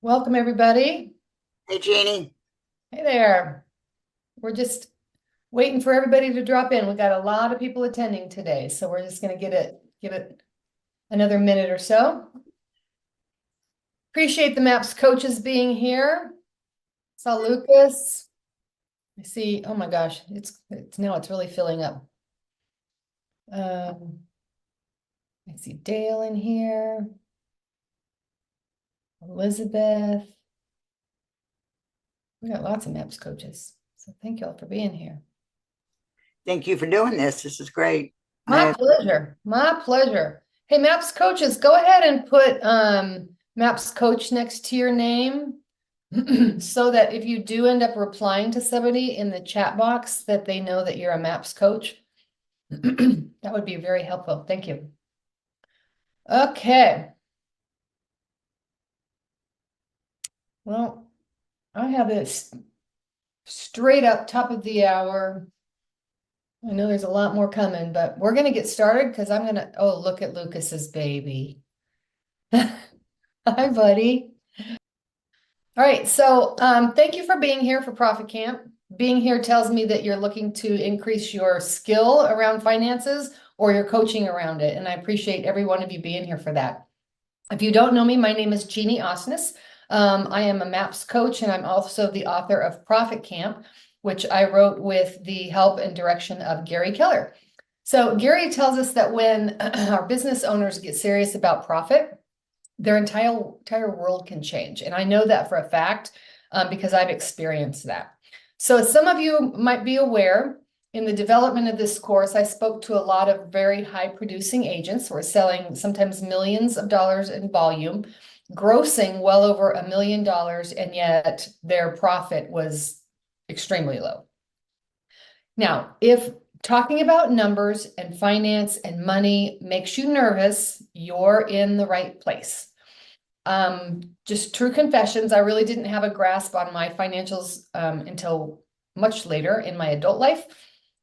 Welcome, everybody. Hey, Jeannie. Hey there. We're just waiting for everybody to drop in. We got a lot of people attending today, so we're just gonna give it another minute or so. Appreciate the MAPS coaches being here. Saw Lucas. I see, oh my gosh, it's really filling up. I see Dale in here. Elizabeth. We got lots of MAPS coaches, so thank you all for being here. Thank you for doing this. This is great. My pleasure. My pleasure. Hey, Maps coaches, go ahead and put Maps coach next to your name so that if you do end up replying to somebody in the chat box, that they know that you're a Maps coach. That would be very helpful. Thank you. Okay. Well, I have this straight up top of the hour. I know there's a lot more coming, but we're going to get started because oh, look at Lucas's baby. Hi, buddy. All right, so thank you for being here for Profit Camp. Being here tells me that you're looking to increase your skill around finances or your coaching around it, and I appreciate every one of you being here for that. If you don't know me, my name is Jeanne Osness. I am a MAPS coach, and I'm also the author of Profit Camp, which I wrote with the help and direction of Gary Keller. So Gary tells us that when our business owners get serious about profit, their entire world can change. And I know that for a fact because I've experienced that. So as some of you might be aware, in the development of this course, I spoke to a lot of very high producing agents who are selling sometimes millions of dollars in volume, grossing well over $1 million, and yet their profit was extremely low. Now, if talking about numbers and finance and money makes you nervous, you're in the right place. Just true confessions, I really didn't have a grasp on my financials until much later in my adult life.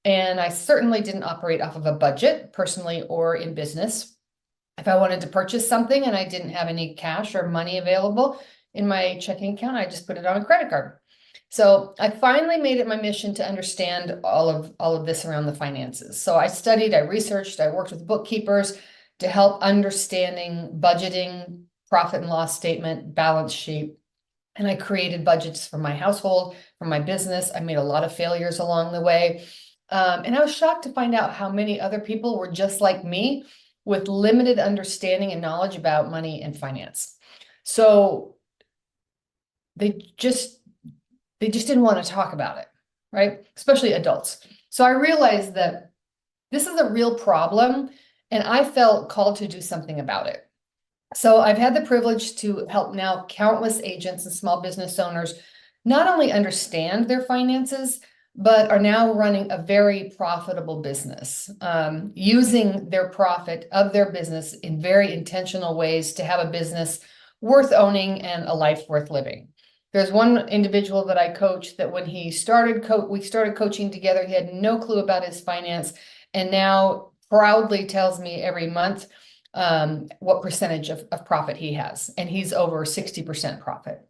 And I certainly didn't operate off of a budget, personally or in business. If I wanted to purchase something and I didn't have any cash or money available in my checking account, I just put it on a credit card. So I finally made it my mission to understand all of this around the finances. So I studied, I researched, I worked with bookkeepers to help understanding budgeting, profit and loss statement, balance sheet. And I created budgets for my household, for my business. I made a lot of failures along the way. And I was shocked to find out how many other people were just like me with limited understanding and knowledge about money and finance. So they just didn't want to talk about it, right? Especially adults. So I realized that this is a real problem, and I felt called to do something about it. So I've had the privilege to help now countless agents and small business owners not only understand their finances, but are now running a very profitable business, using their profit of their business in very intentional ways to have a business worth owning and a life worth living. There's one individual that I coach that when he started, we started coaching together, he had no clue about his finance, and now proudly tells me every month what percentage of profit he has, and he's over 60% profit.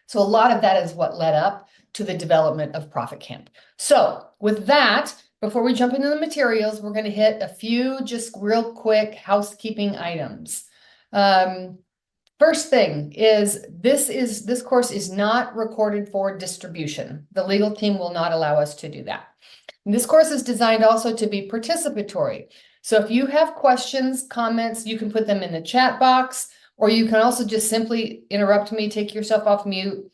So a lot of that is what led up to the development of Profit Camp. So with that, before we jump into the materials, we're going to hit a few just real quick housekeeping items. First thing is this course is not recorded for distribution. The legal team will not allow us to do that. And this course is designed also to be participatory. So if you have questions, comments, you can put them in the chat box, or you can also just simply interrupt me, take yourself off mute,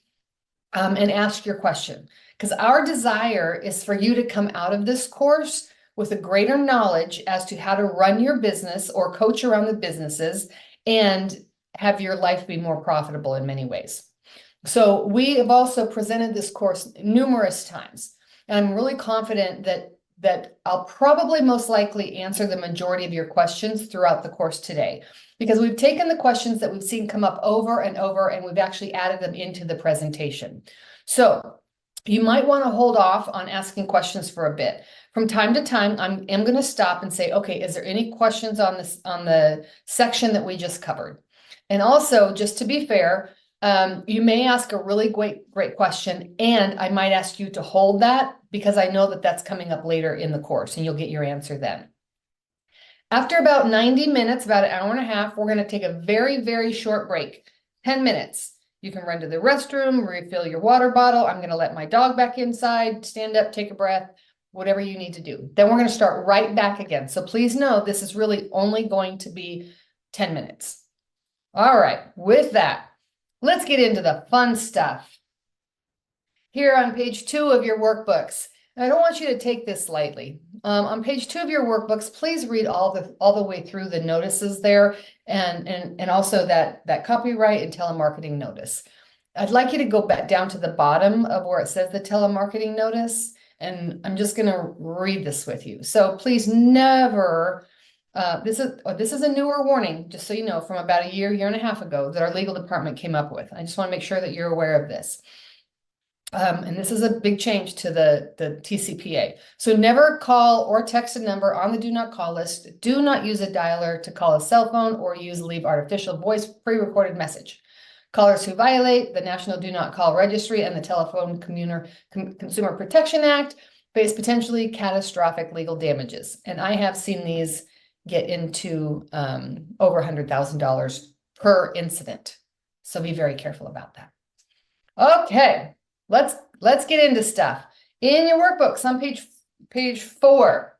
and ask your question. Because our desire is for you to come out of this course with a greater knowledge as to how to run your business or coach around the businesses and have your life be more profitable in many ways. So we have also presented this course numerous times. And I'm really confident that I'll probably most likely answer the majority of your questions throughout the course today, because we've taken the questions that we've seen come up over and over, and we've actually added them into the presentation. So you might want to hold off on asking questions for a bit. From time to time, I am going to stop and say, okay, is there any questions on the section that we just covered? And also, just to be fair, You may ask a really great question, and I might ask you to hold that because I know that that's coming up later in the course and you'll get your answer then. After about 90 minutes, about an hour and a half, we're going to take a very, very short break, 10 minutes. You can run to the restroom, refill your water bottle. I'm going to let my dog back inside, stand up, take a breath, whatever you need to do. Then we're going to start right back again. So please know this is really only going to be 10 minutes. All right, with that, let's get into the fun stuff. Here on page 2 of your workbooks, and I don't want you to take this lightly. On page 2 of your workbooks, please read all the way through the notices there, and also that copyright and telemarketing notice. I'd like you to go back down to the bottom of where it says the telemarketing notice, and I'm just going to read this with you. So please never. This is a newer warning, just so you know, from about a year and a half ago that our legal department came up with. I just want to make sure that you're aware of this. And this is a big change to the TCPA. So never call or text a number on the do not call list. Do not use a dialer to call a cell phone or leave artificial voice pre-recorded message. Callers who violate the National Do Not Call Registry and the Telephone Consumer Protection Act face potentially catastrophic legal damages. And I have seen these get into over $100,000 per incident. So be very careful about that. Okay. Let's get into stuff. In your workbooks on page 4.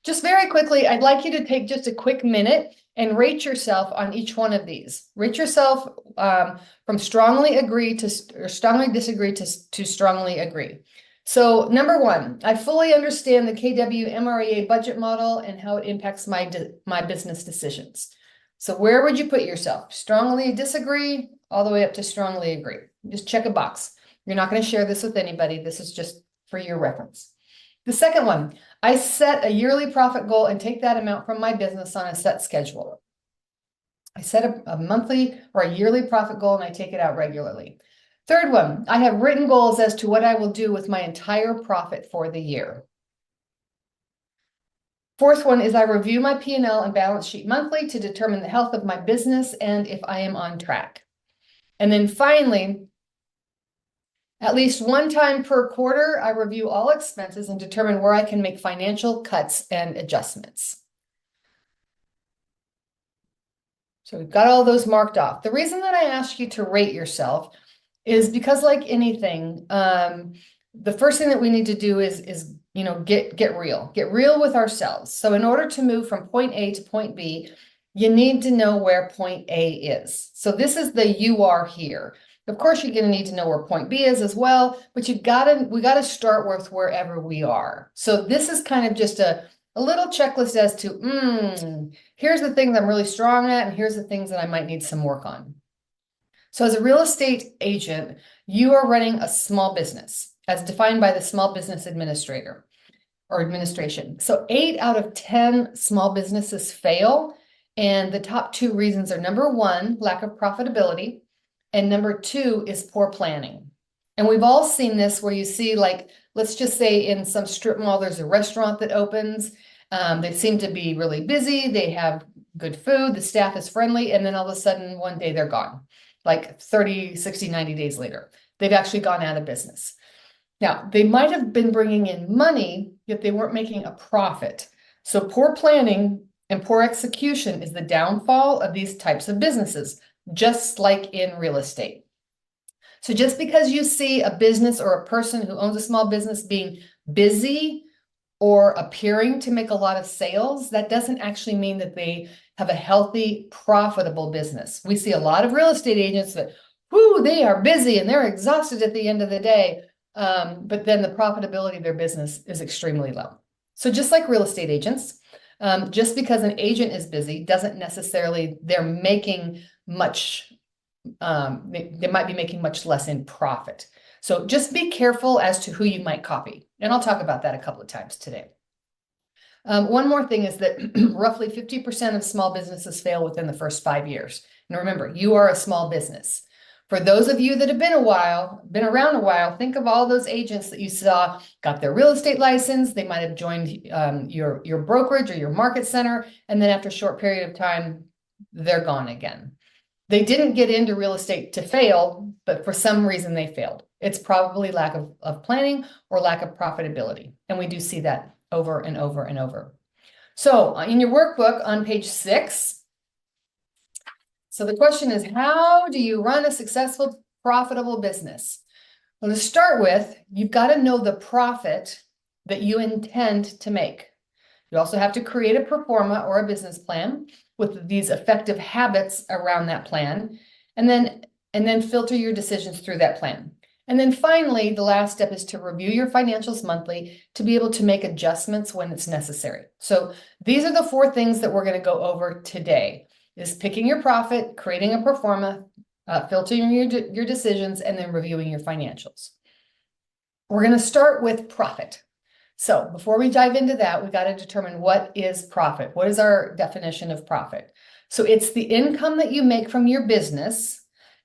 Just very quickly, I'd like you to take just a quick minute and rate yourself on each one of these. Rate yourself from strongly agree to or strongly disagree to strongly agree. So number 1, I fully understand the KW MREA budget model and how it impacts my business decisions. So where would you put yourself? Strongly disagree, all the way up to strongly agree. Just check a box. You're not going to share this with anybody. This is just for your reference. The second one, I set a yearly profit goal and take that amount from my business on a set schedule. I set a monthly or a yearly profit goal and I take it out regularly. Third one, I have written goals as to what I will do with my entire profit for the year. Fourth one is I review my P&L and balance sheet monthly to determine the health of my business and if I am on track. And then finally, at least one time per quarter, I review all expenses and determine where I can make financial cuts and adjustments. So we've got all those marked off. The reason that I ask you to rate yourself is because, like anything, the first thing that we need to do is get real with ourselves. So in order to move from point A to point B, you need to know where point A is. So this is the you are here. Of course, you're going to need to know where point B is as well, but we got to start with wherever we are. So this is kind of just a little checklist as to, here's the things I'm really strong at, and here's the things that I might need some work on. So as a real estate agent, you are running a small business as defined by the Small Business Administrator or administration. So 8 out of 10 small businesses fail. And the top 2 reasons are number 1, lack of profitability. And number 2 is poor planning. And we've all seen this where you see, like, let's just say in some strip mall, there's a restaurant that opens. They seem to be really busy. They have good food. The staff is friendly. And then all of a sudden, one day they're gone, like 30, 60, 90 days later. They've actually gone out of business. Now, they might have been bringing in money, yet they weren't making a profit. So poor planning and poor execution is the downfall of these types of businesses, just like in real estate. So just because you see a business or a person who owns a small business being busy or appearing to make a lot of sales, that doesn't actually mean that they have a healthy, profitable business. We see a lot of real estate agents that, they are busy and they're exhausted at the end of the day. But then the profitability of their business is extremely low. So just like real estate agents, just because an agent is busy doesn't necessarily they're making much, they might be making much less in profit. So just be careful as to who you might copy. And I'll talk about that a couple of times today. One more thing is that roughly 50% of small businesses fail within the first 5 years. And remember, you are a small business. For those of you that have been around a while, think of all those agents that you saw got their real estate license. They might have joined your brokerage or your market center. And then after a short period of time, they're gone again. They didn't get into real estate to fail, but for some reason they failed. It's probably lack of planning or lack of profitability. And we do see that over and over and over. So in your workbook on page 6, so the question is, how do you run a successful, profitable business? Well, to start with, you've got to know the profit that you intend to make. You also have to create a pro forma or a business plan with these effective habits around that plan, and then filter your decisions through that plan. And then finally, the last step is to review your financials monthly to be able to make adjustments when it's necessary. So these are the 4 things that we're going to go over today: is picking your profit, creating a pro forma, filtering your decisions, and then reviewing your financials. We're going to start with profit. So before we dive into that, we got to determine what is profit. What is our definition of profit? So it's the income that you make from your business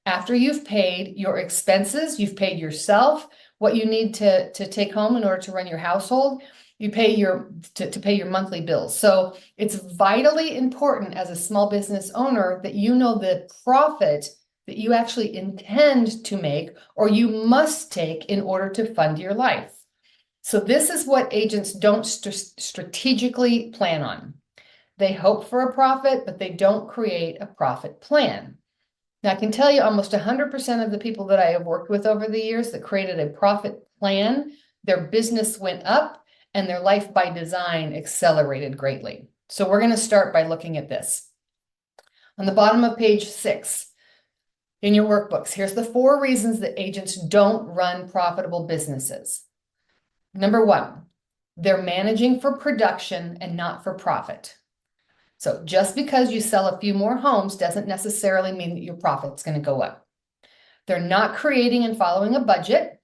after you've paid your expenses, you've paid yourself, what you need to take home in order to run your household, you pay to pay your monthly bills. So it's vitally important as a small business owner that you know the profit that you actually intend to make or you must take in order to fund your life. So this is what agents don't strategically plan on. They hope for a profit, but they don't create a profit plan. Now, I can tell you almost 100% of the people that I have worked with over the years that created a profit plan, their business went up and their life by design accelerated greatly. So we're going to start by looking at this. On the bottom of page 6 in your workbooks, here's the 4 reasons that agents don't run profitable businesses. Number 1, they're managing for production and not for profit. So just because you sell a few more homes doesn't necessarily mean that your profit's going to go up. They're not creating and following a budget.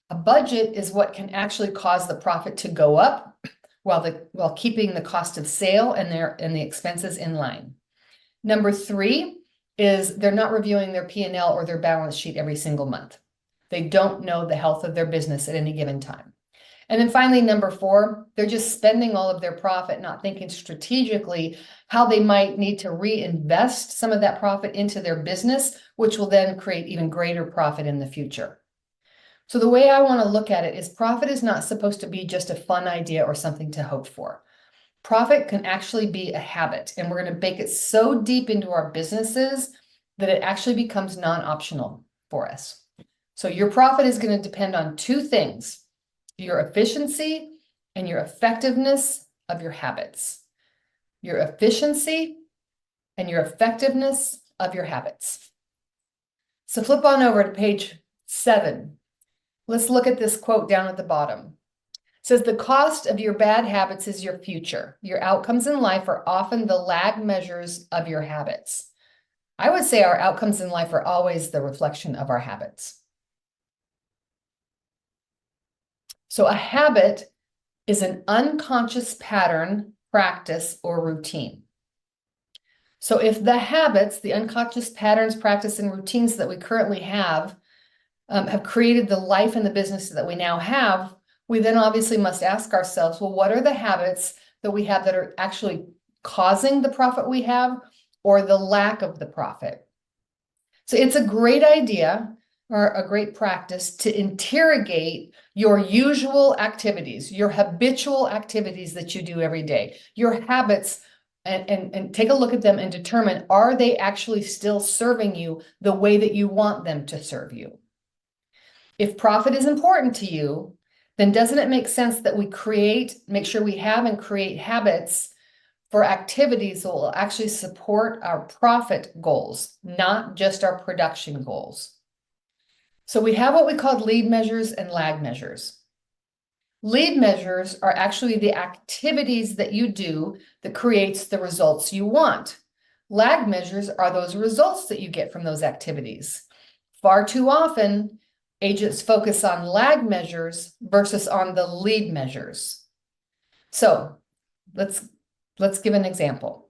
A budget is what can actually cause the profit to go up while keeping the cost of sale and the expenses in line. Number 3 is they're not reviewing their P&L or their balance sheet every single month. They don't know the health of their business at any given time. And then finally, number 4, they're just spending all of their profit, not thinking strategically how they might need to reinvest some of that profit into their business, which will then create even greater profit in the future. So the way I want to look at it is profit is not supposed to be just a fun idea or something to hope for. Profit can actually be a habit, and we're going to bake it so deep into our businesses that it actually becomes non-optional for us. So your profit is going to depend on 2 things: your efficiency and your effectiveness of your habits. Your efficiency and your effectiveness of your habits. So flip on over to page 7. Let's look at this quote down at the bottom. It says, the cost of your bad habits is your future. Your outcomes in life are often the lag measures of your habits. I would say our outcomes in life are always the reflection of our habits. So a habit is an unconscious pattern, practice, or routine. So if the habits, the unconscious patterns, practice, and routines that we currently have created the life and the business that we now have, we then obviously must ask ourselves, well, what are the habits that we have that are actually causing the profit we have or the lack of the profit? So it's a great idea or a great practice to interrogate your usual activities, your habitual activities that you do every day, your habits, and take a look at them and determine, are they actually still serving you the way that you want them to serve you? If profit is important to you, then doesn't it make sense that we make sure we have and create habits for activities that will actually support our profit goals, not just our production goals? So we have what we call lead measures and lag measures. Lead measures are actually the activities that you do that creates the results you want. Lag measures are those results that you get from those activities. Far too often, agents focus on lag measures versus on the lead measures. So let's give an example.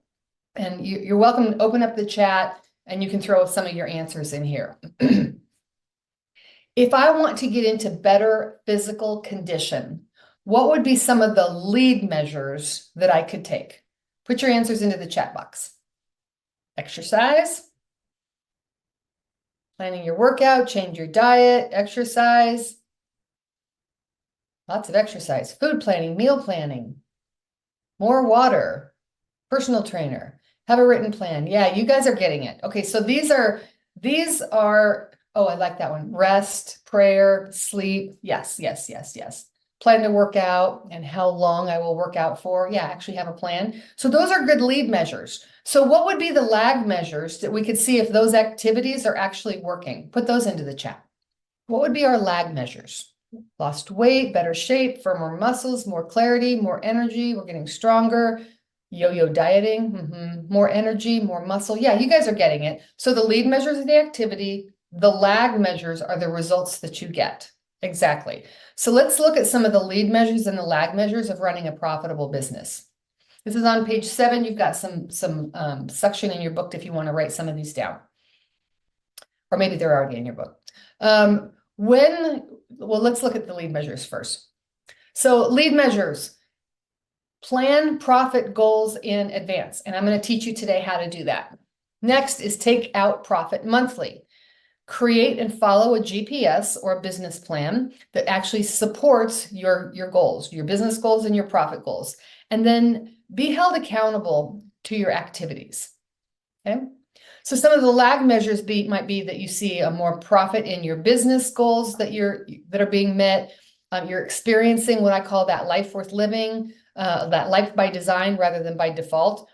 And you're welcome to open up the chat and you can throw some of your answers in here. If I want to get into better physical condition, what would be some of the lead measures that I could take? Put your answers into the chat box. Exercise, Planning your workout, change your diet, exercise. Lots of exercise, food planning, meal planning, more water, personal trainer, have a written plan. Yeah, you guys are getting it. Okay, so these are, oh, I like that one. Rest, prayer, sleep. Yes, yes, yes, yes. Plan to work out and how long I will work out for. Yeah, actually have a plan. So those are good lead measures. So what would be the lag measures that we could see if those activities are actually working? Put those into the chat. What would be our lag measures? Lost weight, better shape, firmer muscles, more clarity, more energy, we're getting stronger, yo-yo dieting, more energy, more muscle. Yeah, you guys are getting it. So the lead measures are the activity, the lag measures are the results that you get. Exactly. So let's look at some of the lead measures and the lag measures of running a profitable business. This is on page 7. You've got some section in your book if you want to write some of these down. Or maybe they're already in your book. Well, let's look at the lead measures first. So lead measures, plan profit goals in advance. And I'm going to teach you today how to do that. Next is take out profit monthly. Create and follow a GPS or a business plan that actually supports your goals, your business goals and your profit goals. And then be held accountable to your activities. Okay. So some of the lag measures might be that you see a more profit in your business goals that are being met. You're experiencing what I call that life worth living, that life by design rather than by default.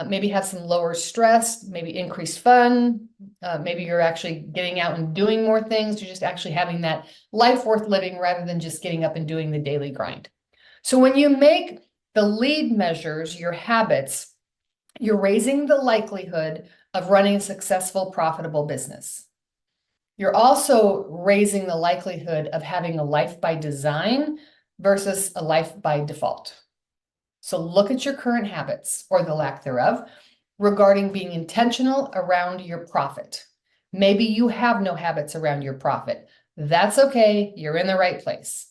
Maybe have some lower stress, maybe increased fun. Maybe you're actually getting out and doing more things. You're just actually having that life worth living rather than just getting up and doing the daily grind. So when you make the lead measures your habits, you're raising the likelihood of running a successful, profitable business. You're also raising the likelihood of having a life by design versus a life by default. So look at your current habits, or the lack thereof, regarding being intentional around your profit. Maybe you have no habits around your profit. That's okay, you're in the right place.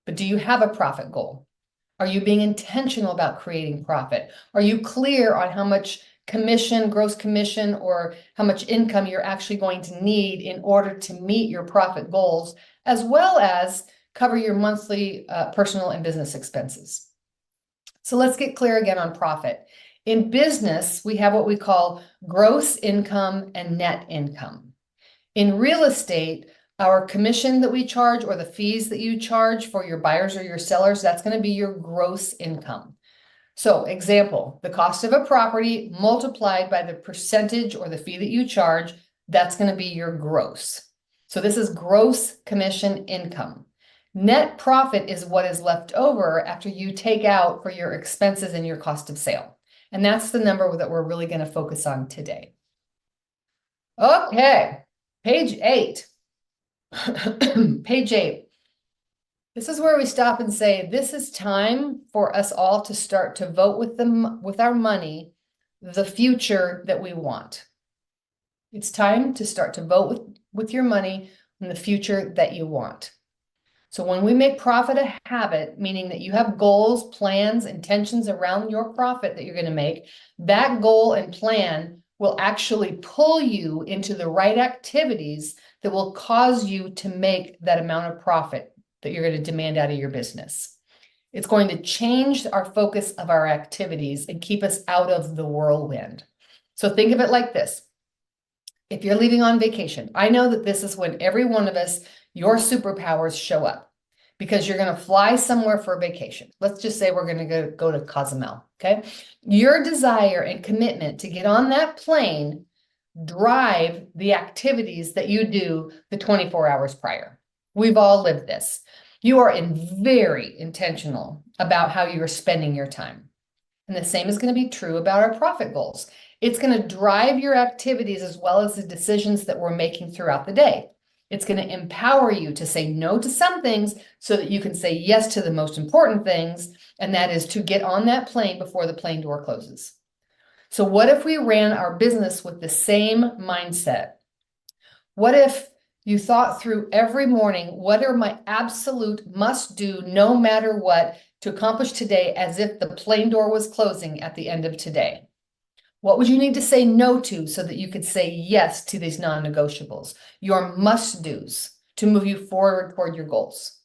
But do you have a profit goal? Are you being intentional about creating profit? Are you clear on how much commission, gross commission, or how much income you're actually going to need in order to meet your profit goals, as well as cover your monthly personal and business expenses? So let's get clear again on profit. In business, we have what we call gross income and net income. In real estate, our commission that we charge or the fees that you charge for your buyers or your sellers, that's going to be your gross income. So example, the cost of a property multiplied by the percentage or the fee that you charge, that's going to be your gross. So this is gross commission income. Net profit is what is left over after you take out for your expenses and your cost of sale. And that's the number that we're really going to focus on today. Okay, page 8. Page 8. This is where we stop and say, this is time for us all to start to vote with our money, the future that we want. It's time to start to vote with your money in the future that you want. So when we make profit a habit, meaning that you have goals, plans, intentions around your profit that you're going to make, that goal and plan will actually pull you into the right activities that will cause you to make that amount of profit that you're going to demand out of your business. It's going to change our focus of our activities and keep us out of the whirlwind. So think of it like this. If you're leaving on vacation, I know that this is when every one of us, your superpowers show up because you're going to fly somewhere for a vacation. Let's just say we're going to go to Cozumel, okay? Your desire and commitment to get on that plane drive the activities that you do the 24 hours prior. We've all lived this. You are very intentional about how you are spending your time. And the same is going to be true about our profit goals. It's going to drive your activities as well as the decisions that we're making throughout the day. It's going to empower you to say no to some things so that you can say yes to the most important things, and that is to get on that plane before the plane door closes. So what if we ran our business with the same mindset? What if you thought through every morning, what are my absolute must do, no matter what, to accomplish today as if the plane door was closing at the end of today? What would you need to say no to so that you could say yes to these non-negotiables? Your must-dos to move you forward toward your goals.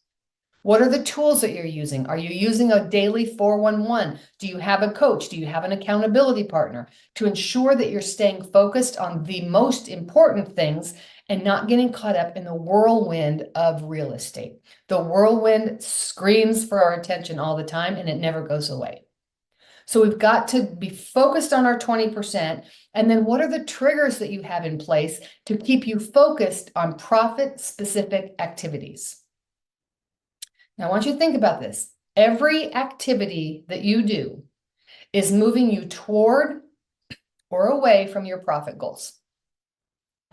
What are the tools that you're using? Are you using a daily 411? Do you have a coach? Do you have an accountability partner to ensure that you're staying focused on the most important things and not getting caught up in the whirlwind of real estate? The whirlwind screams for our attention all the time and it never goes away. So we've got to be focused on our 20%. And then what are the triggers that you have in place to keep you focused on profit-specific activities? Now, I want you to think about this. Every activity that you do is moving you toward or away from your profit goals.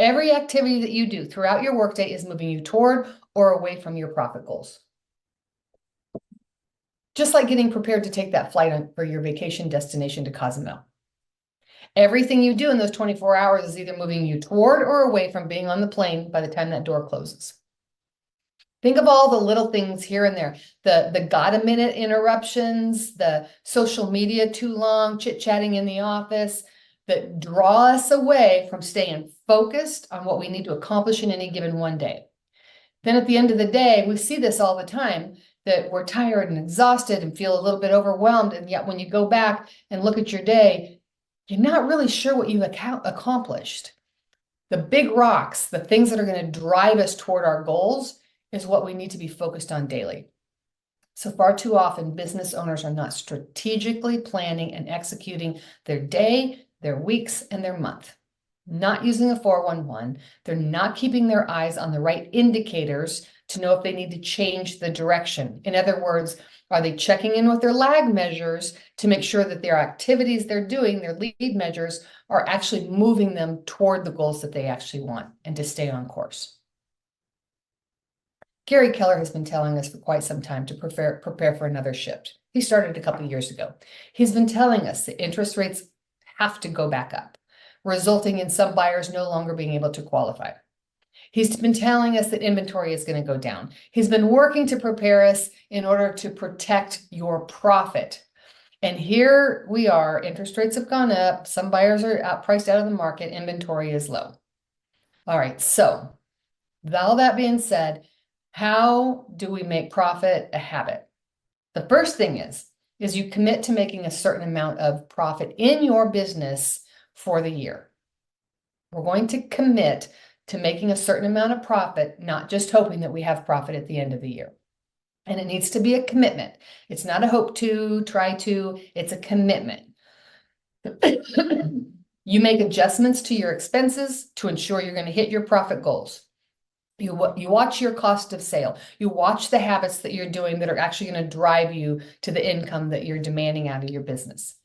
Every activity that you do throughout your workday is moving you toward or away from your profit goals. Just like getting prepared to take that flight for your vacation destination to Cozumel. Everything you do in those 24 hours is either moving you toward or away from being on the plane by the time that door closes. Think of all the little things here and there, the got-a-minute interruptions, the social media too long, chit-chatting in the office, that draw us away from staying focused on what we need to accomplish in any given one day. Then at the end of the day, we see this all the time, that we're tired and exhausted and feel a little bit overwhelmed. And yet when you go back and look at your day, you're not really sure what you've accomplished. The big rocks, the things that are going to drive us toward our goals, is what we need to be focused on daily. So far too often, business owners are not strategically planning and executing their day, their weeks, and their month. Not using a 411, they're not keeping their eyes on the right indicators to know if they need to change the direction. In other words, are they checking in with their lag measures to make sure that their activities they're doing, their lead measures, are actually moving them toward the goals that they actually want and to stay on course? Gary Keller has been telling us for quite some time to prepare for another shift. He started a couple of years ago. He's been telling us that interest rates have to go back up, resulting in some buyers no longer being able to qualify. He's been telling us that inventory is going to go down. He's been working to prepare us in order to protect your profit. And here we are, interest rates have gone up, some buyers are priced out of the market, inventory is low. All right, so with all that being said, how do we make profit a habit? The first thing is you commit to making a certain amount of profit in your business for the year. We're going to commit to making a certain amount of profit, not just hoping that we have profit at the end of the year. And it needs to be a commitment. It's not a hope to, try to, it's a commitment. You make adjustments to your expenses to ensure you're going to hit your profit goals. You watch your cost of sale. You watch the habits that you're doing that are actually going to drive you to the income that you're demanding out of your business.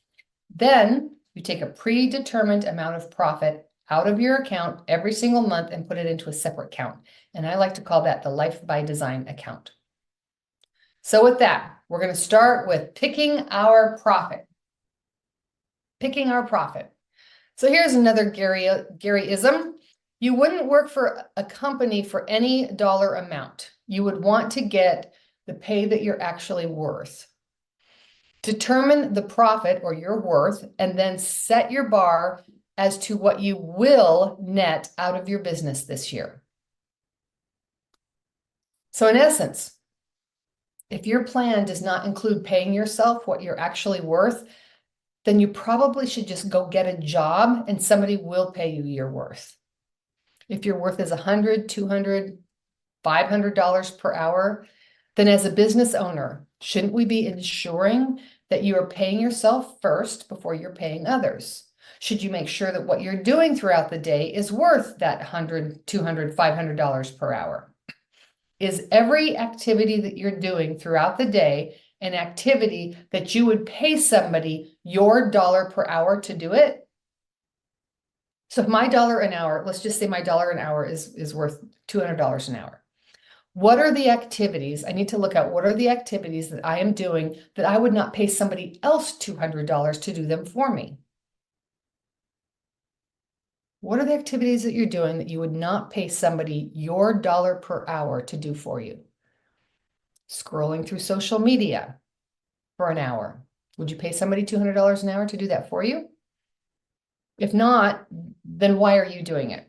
Then you take a predetermined amount of profit out of your account every single month and put it into a separate account. And I like to call that the Life by Design account. So with that, we're going to start with picking our profit. Picking our profit. So here's another Garyism. You wouldn't work for a company for any dollar amount. You would want to get the pay that you're actually worth. Determine the profit or your worth, and then set your bar as to what you will net out of your business this year. So in essence, if your plan does not include paying yourself what you're actually worth, then you probably should just go get a job and somebody will pay you your worth. If your worth is $100, $200, $500 per hour, then as a business owner, shouldn't we be ensuring that you are paying yourself first before you're paying others? Should you make sure that what you're doing throughout the day is worth that $100, $200, $500 per hour? Is every activity that you're doing throughout the day an activity that you would pay somebody your dollar per hour to do it? So if my dollar an hour, let's just say my dollar an hour is worth $200 an hour. What are the activities? I need to look at what are the activities that I am doing that I would not pay somebody else $200 to do them for me? What are the activities that you're doing that you would not pay somebody your dollar per hour to do for you? Scrolling through social media for an hour. Would you pay somebody $200 an hour to do that for you? If not, then why are you doing it?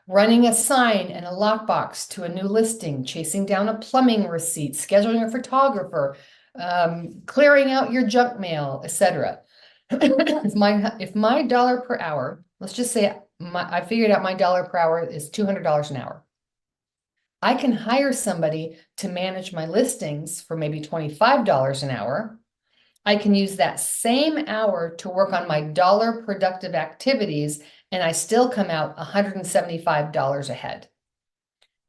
Running a sign and a lockbox to a new listing, chasing down a plumbing receipt, scheduling a photographer, clearing out your junk mail, etc. If my dollar per hour, let's just say I figured out my dollar per hour is $200 an hour. I can hire somebody to manage my listings for maybe $25 an hour. I can use that same hour to work on my dollar productive activities, and I still come out $175 ahead.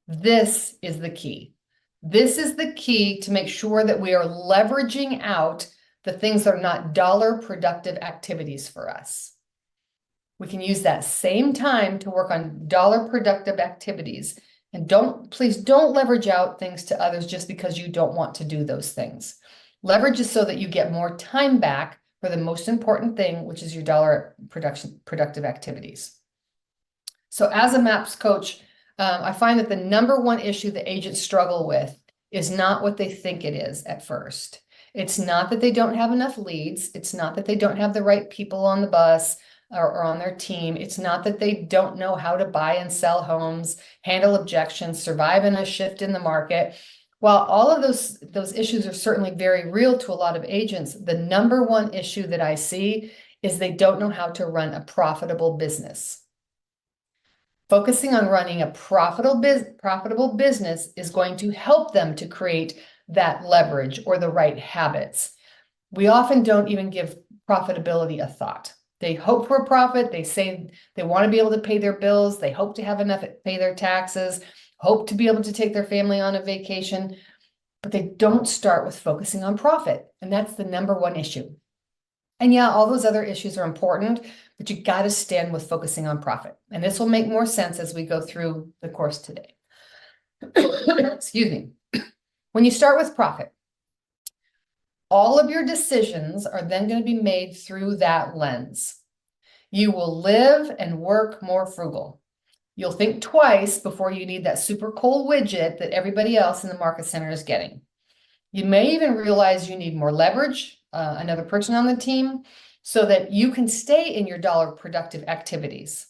This is the key. This is the key to make sure that we are leveraging out the things that are not dollar productive activities for us. We can use that same time to work on dollar productive activities. And please don't leverage out things to others just because you don't want to do those things. Leverage is so that you get more time back for the most important thing, which is your dollar productive activities. So as a MAPS coach, I find that the number one issue that agents struggle with is not what they think it is at first. It's not that they don't have enough leads. It's not that they don't have the right people on the bus or on their team. It's not that they don't know how to buy and sell homes, handle objections, survive in a shift in the market. While all of those issues are certainly very real to a lot of agents, the number one issue that I see is they don't know how to run a profitable business. Focusing on running a profitable business is going to help them to create that leverage or the right habits. We often don't even give profitability a thought. They hope for a profit. They say they want to be able to pay their bills. They hope to have enough to pay their taxes, hope to be able to take their family on a vacation, but they don't start with focusing on profit. And that's the number one issue. And yeah, all those other issues are important, but you got to stand with focusing on profit. And this will make more sense as we go through the course today. Excuse me. When you start with profit, all of your decisions are then going to be made through that lens. You will live and work more frugal. You'll think twice before you need that super cool widget that everybody else in the market center is getting. You may even realize you need more leverage, another person on the team, so that you can stay in your dollar productive activities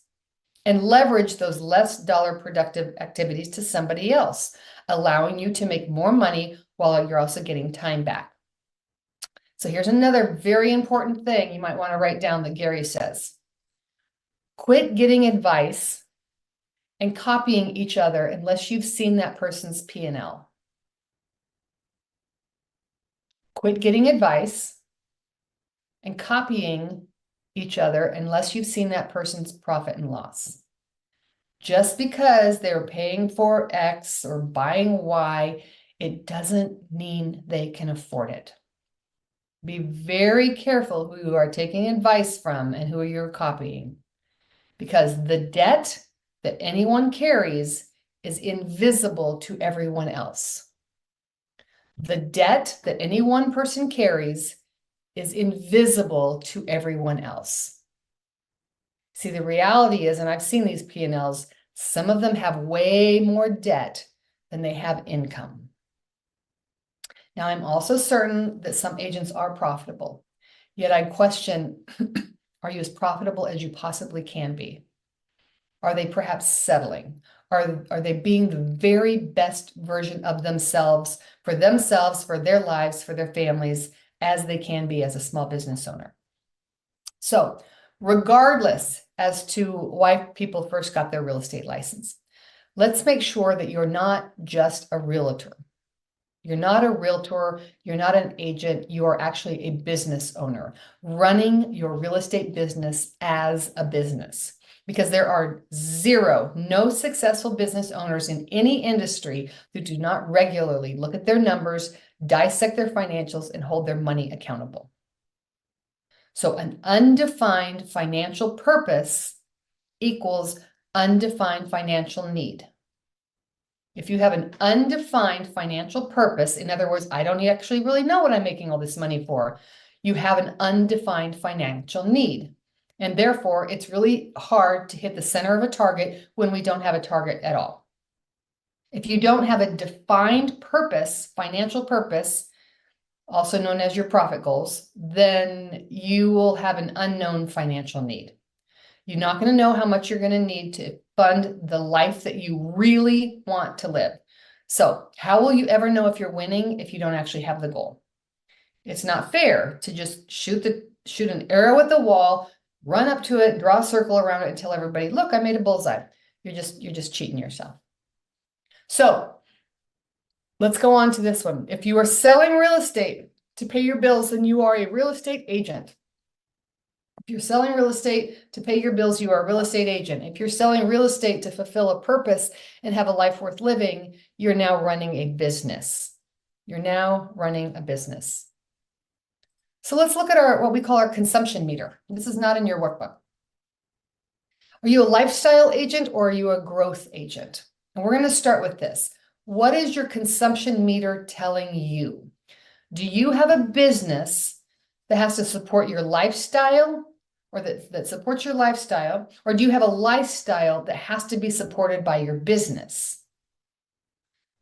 and leverage those less dollar productive activities to somebody else, allowing you to make more money while you're also getting time back. So here's another very important thing you might want to write down that Gary says. Quit getting advice and copying each other unless you've seen that person's P&L. Quit getting advice and copying each other unless you've seen that person's profit and loss. Just because they're paying for X or buying Y, it doesn't mean they can afford it. Be very careful who you are taking advice from and who you're copying, because the debt that anyone carries is invisible to everyone else. The debt that any one person carries is invisible to everyone else. See, the reality is, and I've seen these P&Ls, some of them have way more debt than they have income. Now, I'm also certain that some agents are profitable, yet I question, are you as profitable as you possibly can be? Are they perhaps settling? Are they being the very best version of themselves, for their lives, for their families, as they can be as a small business owner? So regardless as to why people first got their real estate license, let's make sure that you're not just a realtor. You're not a realtor, you're not an agent, you are actually a business owner, running your real estate business as a business. Because there are no successful business owners in any industry who do not regularly look at their numbers, dissect their financials, and hold their money accountable. So an undefined financial purpose equals undefined financial need. If you have an undefined financial purpose, in other words, I don't actually really know what I'm making all this money for, you have an undefined financial need. And therefore, it's really hard to hit the center of a target when we don't have a target at all. If you don't have a defined purpose, financial purpose, also known as your profit goals, then you will have an unknown financial need. You're not going to know how much you're going to need to fund the life that you really want to live. So how will you ever know if you're winning if you don't actually have the goal? It's not fair to just shoot an arrow at the wall, run up to it, draw a circle around it and tell everybody, look, I made a bullseye. You're just cheating yourself. So let's go on to this one. If you are selling real estate to pay your bills, then you are a real estate agent. If you're selling real estate to pay your bills, you are a real estate agent. If you're selling real estate to fulfill a purpose and have a life worth living, you're now running a business. You're now running a business. So let's look at what we call our consumption meter. This is not in your workbook. Are you a lifestyle agent or are you a growth agent? And we're going to start with this. What is your consumption meter telling you? Do you have a business that has to support your lifestyle or that supports your lifestyle? Or do you have a lifestyle that has to be supported by your business?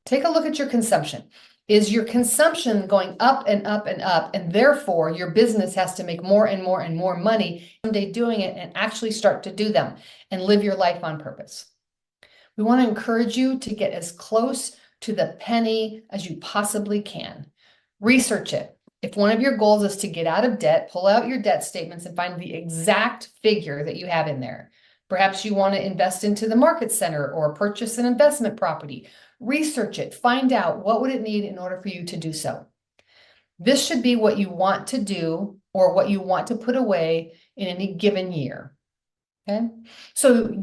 Take a look at your consumption. Is your consumption going up and up and up, and therefore your business has to make more and more and more money someday doing it and actually start to do them and live your life on purpose? We want to encourage you to get as close to the penny as you possibly can. Research it. If one of your goals is to get out of debt, pull out your debt statements and find the exact figure that you have in there. Perhaps you want to invest into the market center or purchase an investment property. Research it, find out what would it need in order for you to do so. This should be what you want to do or what you want to put away in any given year. Okay, so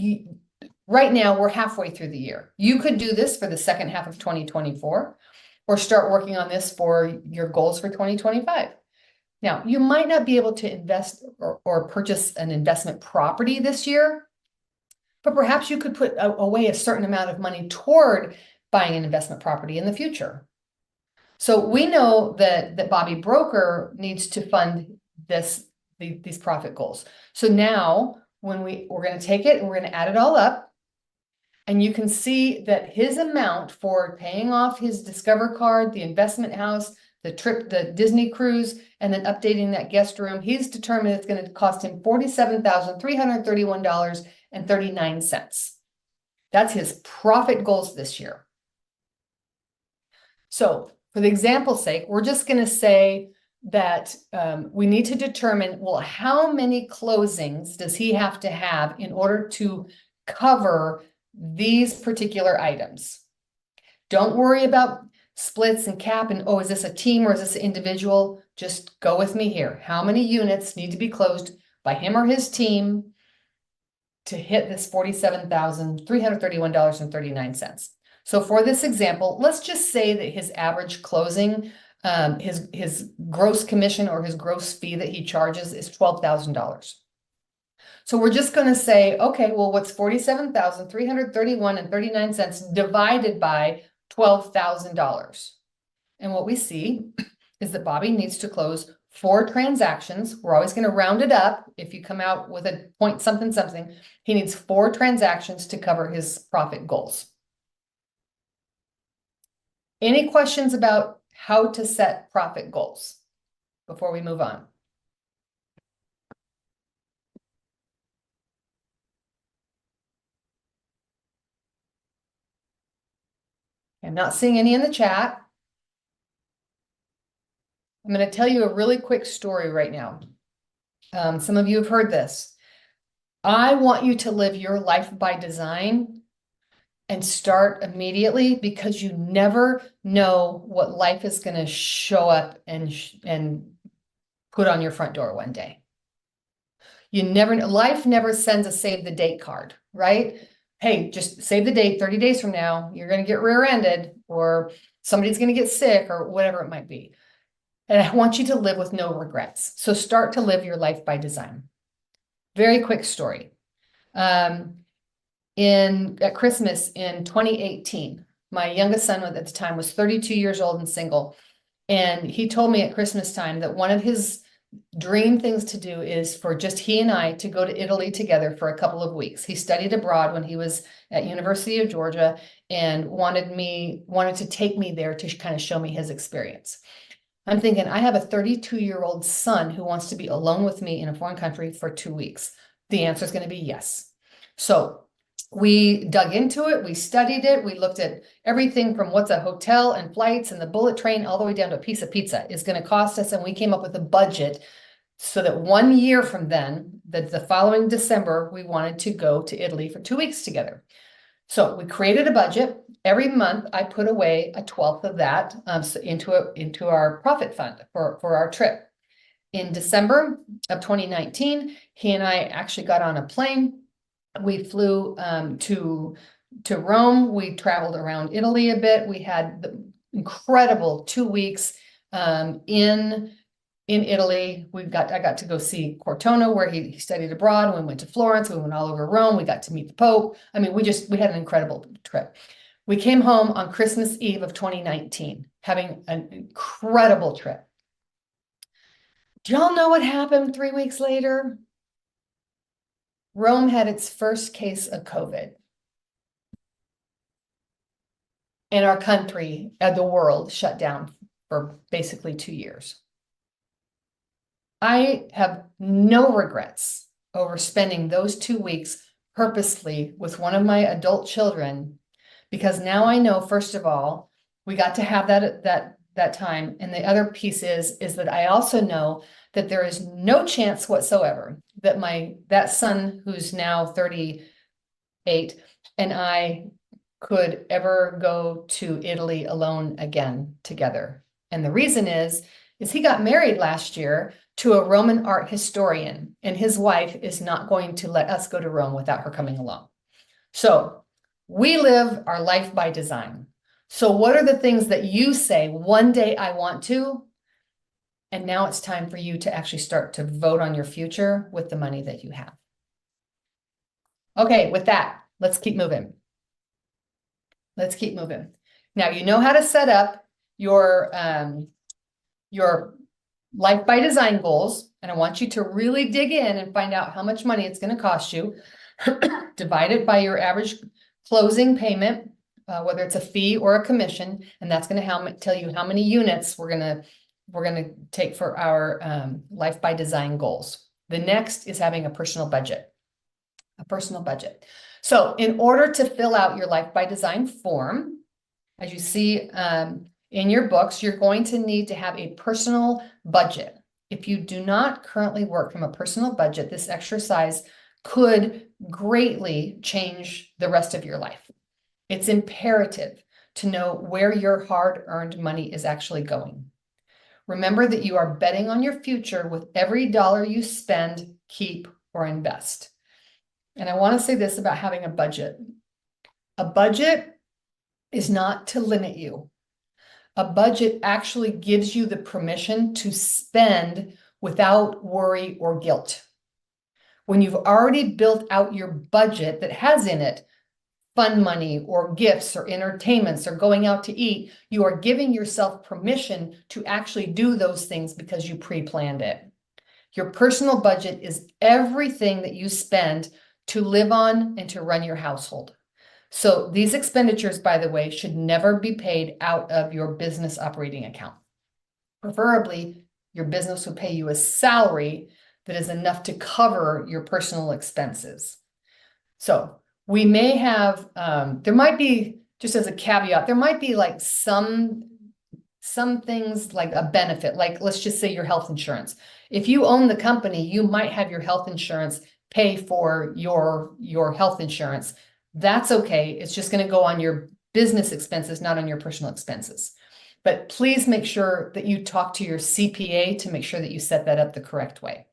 right now we're halfway through the year. You could do this for the second half of 2024 or start working on this for your goals for 2025. Now, you might not be able to invest or purchase an investment property this year, but perhaps you could put away a certain amount of money toward buying an investment property in the future. So we know that Bobby Broker needs to fund these profit goals. So now when we're going to take it and we're going to add it all up, and you can see that his amount for paying off his Discover card, the investment house, the trip, the Disney cruise, and then updating that guest room, he's determined it's going to cost him $47,331.39. That's his profit goals this year. So for the example's sake, we're just going to say that we need to determine, well, how many closings does he have to have in order to cover these particular items? Don't worry about splits and cap and, oh, is this a team or is this an individual? Just go with me here. How many units need to be closed by him or his team to hit this $47,331.39? So for this example, let's just say that his average closing, his gross commission or his gross fee that he charges is $12,000. So we're just going to say, okay, well, what's $47,331.39 divided by $12,000? And what we see is that Bobby needs to close 4 transactions. We're always going to round it up. If you come out with a point something something, he needs 4 transactions to cover his profit goals. Any questions about how to set profit goals before we move on? I'm not seeing any in the chat. I'm going to tell you a really quick story right now. Some of you have heard this. I want you to live your life by design and start immediately, because you never know what life is going to show up and put on your front door one day. You never know. Life never sends a save the date card, right? Hey, just save the date 30 days from now, you're going to get rear-ended or somebody's going to get sick or whatever it might be. And I want you to live with no regrets. So start to live your life by design. Very quick story. At Christmas in 2018, my youngest son at the time was 32 years old and single. And he told me at Christmas time that one of his dream things to do is for just he and I to go to Italy together for a couple of weeks. He studied abroad when he was at University of Georgia and wanted to take me there to kind of show me his experience. I'm thinking, I have a 32-year-old son who wants to be alone with me in a foreign country for 2 weeks. The answer is going to be yes. So we dug into it, we studied it, we looked at everything from what's a hotel and flights and the bullet train all the way down to a piece of pizza is going to cost us, and we came up with a budget so that 1 year from then, the following December, we wanted to go to Italy for 2 weeks together. So we created a budget. Every month I put away a 12th of that into our profit fund for our trip. In December of 2019, he and I actually got on a plane. We flew to Rome. We traveled around Italy a bit. We had the incredible 2 weeks in Italy. I got to go see Cortona, where he studied abroad, and we went to Florence. We went all over Rome. We got to meet the Pope. I mean, we had an incredible trip. We came home on Christmas Eve of 2019, having an incredible trip. Do y'all know what happened 3 weeks later? Rome had its first case of COVID. And our country, the world, shut down for basically 2 years. I have no regrets over spending those 2 weeks purposely with one of my adult children, because now I know, first of all, we got to have that time. And the other piece is that I also know that there is no chance whatsoever that that son, who's now 38, and I could ever go to Italy alone again together. And the reason is he got married last year to a Roman art historian, and his wife is not going to let us go to Rome without her coming along. So we live our life by design. So what are the things that you say, one day I want to? And now it's time for you to actually start to vote on your future with the money that you have. Okay, with that, let's keep moving. Let's keep moving. Now, you know how to set up your life by design goals, and I want you to really dig in and find out how much money it's going to cost you. Divide it by your average closing payment, whether it's a fee or a commission, and that's going to tell you how many units we're going to take for our life by design goals. The next is having a personal budget. A personal budget. So in order to fill out your life by design form, as you see in your books, you're going to need to have a personal budget. If you do not currently work from a personal budget, this exercise could greatly change the rest of your life. It's imperative to know where your hard-earned money is actually going. Remember that you are betting on your future with every dollar you spend, keep, or invest. And I want to say this about having a budget. A budget is not to limit you. A budget actually gives you the permission to spend without worry or guilt. When you've already built out your budget that has in it fun money or gifts or entertainments or going out to eat, you are giving yourself permission to actually do those things because you pre-planned it. Your personal budget is everything that you spend to live on and to run your household. So these expenditures, by the way, should never be paid out of your business operating account. Preferably, your business will pay you a salary that is enough to cover your personal expenses. So we may have, there might be, just as a caveat, there might be like some things like a benefit, like let's just say your health insurance. If you own the company, you might have your health insurance pay for your health insurance. That's okay. It's just going to go on your business expenses, not on your personal expenses. But please make sure that you talk to your CPA to make sure that you set that up the correct way.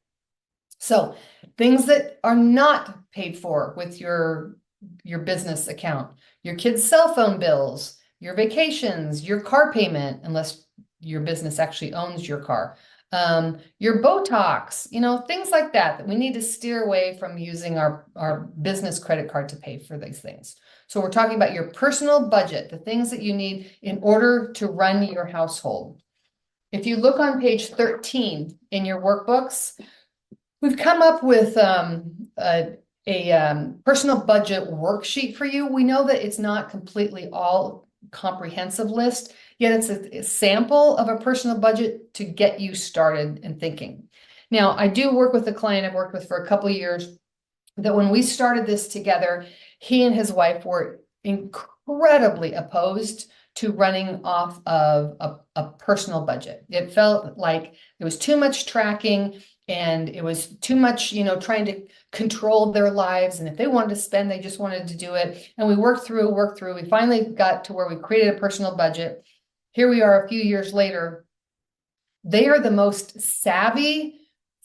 So things that are not paid for with your business account, your kids' cell phone bills, your vacations, your car payment, unless your business actually owns your car, your Botox, things like that we need to steer away from using our business credit card to pay for these things. So we're talking about your personal budget, the things that you need in order to run your household. If you look on page 13 in your workbooks, we've come up with a personal budget worksheet for you. We know that it's not completely all comprehensive list, yet it's a sample of a personal budget to get you started in thinking. Now, I do work with a client I've worked with for a couple of years that when we started this together, he and his wife were incredibly opposed to running off of a personal budget. It felt like there was too much tracking and it was too much, trying to control their lives. And if they wanted to spend, they just wanted to do it. And we worked through. We finally got to where we created a personal budget. Here we are a few years later. They are the most savvy,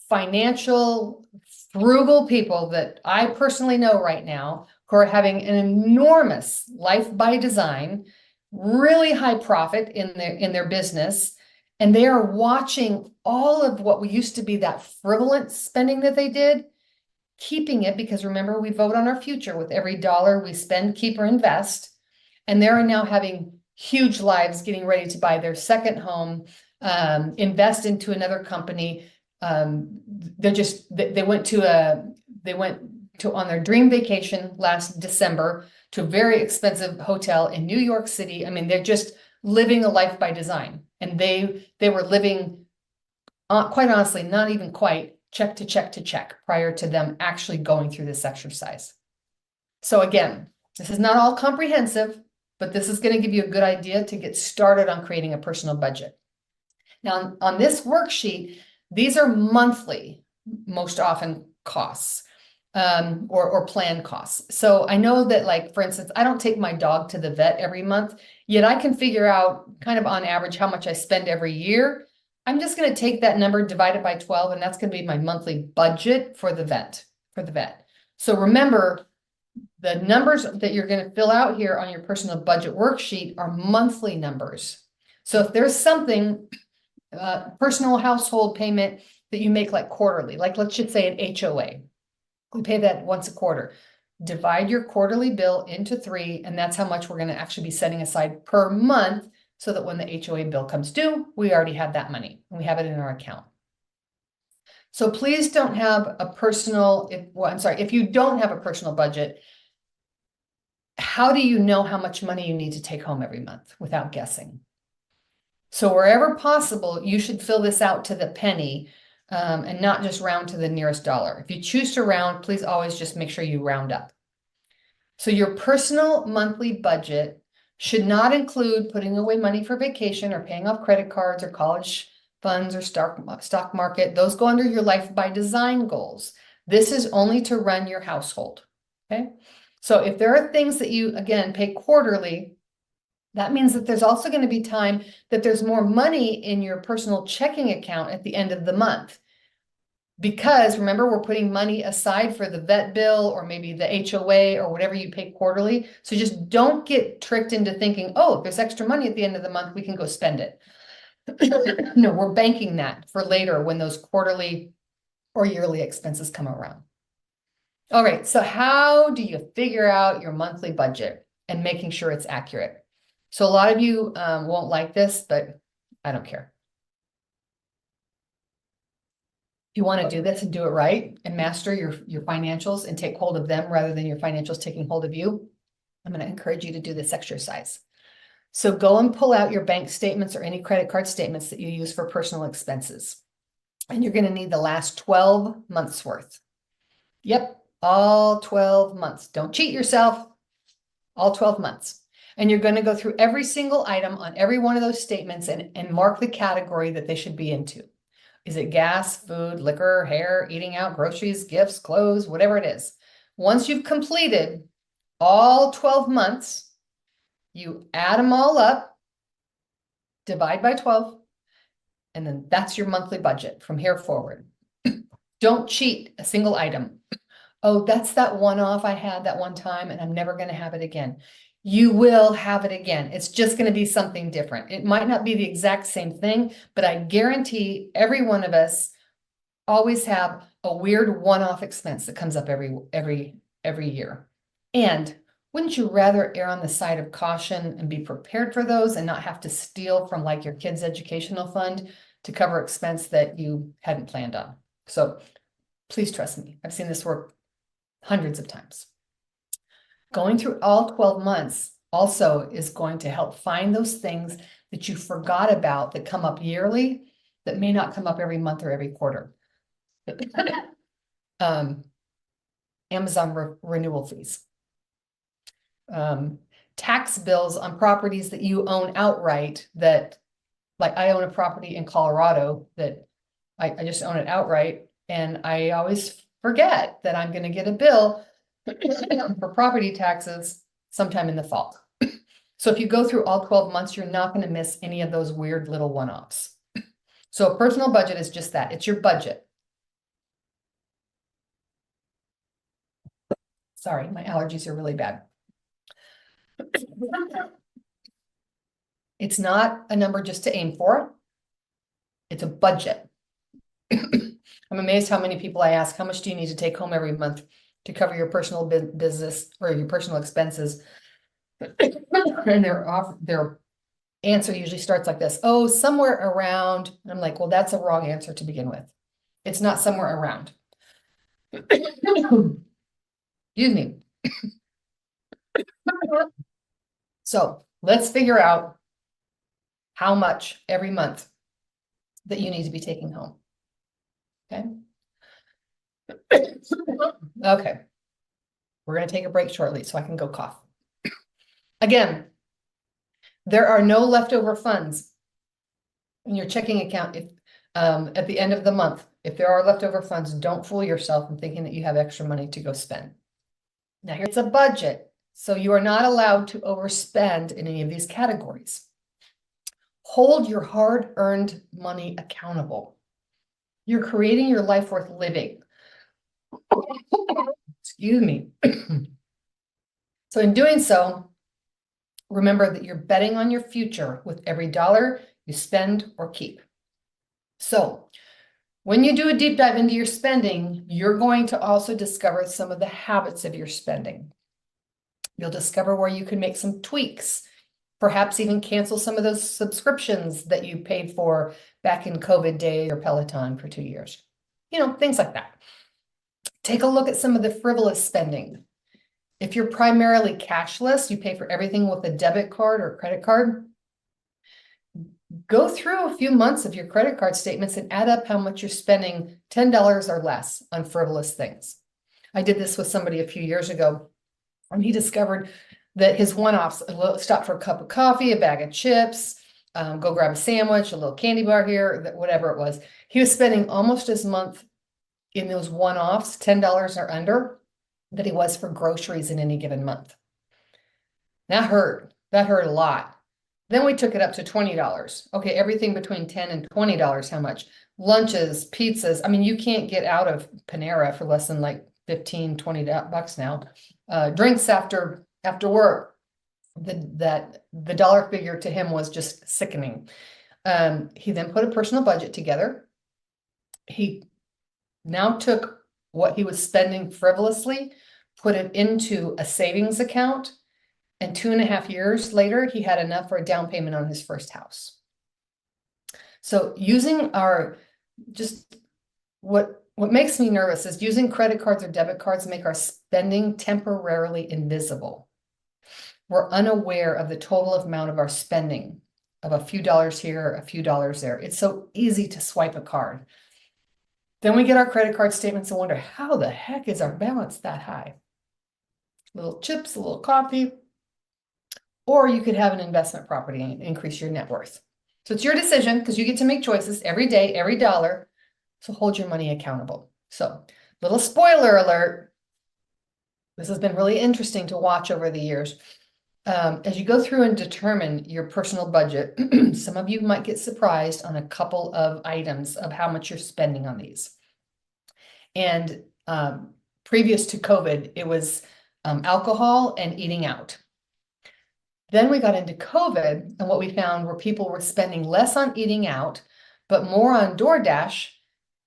financial, frugal people that I personally know right now, who are having an enormous life by design, really high profit in their business. And they are watching all of what we used to be that frivolous spending that they did, keeping it, because remember, we vote on our future with every dollar we spend, keep, or invest. And they're now having huge lives, getting ready to buy their second home, invest into another company. They went to on their dream vacation last December to a very expensive hotel in New York City. I mean, they're just living a life by design. And they were living, quite honestly, not even quite check to check to check prior to them actually going through this exercise. So again, this is not all comprehensive, but this is going to give you a good idea to get started on creating a personal budget. Now, on this worksheet, these are monthly, most often costs, or planned costs. So I know that, like, for instance, I don't take my dog to the vet every month, yet I can figure out kind of on average how much I spend every year. I'm just going to take that number, divide it by 12, and that's going to be my monthly budget for the vet. So remember, the numbers that you're going to fill out here on your personal budget worksheet are monthly numbers. So if there's something, personal household payment that you make like quarterly, like let's just say an HOA, we pay that once a quarter. Divide your quarterly bill into 3, and that's how much we're going to actually be setting aside per month, so that when the HOA bill comes due, we already have that money and we have it in our account. So please don't have a personal, if you don't have a personal budget, how do you know how much money you need to take home every month without guessing? So wherever possible, you should fill this out to the penny, and not just round to the nearest dollar. If you choose to round, please always just make sure you round up. So your personal monthly budget should not include putting away money for vacation or paying off credit cards or college funds or stock market. Those go under your life by design goals. This is only to run your household. Okay. So if there are things that you, again, pay quarterly, that means that there's also going to be time that there's more money in your personal checking account at the end of the month. Because remember, we're putting money aside for the vet bill or maybe the HOA or whatever you pay quarterly. So just don't get tricked into thinking, oh, if there's extra money at the end of the month, we can go spend it. No, we're banking that for later when those quarterly or yearly expenses come around. All right, so how do you figure out your monthly budget and making sure it's accurate? So a lot of you won't like this, but I don't care. If you want to do this and do it right and master your financials and take hold of them rather than your financials taking hold of you, I'm going to encourage you to do this exercise. So go and pull out your bank statements or any credit card statements that you use for personal expenses. And you're going to need the last 12 months worth. Yep, all 12 months. Don't cheat yourself. All 12 months. And you're going to go through every single item on every one of those statements and mark the category that they should be into. Is it gas, food, liquor, hair, eating out, groceries, gifts, clothes, whatever it is? Once you've completed all 12 months, you add them all up, divide by 12, and then that's your monthly budget from here forward. Don't cheat a single item. Oh, that's that one-off I had that one time and I'm never going to have it again. You will have it again. It's just going to be something different. It might not be the exact same thing, but I guarantee every one of us always have a weird one-off expense that comes up every year. And wouldn't you rather err on the side of caution and be prepared for those and not have to steal from like your kid's educational fund to cover expense that you hadn't planned on? So please trust me. I've seen this work hundreds of times. Going through all 12 months also is going to help find those things that you forgot about that come up yearly that may not come up every month or every quarter. And Amazon renewal fees. Tax bills on properties that you own outright that, like I own a property in Colorado that I just own it outright, and I always forget that I'm gonna get a bill for property taxes sometime in the fall. So if you go through all 12 months, you're not gonna miss any of those weird little one-offs. So a personal budget is just that, it's your budget. Sorry, my allergies are really bad. It's not a number just to aim for. It's a budget. I'm amazed how many people I ask, how much do you need to take home every month to cover your personal business or your personal expenses? And their answer usually starts like this: oh, somewhere around. And I'm like, well, that's a wrong answer to begin with. It's not somewhere around. Excuse me. So let's figure out how much every month that you need to be taking home. Okay. Okay. We're going to take a break shortly so I can go cough. Again, there are no leftover funds in your checking account if at the end of the month. If there are leftover funds, don't fool yourself in thinking that you have extra money to go spend. Now, here's a budget, so you are not allowed to overspend in any of these categories. Hold your hard-earned money accountable. You're creating your life worth living. Excuse me. So in doing so, remember that you're betting on your future with every dollar you spend or keep. So when you do a deep dive into your spending, you're going to also discover some of the habits of your spending. You'll discover where you can make some tweaks, perhaps even cancel some of those subscriptions that you paid for back in COVID days or Peloton for 2 years. You know, things like that. Take a look at some of the frivolous spending. If you're primarily cashless, you pay for everything with a debit card or credit card. Go through a few months of your credit card statements and add up how much you're spending $10 or less on frivolous things. I did this with somebody a few years ago, and he discovered that his one-offs, stop for a cup of coffee, a bag of chips, go grab a sandwich, a little candy bar here, whatever it was. He was spending almost as much in those one-offs, $10 or under, that he was for groceries in any given month. That hurt a lot. Then we took it up to $20. Okay, everything between $10 and $20, how much? Lunches, pizzas. I mean, you can't get out of Panera for less than like 15, 20 bucks now. Drinks after work. The dollar figure to him was just sickening. He then put a personal budget together. He now took what he was spending frivolously, put it into a savings account, and 2.5 years later, he had enough for a down payment on his first house. So using what makes me nervous is using credit cards or debit cards make our spending temporarily invisible. We're unaware of the total amount of our spending, of a few dollars here, a few dollars there. It's so easy to swipe a card. Then we get our credit card statements and wonder, how the heck is our balance that high? Little chips, a little coffee. Or you could have an investment property and increase your net worth. So it's your decision because you get to make choices every day, every dollar. So hold your money accountable. So little spoiler alert. This has been really interesting to watch over the years. As you go through and determine your personal budget, some of you might get surprised on a couple of items of how much you're spending on these. And previous to COVID, it was alcohol and eating out. Then we got into COVID, and what we found were people were spending less on eating out, but more on DoorDash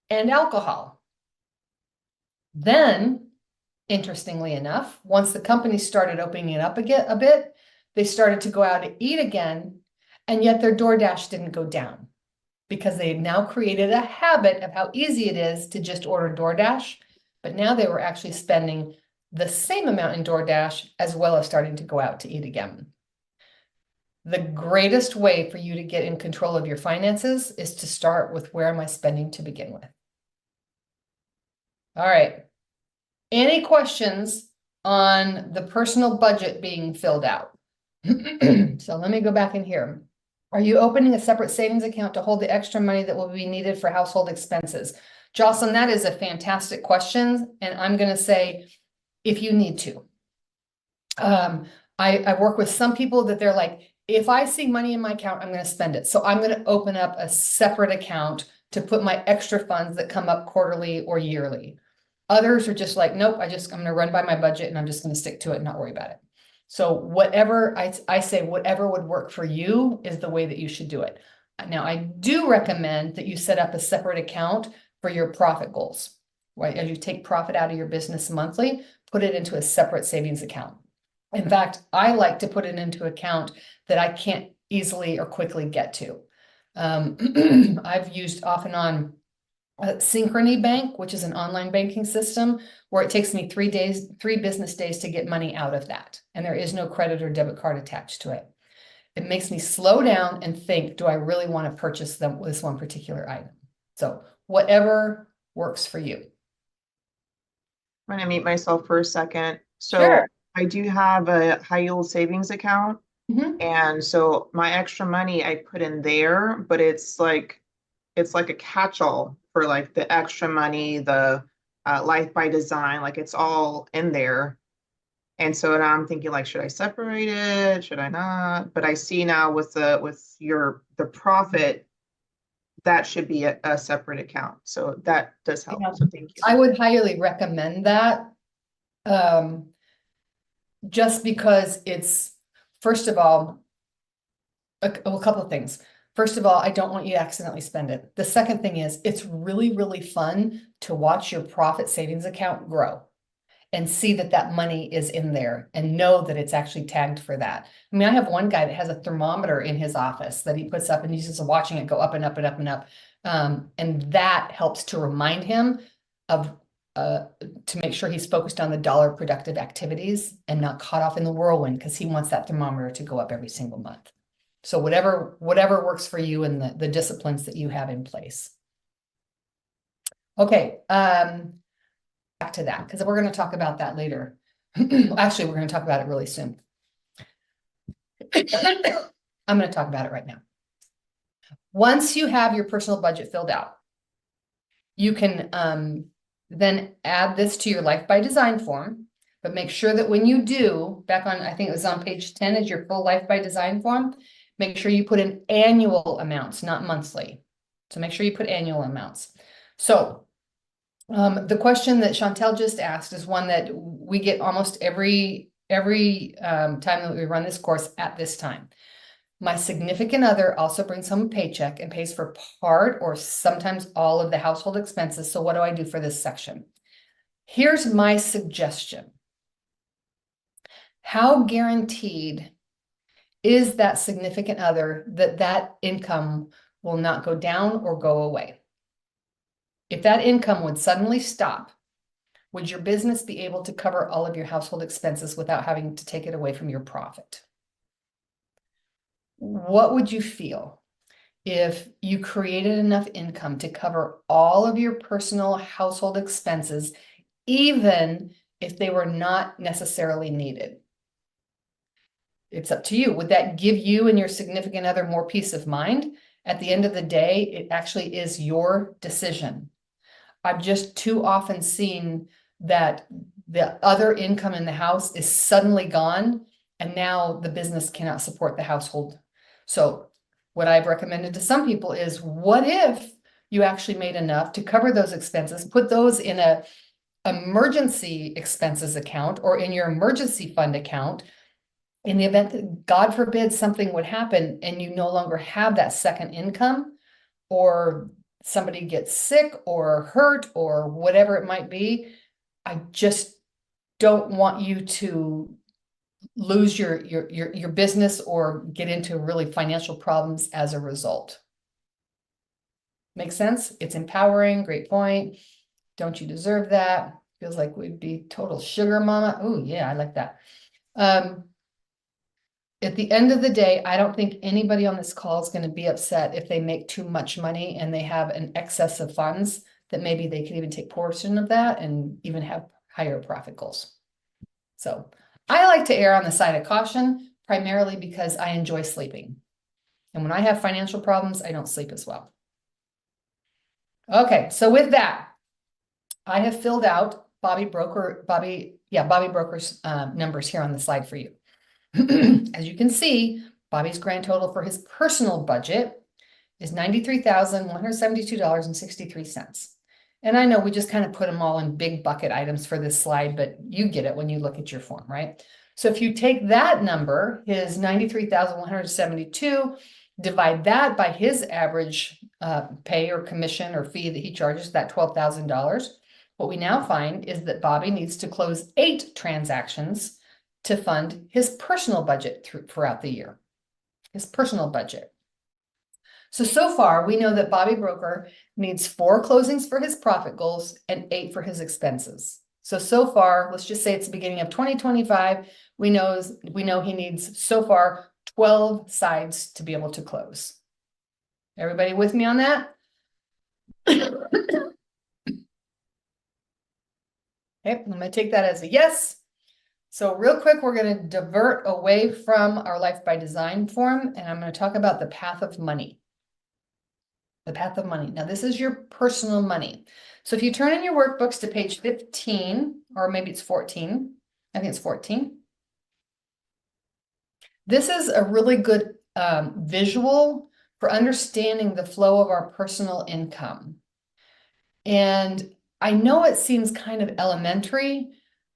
and alcohol. Then, interestingly enough, once the companies started opening it up again a bit, they started to go out to eat again, and yet their DoorDash didn't go down because they had now created a habit of how easy it is to just order DoorDash, but now they were actually spending the same amount in DoorDash as well as starting to go out to eat again. The greatest way for you to get in control of your finances is to start with, where am I spending to begin with? All right. Any questions on the personal budget being filled out? So let me go back in here. Are you opening a separate savings account to hold the extra money that will be needed for household expenses? Jocelyn, that is a fantastic question, and I'm gonna say, if you need to. I work with some people that they're like, if I see money in my account, I'm gonna spend it. So I'm gonna open up a separate account to put my extra funds that come up quarterly or yearly. Others are just like, nope, I'm gonna run by my budget and I'm just gonna stick to it and not worry about it. So whatever I say, whatever would work for you is the way that you should do it. Now, I do recommend that you set up a separate account for your profit goals, right? As you take profit out of your business monthly, put it into a separate savings account. In fact, I like to put it into an account that I can't easily or quickly get to. I've used off and on Synchrony Bank, which is an online banking system where it takes me 3 business days to get money out of that. And there is no credit or debit card attached to it. It makes me slow down and think, do I really want to purchase this one particular item? So whatever works for you. I'm gonna mute myself for a second. Sure. So I do have a high yield savings account. Mhm. And so my extra money I put in there, but it's like a catch-all for like the extra money, the life by design, like it's all in there. And so now I'm thinking like, should I separate it? Should I not? But I see now with the profit, that should be a separate account. So that does help. Yeah. So thank you. I would highly recommend that. Just because it's, first of all, a couple of things. First of all, I don't want you to accidentally spend it. The second thing is, it's really, really fun to watch your profit savings account grow and see that that money is in there and know that it's actually tagged for that. I mean, I have one guy that has a thermometer in his office that he puts up and he's just watching it go up and up and up and up. And that helps to remind him of to make sure he's focused on the dollar productive activities and not caught off in the whirlwind, because he wants that thermometer to go up every single month. So whatever works for you and the disciplines that you have in place. Okay, back to that, because we're going to talk about that later. Actually, we're going to talk about it really soon. I'm going to talk about it right now. Once you have your personal budget filled out, you can then add this to your Life by Design form, but make sure that when you do, back on, I think it was on page 10 is your full Life by Design form, make sure you put in annual amounts, not monthly. So make sure you put annual amounts. So the question that Chantel just asked is one that we get almost every time that we run this course at this time. My significant other also brings home a paycheck and pays for part or sometimes all of the household expenses. So what do I do for this section? Here's my suggestion. How guaranteed is that significant other that income will not go down or go away? If that income would suddenly stop, would your business be able to cover all of your household expenses without having to take it away from your profit? What would you feel if you created enough income to cover all of your personal household expenses, even if they were not necessarily needed? It's up to you. Would that give you and your significant other more peace of mind? At the end of the day, it actually is your decision. I've just too often seen that the other income in the house is suddenly gone, and now the business cannot support the household. So what I've recommended to some people is, what if you actually made enough to cover those expenses, put those in a emergency expenses account or in your emergency fund account, in the event that, God forbid, something would happen and you no longer have that second income, or somebody gets sick or hurt or whatever it might be. I just don't want you to lose your business or get into really financial problems as a result. Make sense? It's empowering. Great point. Don't you deserve that? Feels like we'd be total sugar mama. Oh yeah, I like that. At the end of the day, I don't think anybody on this call is going to be upset if they make too much money and they have an excess of funds that maybe they could even take portion of that and even have higher profit goals. So I like to err on the side of caution, primarily because I enjoy sleeping. And when I have financial problems, I don't sleep as well. Okay, so with that, I have filled out Bobby Broker's numbers here on the slide for you. As you can see, Bobby's grand total for his personal budget is $93,172.63. And I know we just kind of put them all in big bucket items for this slide, but you get it when you look at your form, right? So if you take that number, his 93,172, divide that by his average pay or commission or fee that he charges, that $12,000, what we now find is that Bobby needs to close 8 transactions to fund his personal budget throughout the year, his personal budget. So far, we know that Bobby Broker needs 4 closings for his profit goals and 8 for his expenses. So far, let's just say it's the beginning of 2025, we know he needs so far 12 sides to be able to close. Everybody with me on that? Okay, I'm gonna take that as a yes. So real quick, we're gonna divert away from our Life by Design form, and I'm gonna talk about the path of money. The path of money. Now, this is your personal money. So if you turn in your workbooks to page 15, or maybe it's 14, I think it's 14. This is a really good visual for understanding the flow of our personal income. And I know it seems kind of elementary,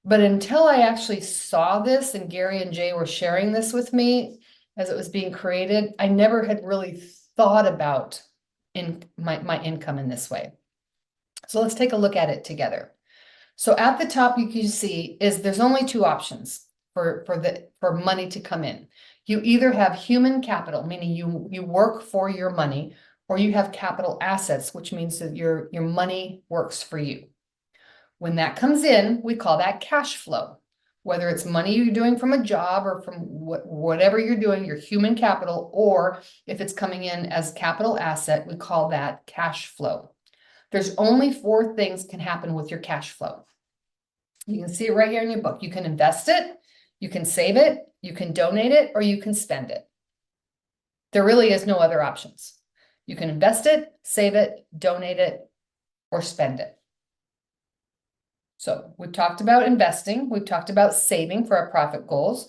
but until I actually saw this and Gary and Jay were sharing this with me as it was being created, I never had really thought about my income in this way. So let's take a look at it together. So at the top, you can see there's only 2 options for money to come in. You either have human capital, meaning you work for your money, or you have capital assets, which means that your money works for you. When that comes in, we call that cash flow. Whether it's money you're doing from a job or from whatever you're doing, your human capital, or if it's coming in as capital asset, we call that cash flow. There's only 4 things can happen with your cash flow. You can see it right here in your book. You can invest it, you can save it, you can donate it, or you can spend it. There really is no other options. You can invest it, save it, donate it, or spend it. So we've talked about investing, we've talked about saving for our profit goals,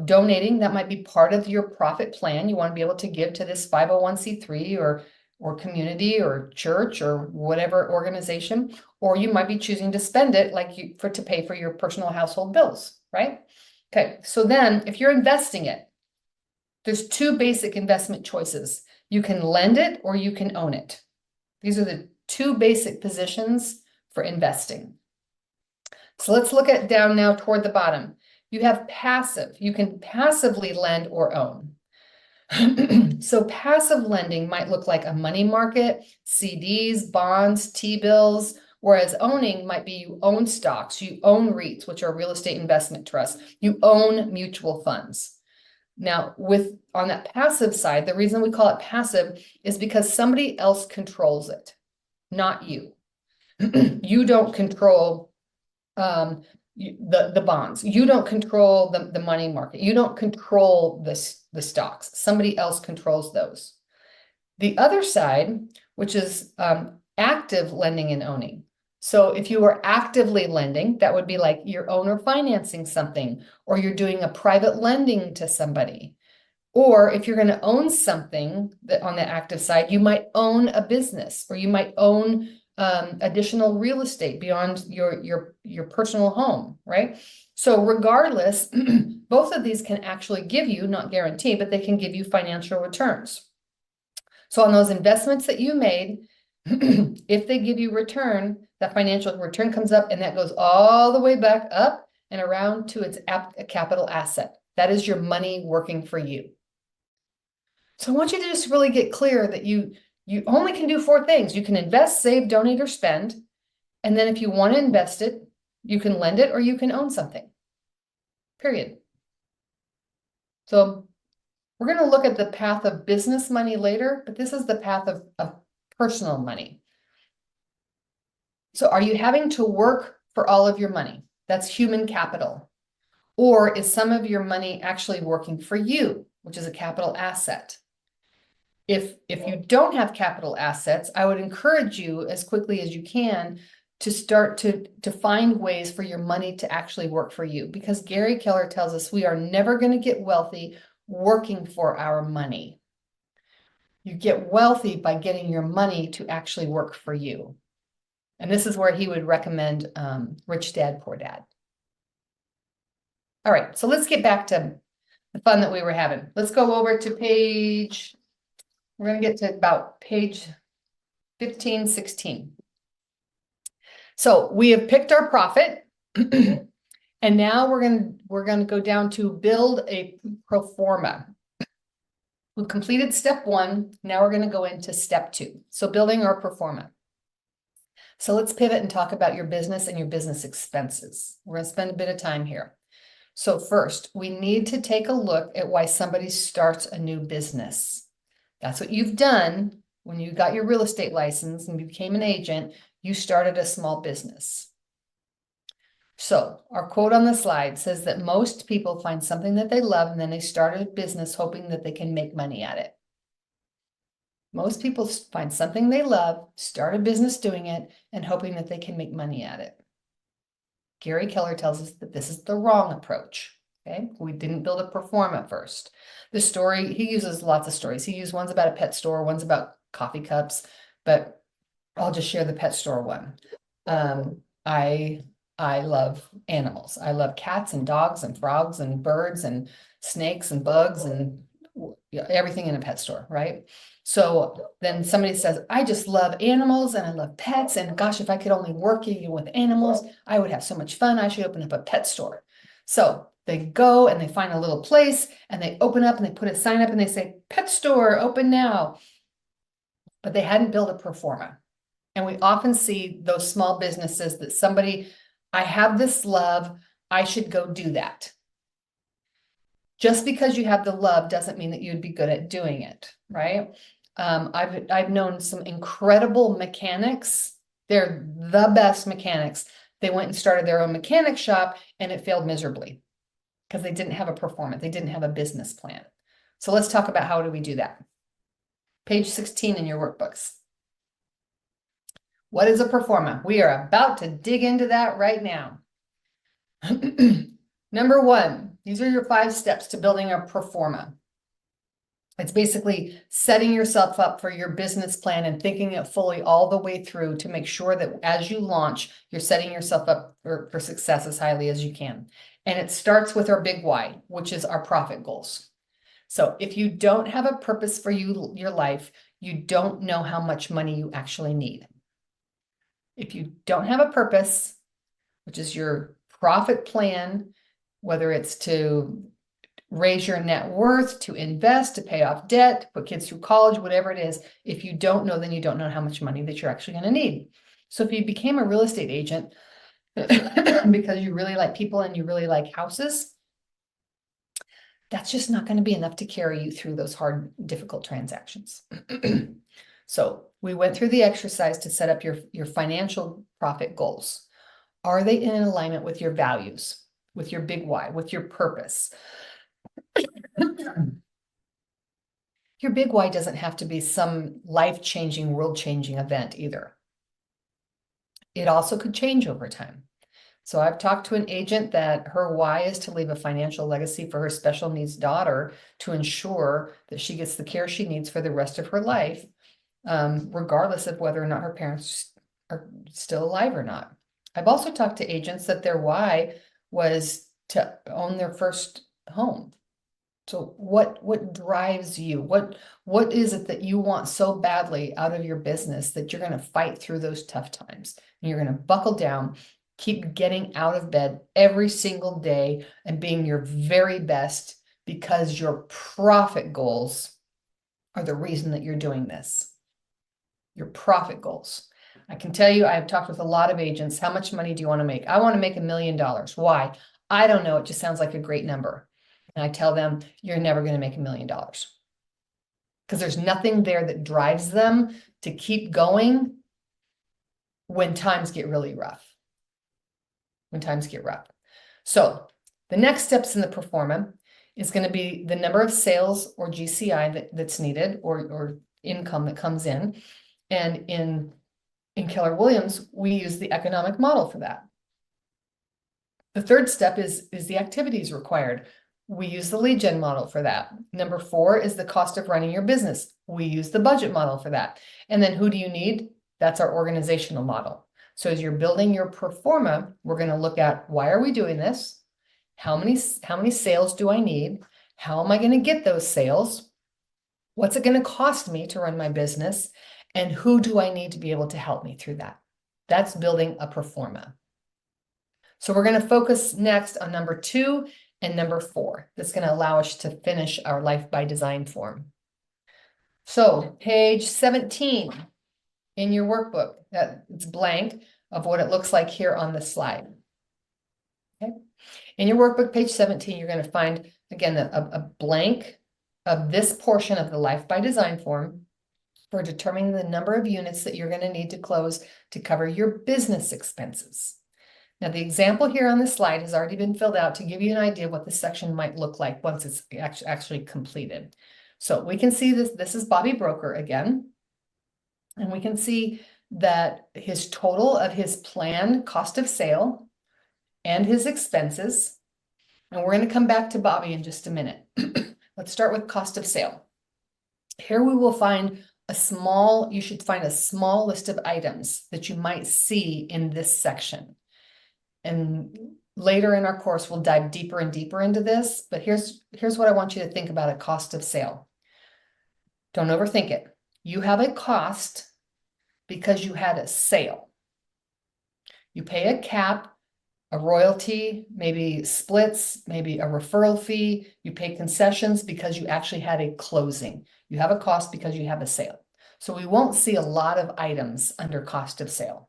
donating, that might be part of your profit plan. You want to be able to give to this 501c3 or community or church or whatever organization, or you might be choosing to spend it to pay for your personal household bills, right? Okay, so then if you're investing it, there's 2 basic investment choices. You can lend it or you can own it. These are the 2 basic positions for investing. So let's look at down now toward the bottom. You have passive. You can passively lend or own. So passive lending might look like a money market, CDs, bonds, T-bills, whereas owning might be you own stocks, you own REITs, which are real estate investment trusts, you own mutual funds. Now, on that passive side, the reason we call it passive is because somebody else controls it, not you. You don't control the bonds. You don't control the money market. You don't control the stocks. Somebody else controls those. The other side, which is active lending and owning. So if you were actively lending, that would be like you're owner financing something, or you're doing a private lending to somebody. Or if you're going to own something that on the active side, you might own a business, or you might own additional real estate beyond your personal home, right? So regardless, both of these can actually give you, not guarantee, but they can give you financial returns. So on those investments that you made, if they give you return, that financial return comes up and that goes all the way back up and around to its capital asset. That is your money working for you. So I want you to just really get clear that you only can do 4 things. You can invest, save, donate, or spend. And then if you want to invest it, you can lend it or you can own something. Period. So we're going to look at the path of business money later, but this is the path of personal money. So are you having to work for all of your money? That's human capital. Or is some of your money actually working for you, which is a capital asset? If you don't have capital assets, I would encourage you as quickly as you can to start to find ways for your money to actually work for you. Because Gary Keller tells us we are never going to get wealthy working for our money. You get wealthy by getting your money to actually work for you. And this is where he would recommend Rich Dad, Poor Dad. All right, so let's get back to the fun that we were having. Let's go over to page, we're going to get to about page 15, 16. So we have picked our profit. And now we're going to go down to build a pro forma. We've completed step 1. Now we're going to go into step 2. So building our pro forma. So let's pivot and talk about your business and your business expenses. We're going to spend a bit of time here. So first, we need to take a look at why somebody starts a new business. That's what you've done when you got your real estate license and you became an agent. You started a small business. So our quote on the slide says that most people find something that they love and then they start a business hoping that they can make money at it. Most people find something they love, start a business doing it, and hoping that they can make money at it. Gary Keller tells us that this is the wrong approach. Okay, we didn't build a pro forma first. The story, he uses lots of stories. He used one's about a pet store, one's about coffee cups, but I'll just share the pet store one. I love animals. I love cats and dogs and frogs and birds and snakes and bugs and everything in a pet store, right? So then somebody says, I just love animals and I love pets. And gosh, if I could only work with animals, I would have so much fun. I should open up a pet store. So they go and they find a little place and they open up and they put a sign up and they say, pet store open now. But they hadn't built a pro forma. And we often see those small businesses that somebody, I have this love, I should go do that. Just because you have the love doesn't mean that you'd be good at doing it, right? I've known some incredible mechanics. They're the best mechanics. They went and started their own mechanic shop and it failed miserably because they didn't have a performance. They didn't have a business plan. So let's talk about how do we do that. Page 16 in your workbooks. What is a pro forma? We are about to dig into that right now. Number 1, these are your 5 steps to building a pro forma. It's basically setting yourself up for your business plan and thinking it fully all the way through to make sure that as you launch, you're setting yourself up for success as highly as you can. And it starts with our big why, which is our profit goals. So if you don't have a purpose for your life, you don't know how much money you actually need. If you don't have a purpose, which is your profit plan, whether it's to raise your net worth, to invest, to pay off debt, to put kids through college, whatever it is, if you don't know, then you don't know how much money that you're actually going to need. So if you became a real estate agent because you really like people and you really like houses, that's just not going to be enough to carry you through those hard, difficult transactions. So we went through the exercise to set up your financial profit goals. Are they in alignment with your values, with your big why, with your purpose? Your big why doesn't have to be some life-changing, world-changing event either. It also could change over time. So I've talked to an agent that her why is to leave a financial legacy for her special needs daughter to ensure that she gets the care she needs for the rest of her life, regardless of whether or not her parents are still alive or not. I've also talked to agents that their why was to own their first home. So what drives you? What is it that you want so badly out of your business that you're going to fight through those tough times? And you're going to buckle down, keep getting out of bed every single day and being your very best because your profit goals are the reason that you're doing this. Your profit goals. I can tell you, I've talked with a lot of agents. How much money do you want to make? I want to make $1 million. Why? I don't know. It just sounds like a great number. And I tell them, you're never going to make $1 million because there's nothing there that drives them to keep going when times get really rough. when times get rough. So the next steps in the pro forma is going to be the number of sales or GCI that's needed, or income that comes in. And in Keller Williams, we use the economic model for that. The third step is the activities required. We use the lead gen model for that. Number 4 is the cost of running your business. We use the budget model for that. And then who do you need? That's our organizational model. So as you're building your pro forma, we're going to look at, why are we doing this? How many sales do I need? How am I going to get those sales? What's it going to cost me to run my business? And who do I need to be able to help me through that? That's building a pro forma. So we're going to focus next on number 2 and number 4. That's going to allow us to finish our Life by Design form. So page 17 in your workbook, it's blank of what it looks like here on the slide. Okay. In your workbook, page 17, you're going to find, again, a blank of this portion of the Life by Design form for determining the number of units that you're going to need to close to cover your business expenses. Now, the example here on the slide has already been filled out to give you an idea of what this section might look like once it's actually completed. So we can see this is Bobby Broker again, and we can see that his total of his planned cost of sale and his expenses, and we're going to come back to Bobby in just a minute. Let's start with cost of sale. Here we will find you should find a small list of items that you might see in this section. And later in our course, we'll dive deeper and deeper into this, but here's what I want you to think about a cost of sale. Don't overthink it. You have a cost because you had a sale. You pay a cap, a royalty, maybe splits, maybe a referral fee. You pay concessions because you actually had a closing. You have a cost because you have a sale. So we won't see a lot of items under cost of sale.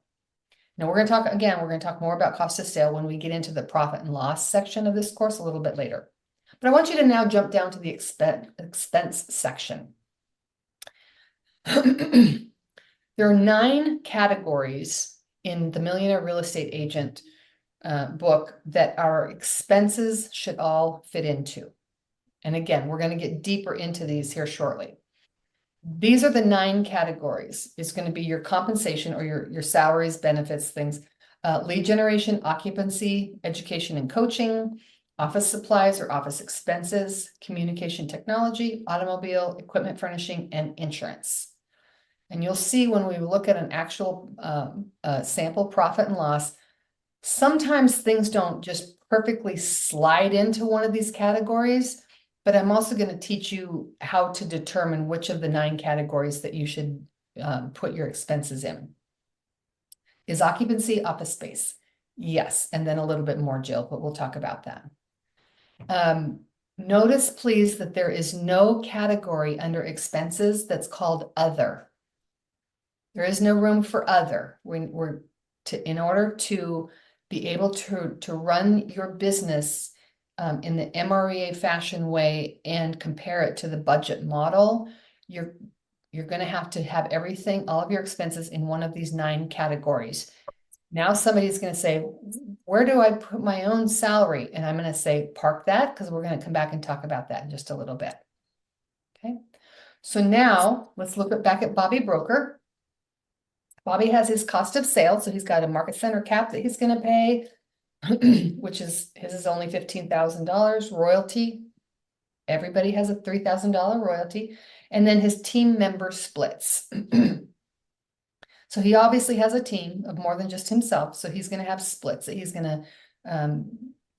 Now we're going to talk more about cost of sale when we get into the profit and loss section of this course a little bit later. But I want you to now jump down to the expense section. There are 9 categories in the Millionaire Real Estate Agent book that our expenses should all fit into. And again, we're going to get deeper into these here shortly. These are the 9 categories. It's going to be your compensation or your salaries, benefits, things, lead generation, occupancy, education and coaching, office supplies or office expenses, communication technology, automobile, equipment furnishing, and insurance. And you'll see when we look at an actual sample profit and loss, sometimes things don't just perfectly slide into one of these categories. But I'm also going to teach you how to determine which of the 9 categories that you should put your expenses in. Is occupancy office space? Yes, and then a little bit more, Jill, but we'll talk about that. Notice, please, that there is no category under expenses that's called other. There is no room for other. In order to be able to run your business in the MREA fashion way and compare it to the budget model, you're going to have everything, all of your expenses in one of these 9 categories. Now somebody's going to say, where do I put my own salary? And I'm going to say, park that, because we're going to come back and talk about that in just a little bit. Okay. So now let's look back at Bobby Broker. Bobby has his cost of sale. So he's got a market center cap that he's going to pay, which is his is only $15,000. Royalty, everybody has a $3,000 royalty, and then his team member splits. So he obviously has a team of more than just himself, so he's going to have splits that he's going to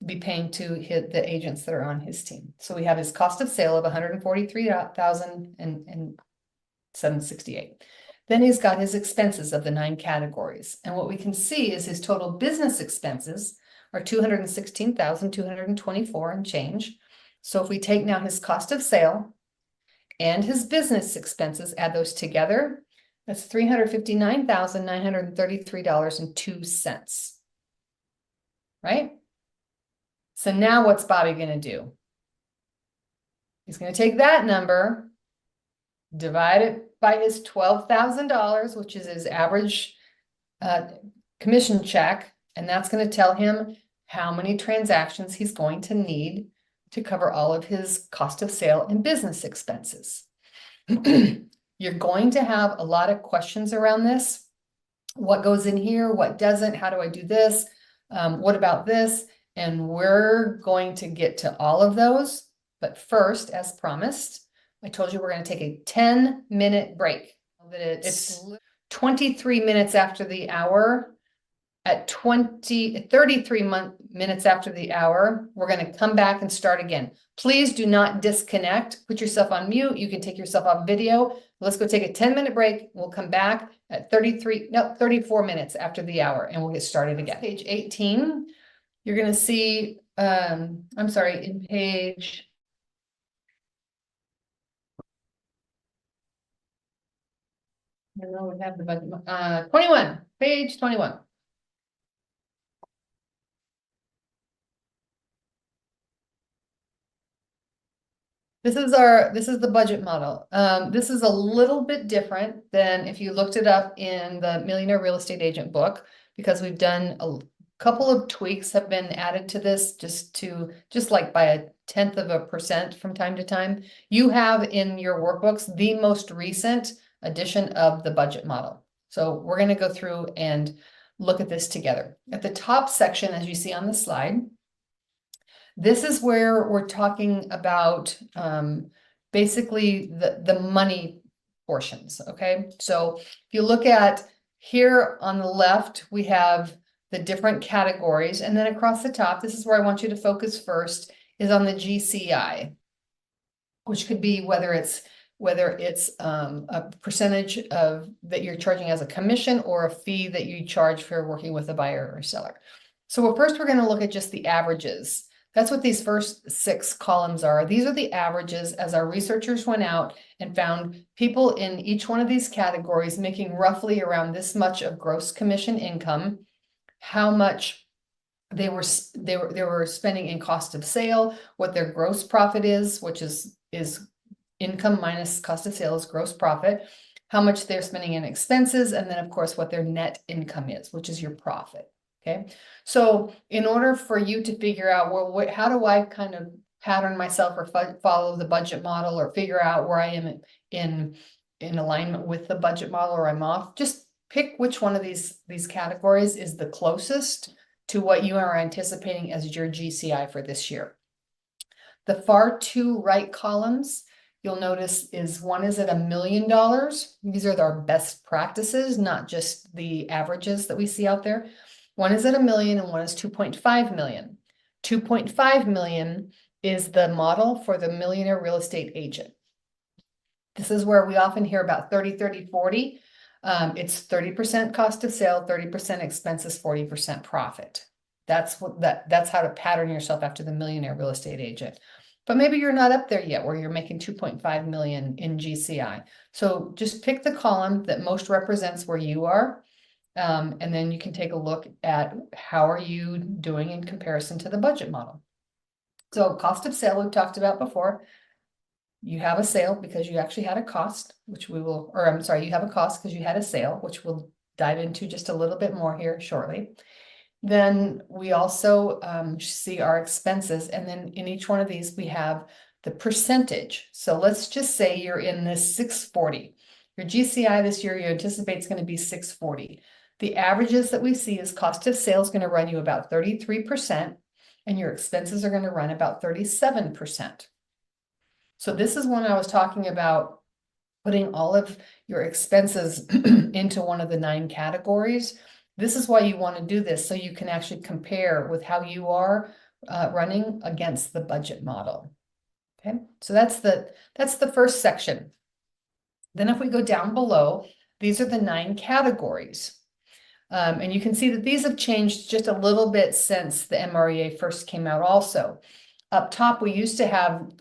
be paying to the agents that are on his team. So we have his cost of sale of $143,768. Then he's got his expenses of the 9 categories, and what we can see is his total business expenses are $216,224 and change. So if we take now his cost of sale and his business expenses, add those together, that's $359,933.02. Right? So now what's Bobby going to do? He's going to take that number, divide it by his $12,000, which is his average commission check, And that's going to tell him how many transactions he's going to need to cover all of his cost of sale and business expenses. You're going to have a lot of questions around this. What goes in here? What doesn't? How do I do this? What about this? And we're going to get to all of those. But first, as promised, I told you we're going to take a 10-minute break. It's 23 minutes after the hour. At 33 minutes after the hour, we're going to come back and start again. Please do not disconnect. Put yourself on mute. You can take yourself off video. Let's go take a 10-minute break. We'll come back at 34 minutes after the hour, and we'll get started again. Page 18, you're going to see, I'm sorry, in page... I know we have the budget, 21, page 21. This is the budget model. This is a little bit different than if you looked it up in the Millionaire Real Estate Agent book, because we've done a couple of tweaks have been added to this just like by 0.1% from time to time. You have in your workbooks the most recent edition of the budget model. So we're going to go through and look at this together. At the top section, as you see on the slide, this is where we're talking about basically the money portions, okay? So if you look at here on the left, we have the different categories, and then across the top, this is where I want you to focus first, is on the GCI, which could be whether it's a percentage of that you're charging as a commission or a fee that you charge for working with a buyer or seller. So first we're going to look at just the averages. That's what these first 6 columns are. These are the averages as our researchers went out and found people in each one of these categories making roughly around this much of gross commission income, how much they were spending in cost of sale, what their gross profit is, which is income minus cost of sales, gross profit, how much they're spending in expenses, and then of course what their net income is, which is your profit. Okay, so in order for you to figure out, well, how do I kind of pattern myself or follow the budget model or figure out where I am in alignment with the budget model or I'm off, just pick which one of these categories is the closest to what you are anticipating as your GCI for this year. The far 2 right columns, you'll notice one is at $1 million. These are our best practices, not just the averages that we see out there. One is at $1 million and one is 2.5 million. 2.5 million is the model for the millionaire real estate agent. This is where we often hear about 30, 30, 40. It's 30% cost of sale, 30% expenses, 40% profit. That's how to pattern yourself after the millionaire real estate agent. But maybe you're not up there yet where you're making 2.5 million in GCI. So just pick the column that most represents where you are. And then you can take a look at how are you doing in comparison to the budget model. So cost of sale we've talked about before. You have a sale because you actually had a cost, which we will, or I'm sorry, you have a cost because you had a sale, which we'll dive into just a little bit more here shortly. Then we also see our expenses, and then in each one of these we have the percentage. So let's just say you're in this 640. Your GCI this year you anticipate is going to be 640. The averages that we see is cost of sales going to run you about 33%, and your expenses are going to run about 37%. So this is when I was talking about putting all of your expenses into one of the 9 categories. This is why you want to do this, so you can actually compare with how you are running against the budget model. Okay, so that's the first section. Then if we go down below, these are the 9 categories. And you can see that these have changed just a little bit since the MREA first came out also. Up top, we used to have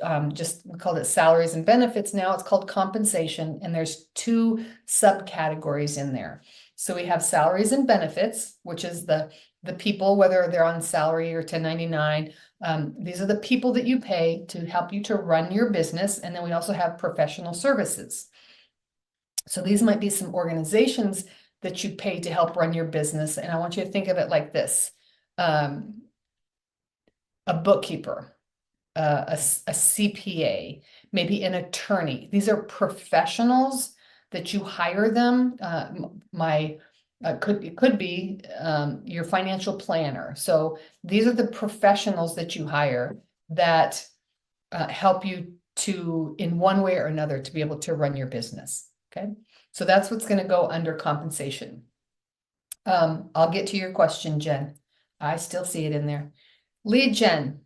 we called it salaries and benefits. Now it's called compensation, and there's 2 subcategories in there. So we have salaries and benefits, which is the people, whether they're on salary or 1099. These are the people that you pay to help you to run your business. And then we also have professional services. So these might be some organizations that you pay to help run your business. And I want you to think of it like this. A bookkeeper, a CPA, maybe an attorney. These are professionals that you hire them. It could be your financial planner. So these are the professionals that you hire that help you to, in one way or another, to be able to run your business. Okay, so that's what's going to go under compensation. I'll get to your question, Jen. I still see it in there. Lead gen.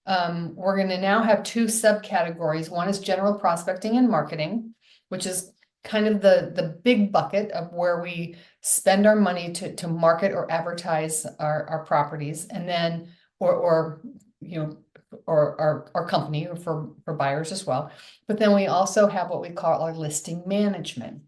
We're going to now have two subcategories. One is general prospecting and marketing, which is kind of the big bucket of where we spend our money to market or advertise our properties, and then or you know, or our company, or for buyers as well. But then we also have what we call our listing management.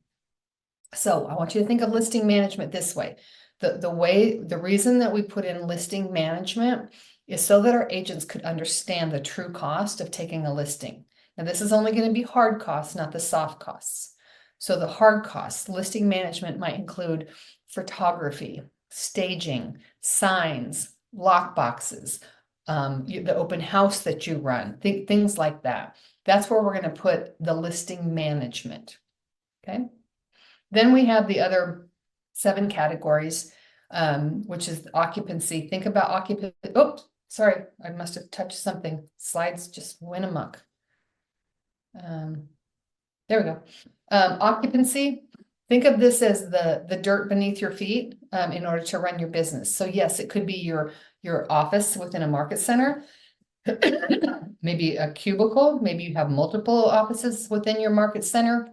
So I want you to think of listing management this way. The reason that we put in listing management is so that our agents could understand the true cost of taking a listing. Now, this is only going to be hard costs, not the soft costs. So the hard costs, listing management might include photography, staging, signs, lock boxes, the open house that you run, things like that. That's where we're going to put the listing management. Okay. Then we have the other 7 categories, which is occupancy. Think about occupancy. Oops, sorry, I must have touched something. Slides just went amok. There we go. Occupancy. Think of this as the dirt beneath your feet in order to run your business. So yes, it could be your office within a market center, maybe a cubicle, maybe you have multiple offices within your market center.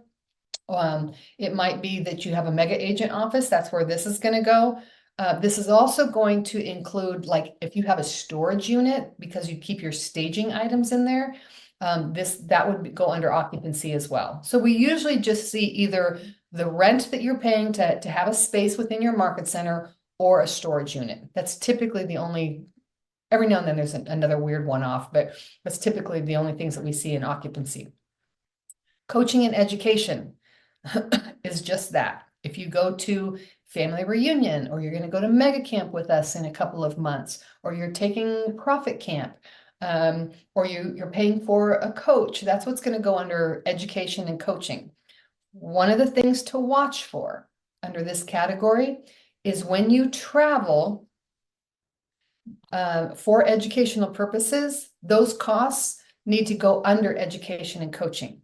It might be that you have a mega agent office. That's where this is going to go. This is also going to include, like, if you have a storage unit because you keep your staging items in there, that would go under occupancy as well. So we usually just see either the rent that you're paying to have a space within your market center or a storage unit. That's typically the only, every now and then there's another weird one off, but that's typically the only things that we see in occupancy. Coaching and education is just that. If you go to family reunion, or you're going to go to mega camp with us in a couple of months, or you're taking profit camp, or you're paying for a coach, that's what's going to go under education and coaching. One of the things to watch for under this category is when you travel for educational purposes, those costs need to go under education and coaching.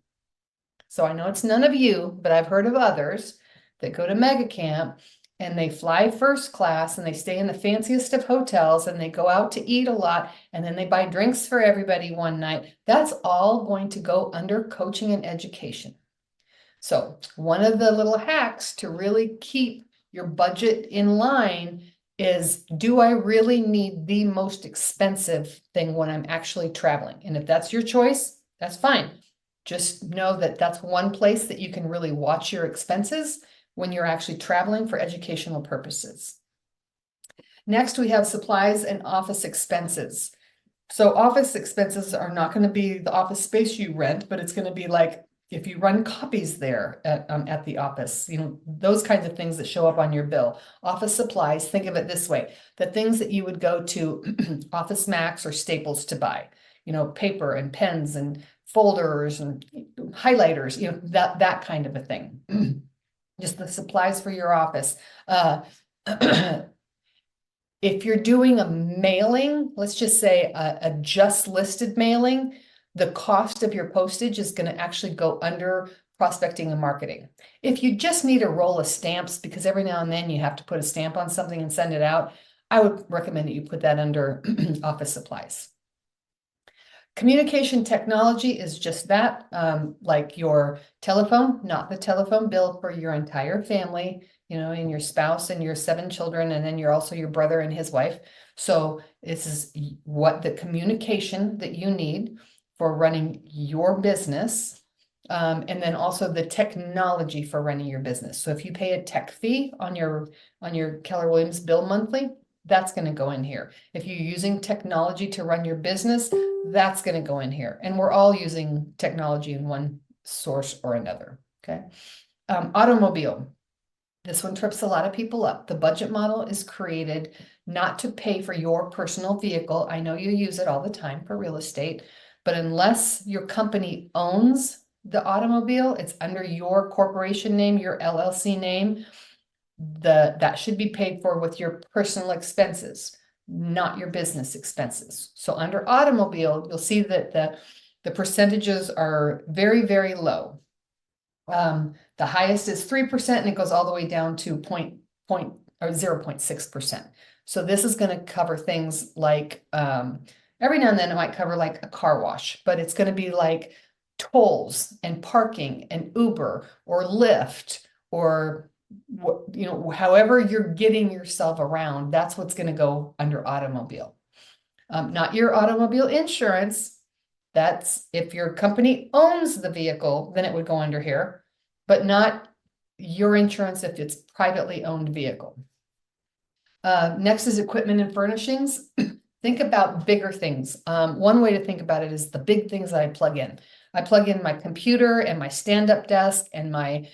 So I know it's none of you, but I've heard of others that go to mega camp and they fly first class and they stay in the fanciest of hotels and they go out to eat a lot and then they buy drinks for everybody one night. That's all going to go under coaching and education. So one of the little hacks to really keep your budget in line is, do I really need the most expensive thing when I'm actually traveling? And if that's your choice, that's fine. Just know that that's one place that you can really watch your expenses when you're actually traveling for educational purposes. Next, we have supplies and office expenses. So office expenses are not going to be the office space you rent, but it's going to be like if you run copies there at the office, you know, those kinds of things that show up on your bill. Office supplies, think of it this way, the things that you would go to Office Max or Staples to buy, you know, paper and pens and folders and highlighters, you know, that kind of a thing. Just the supplies for your office. If you're doing a mailing, let's just say a just listed mailing, the cost of your postage is going to actually go under prospecting and marketing. If you just need a roll of stamps, because every now and then you have to put a stamp on something and send it out, I would recommend that you put that under office supplies. Communication technology is just that, like your telephone, not the telephone bill for your entire family, you know, and your spouse and your 7 children, and then you're also your brother and his wife. So this is what the communication that you need for running your business, and then also the technology for running your business. So if you pay a tech fee on your Keller Williams bill monthly, that's going to go in here. If you're using technology to run your business, that's going to go in here. And we're all using technology in one source or another. Okay. Automobile. This one trips a lot of people up. The budget model is created not to pay for your personal vehicle. I know you use it all the time for real estate, but unless your company owns the automobile, it's under your corporation name, your LLC name, that should be paid for with your personal expenses, not your business expenses. So under automobile, you'll see that the percentages are very, very low. The highest is 3%, and it goes all the way down to 0.6%. So this is going to cover things like, every now and then it might cover like a car wash, but it's going to be like tolls and parking and Uber or Lyft or however you're getting yourself around, that's what's going to go under automobile. Not your automobile insurance. That's if your company owns the vehicle, then it would go under here, but not your insurance if it's privately owned vehicle. Next is equipment and furnishings. Think about bigger things. One way to think about it is the big things that I plug in. I plug in my computer and my stand-up desk and my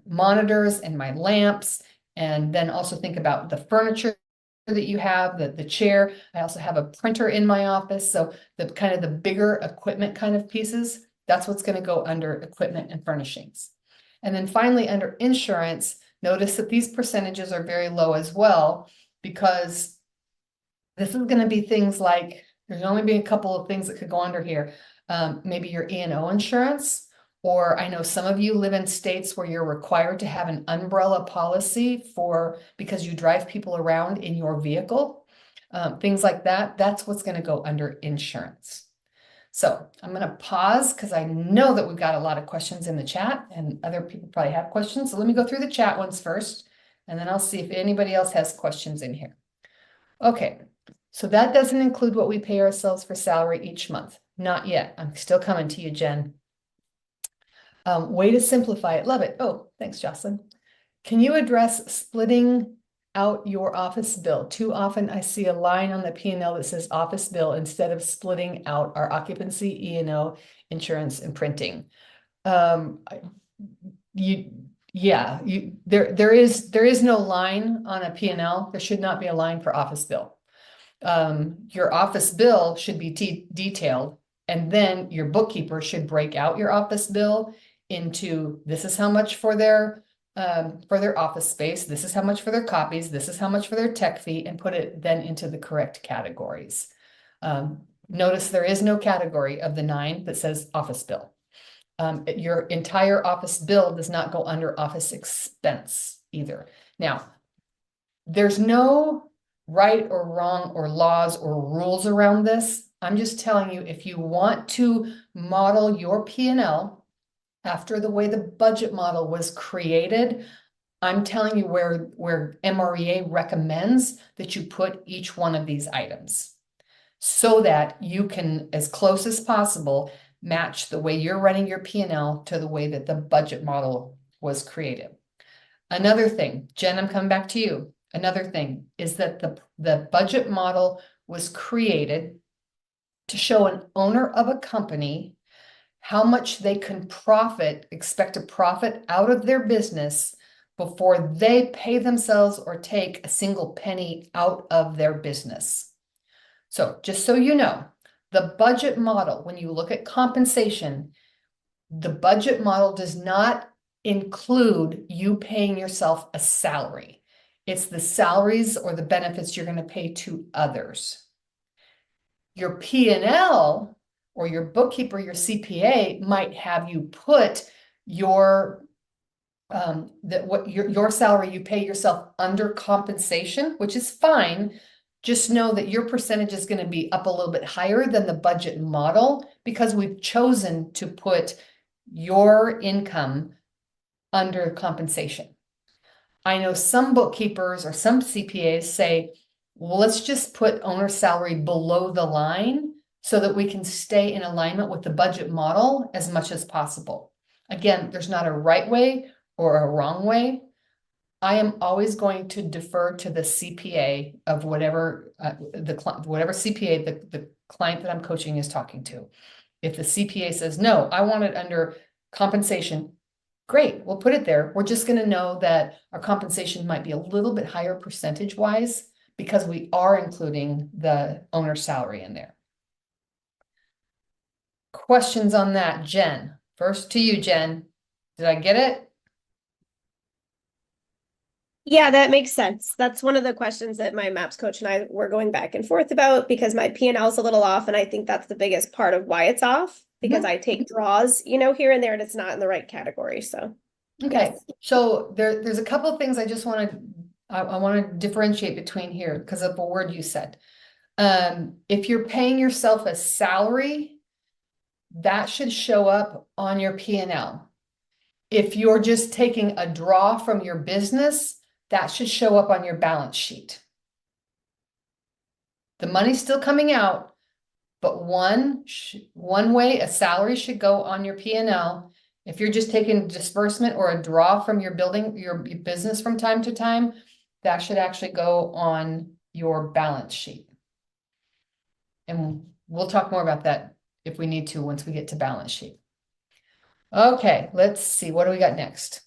monitors and my lamps, and then also think about the furniture that you have, the chair. I also have a printer in my office. So the kind of the bigger equipment kind of pieces, that's what's going to go under equipment and furnishings. And then finally, under insurance, notice that these percentages are very low as well, because this is going to be things like, there's only be a couple of things that could go under here. Maybe your E&O insurance, or I know some of you live in states where you're required to have an umbrella policy because you drive people around in your vehicle. Things like that, that's what's going to go under insurance. So I'm going to pause because I know that we've got a lot of questions in the chat and other people probably have questions. So let me go through the chat ones first, and then I'll see if anybody else has questions in here. Okay, so that doesn't include what we pay ourselves for salary each month. Not yet. I'm still coming to you, Jen. Way to simplify it. Love it. Oh, thanks, Jocelyn. Can you address splitting out your office bill? Too often I see a line on the P&L that says office bill instead of splitting out our occupancy, E&O, insurance, and printing. There is no line on a P&L. There should not be a line for office bill. Your office bill should be detailed, and then your bookkeeper should break out your office bill into, this is how much for their office space, this is how much for their copies, this is how much for their tech fee, and put it then into the correct categories. Notice there is no category of the 9 that says office bill. Your entire office bill does not go under office expense either. Now, there's no right or wrong or laws or rules around this. I'm just telling you, if you want to model your P&L after the way the budget model was created, I'm telling you where MREA recommends that you put each one of these items so that you can, as close as possible, match the way you're running your P&L to the way that the budget model was created. Another thing, Jen, I'm coming back to you. Another thing is that the budget model was created to show an owner of a company how much they can expect to profit out of their business before they pay themselves or take a single penny out of their business. So just so you know, the budget model, when you look at compensation, the budget model does not include you paying yourself a salary. It's the salaries or the benefits you're going to pay to others. Your P&L or your bookkeeper, your CPA might have you put your salary you pay yourself under compensation, which is fine. Just know that your percentage is going to be up a little bit higher than the budget model because we've chosen to put your income under compensation. I know some bookkeepers or some CPAs say, well, let's just put owner salary below the line so that we can stay in alignment with the budget model as much as possible. Again, there's not a right way or a wrong way. I am always going to defer to the CPA of whatever CPA the client that I'm coaching is talking to. If the CPA says, no, I want it under compensation, great, we'll put it there. We're just gonna know that our compensation might be a little bit higher percentage wise because we are including the owner's salary in there. Questions on that, Jen? First to you, Jen. Did I get it? Yeah, that makes sense. That's one of the questions that my maps coach and I were going back and forth about because my P&L is a little off, and I think that's the biggest part of why it's off because I take draws, here and there, and it's not in the right category. So, Okay, yes. so there's a couple of things I just I want to differentiate between here because of a word you said. If you're paying yourself a salary, that should show up on your P&L. If you're just taking a draw from your business, that should show up on your balance sheet. The money's still coming out, but one way a salary should go on your P&L. If you're just taking disbursement or a draw from your business from time to time, that should actually go on your balance sheet. And we'll talk more about that if we need to once we get to balance sheet. Okay, let's see, what do we got next?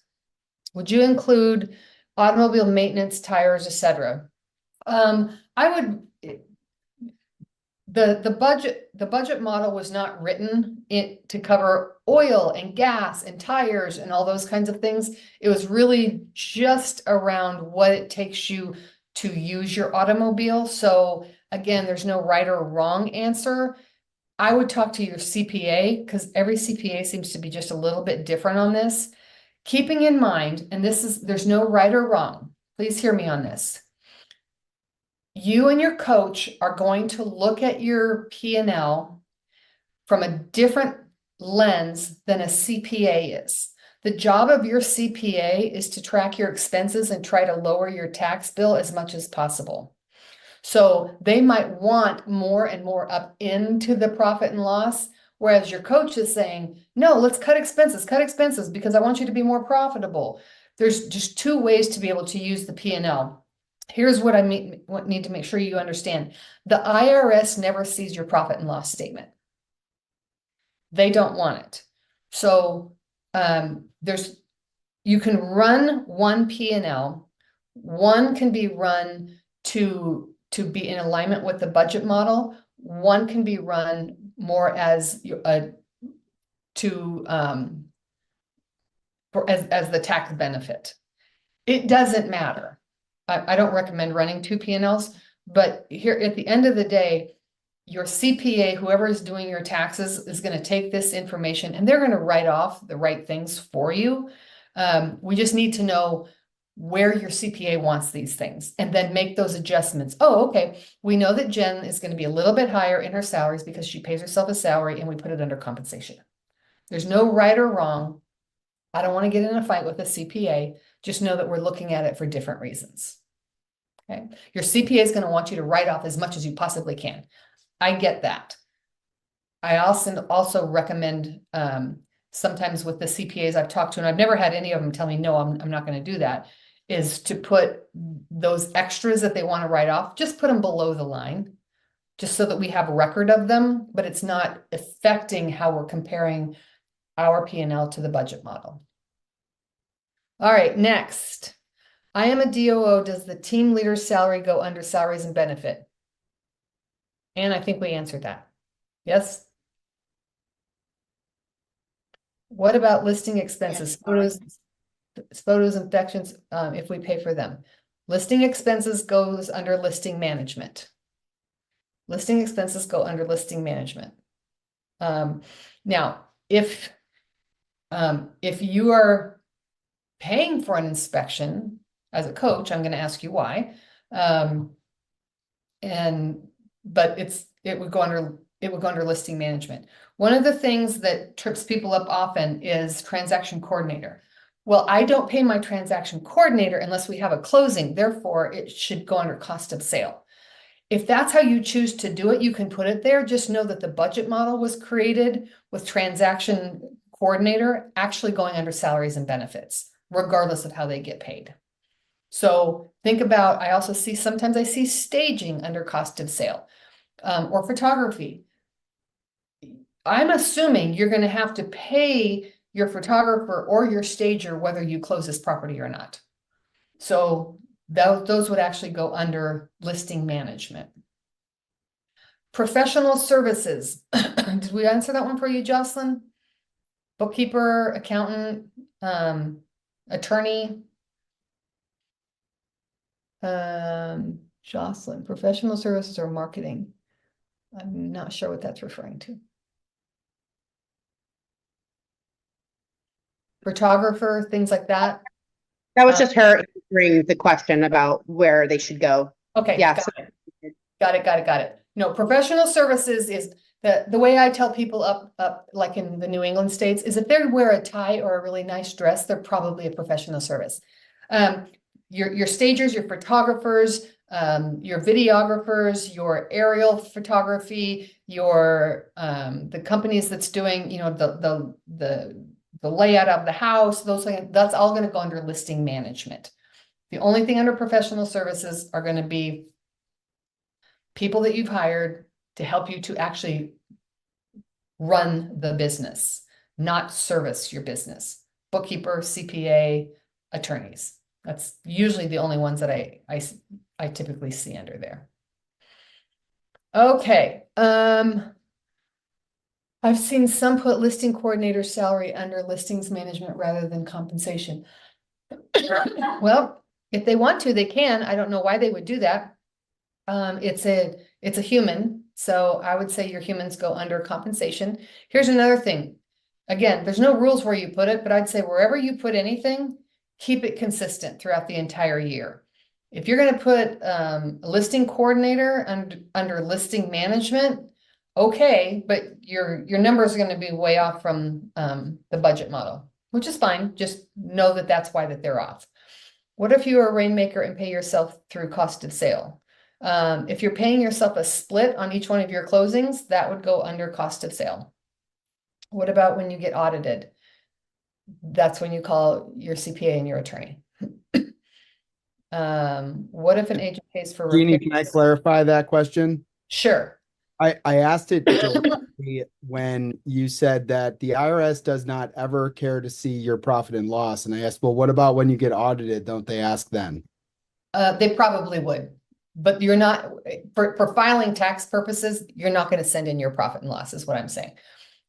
Would you include automobile maintenance, tires, etc.? I would, the budget model was not written to cover oil and gas and tires and all those kinds of things. It was really just around what it takes you to use your automobile. So again, there's no right or wrong answer. I would talk to your CPA because every CPA seems to be just a little bit different on this. Keeping in mind, and there's no right or wrong. Please hear me on this. You and your coach are going to look at your P&L from a different lens than a CPA is. The job of your CPA is to track your expenses and try to lower your tax bill as much as possible. So they might want more and more up into the profit and loss, whereas your coach is saying, no, let's cut expenses because I want you to be more profitable. There's just two ways to be able to use the P&L. Here's what I need to make sure you understand. The IRS never sees your profit and loss statement. They don't want it. So you can run one P&L. One can be run to be in alignment with the budget model. One can be run more as the tax benefit. It doesn't matter. I don't recommend running two P&Ls, but here at the end of the day, your CPA, whoever is doing your taxes, is going to take this information and they're going to write off the right things for you. We just need to know where your CPA wants these things and then make those adjustments. Oh, okay. We know that Jen is going to be a little bit higher in her salaries because she pays herself a salary and we put it under compensation. There's no right or wrong. I don't want to get in a fight with a CPA. Just know that we're looking at it for different reasons. Okay. Your CPA is going to want you to write off as much as you possibly can. I get that. I also recommend sometimes with the CPAs I've talked to, and I've never had any of them tell me, no, I'm not going to do that, is to put those extras that they want to write off, just put them below the line, just so that we have a record of them, but it's not affecting how we're comparing our P&L to the budget model. All right, next. I am a DOO. Does the team leader's salary go under salaries and benefit? And I think we answered that. Yes? What about listing expenses, photos, infections, if we pay for them? Listing expenses goes under listing management. Listing expenses go under listing management. Now, if you are paying for an inspection as a coach, I'm going to ask you why. But it would go under listing management. One of the things that trips people up often is transaction coordinator. Well, I don't pay my transaction coordinator unless we have a closing. Therefore, it should go under cost of sale. If that's how you choose to do it, you can put it there. Just know that the budget model was created with transaction coordinator actually going under salaries and benefits, regardless of how they get paid. So think about, sometimes I see staging under cost of sale, or photography. I'm assuming you're going to have to pay your photographer, or your stager, whether you close this property or not. So those would actually go under listing management. Professional services. Did we answer that one for you, Jocelyn? Bookkeeper, accountant, attorney. Jocelyn, professional services or marketing. I'm not sure what that's referring to. Photographer, things like that. That was just her answering the question about where they should go. Okay, Yeah, got it. No, professional services is the way I tell people up like in the New England states is if they wear a tie or a really nice dress, they're probably a professional service. Your stagers, your photographers, your videographers, your aerial photography, your the companies that's doing, you know, the layout of the house, those things, that's all going to go under listing management. The only thing under professional services are going to be people that you've hired to help you to actually run the business, not service your business. Bookkeeper, CPA, attorneys. That's usually the only ones that I typically see under there. Okay. I've seen some put listing coordinator salary under listings management rather than compensation. Well, if they want to, they can. I don't know why they would do that. It's a human, so I would say your humans go under compensation. Here's another thing. Again, there's no rules where you put it, but I'd say wherever you put anything, keep it consistent throughout the entire year. If you're going to put a listing coordinator under listing management, okay, but your numbers are going to be way off from the budget model, which is fine. Just know that that's why that they're off. What if you are a rainmaker and pay yourself through cost of sale? If you're paying yourself a split on each one of your closings, that would go under cost of sale. What about when you get audited? That's when you call your CPA and your attorney. What if an agent pays for Jeannie, repair? can I clarify that question? Sure. I asked it directly when you said that the IRS does not ever care to see your profit and loss. And I asked, well, what about when you get audited? Don't they ask then? They probably would, but you're not, for filing tax purposes, you're not going to send in your profit and loss is what I'm saying.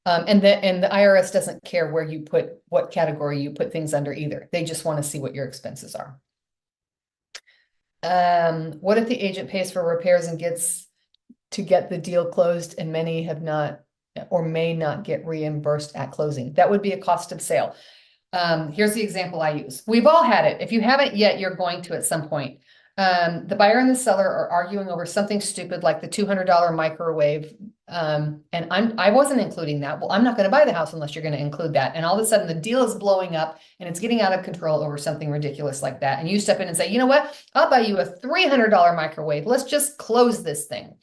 And the IRS doesn't care where you put, what category you put things under either. They just want to see what your expenses are. What if the agent pays for repairs and gets to get the deal closed and many have not or may not get reimbursed at closing? That would be a cost of sale. Here's the example I use. We've all had it. If you haven't yet, you're going to at some point. The buyer and the seller are arguing over something stupid like the $200 microwave. And I wasn't including that. Well, I'm not going to buy the house unless you're going to include that. And all of a sudden the deal is blowing up and it's getting out of control over something ridiculous like that. And you step in and say, you know what? I'll buy you a $300 microwave. Let's just close this thing.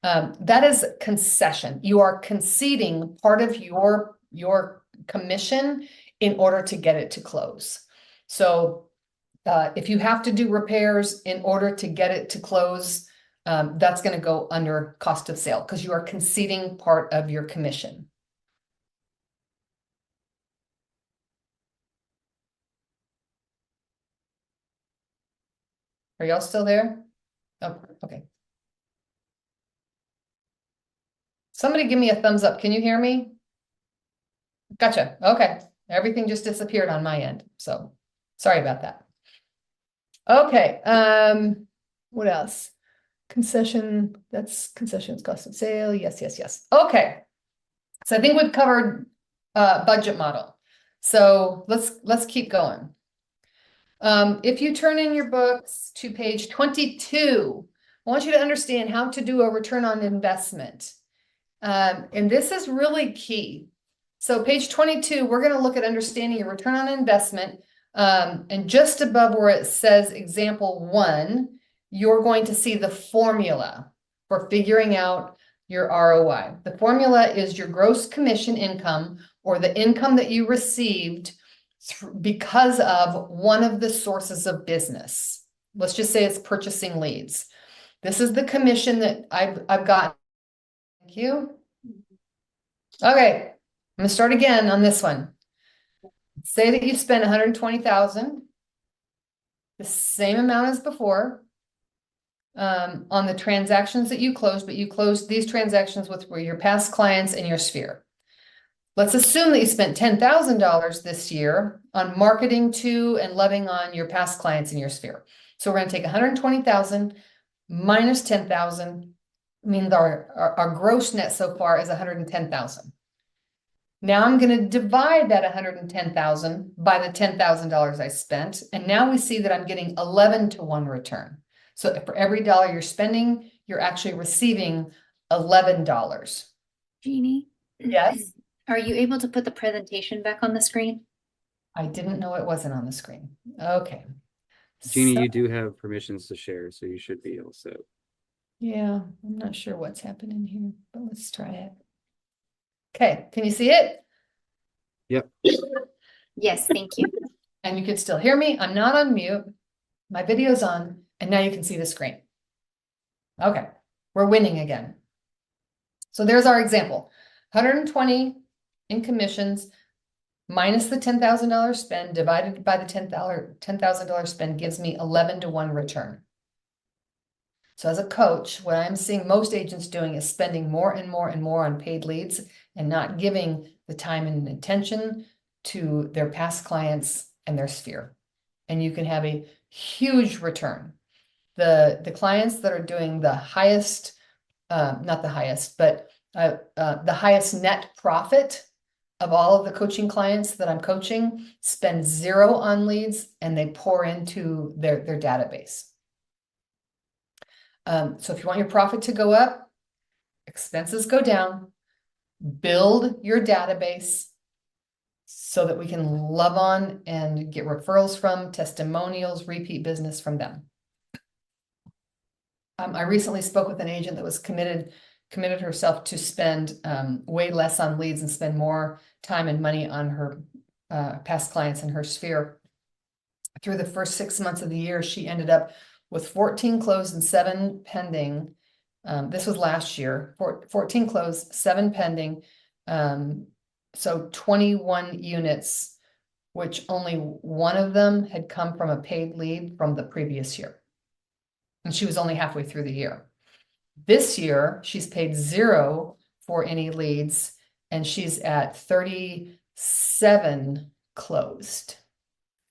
That is concession. You are conceding part of your commission in order to get it to close. So if you have to do repairs in order to get it to close, that's going to go under cost of sale because you are conceding part of your commission. Are y'all still there? Oh, okay. Somebody give me a thumbs up. Can you hear me? Gotcha. Okay. Everything just disappeared on my end. So sorry about that. Okay. What else? Concession. That's concessions, cost of sale. Yes. Okay. So I think we've covered budget model. So let's keep going. If you turn in your books to page 22, I want you to understand how to do a return on investment. And this is really key. So page 22, we're going to look at understanding your return on investment. And just above where it says example 1, you're going to see the formula for figuring out your ROI. The formula is your gross commission income or the income that you received because of one of the sources of business. Let's just say it's purchasing leads. This is the commission that I've got. Thank you. Okay, I'm gonna start again on this one. Say that you spend 120,000, the same amount as before, on the transactions that you closed, but you closed these transactions with your past clients and your sphere. Let's assume that you spent $10,000 this year on marketing to and loving on your past clients in your sphere. So we're going to take 120,000 minus 10,000, means our gross net so far is 110,000. Now I'm going to divide that 110,000 by the $10,000 I spent, and now we see that I'm getting 11 to 1 return. So for every dollar you're spending, you're actually receiving $11. Jeannie, Yes, are you able to put the presentation back on the screen? I didn't know it wasn't on the screen. Okay. Jeannie, So- you do have permissions to share, so you should be able to. Yeah, I'm not sure what's happening here, but let's try it. Okay, can you see it? Yep. Yes, thank you. And you can still hear me. I'm not on mute. My video's on, and now you can see the screen. Okay, we're winning again. So there's our example. 120 in commissions minus the $10,000 spend divided by the $10,000 spend gives me 11 to 1 return. So as a coach, what I'm seeing most agents doing is spending more and more and more on paid leads and not giving the time and attention to their past clients and their sphere. And you can have a huge return. The clients that are doing the highest, not the highest, but the highest net profit of all of the coaching clients that I'm coaching spend 0 on leads and they pour into their database. So if you want your profit to go up, expenses go down, build your database so that we can love on and get referrals from, testimonials, repeat business from them. I recently spoke with an agent that was committed herself to spend way less on leads and spend more time and money on her past clients in her sphere. Through the first 6 months of the year, she ended up with 14 closed and 7 pending. This was last year, 14 closed, 7 pending. So 21 units, which only one of them had come from a paid lead from the previous year. And she was only halfway through the year. This year, she's paid 0 for any leads, and she's at 37 closed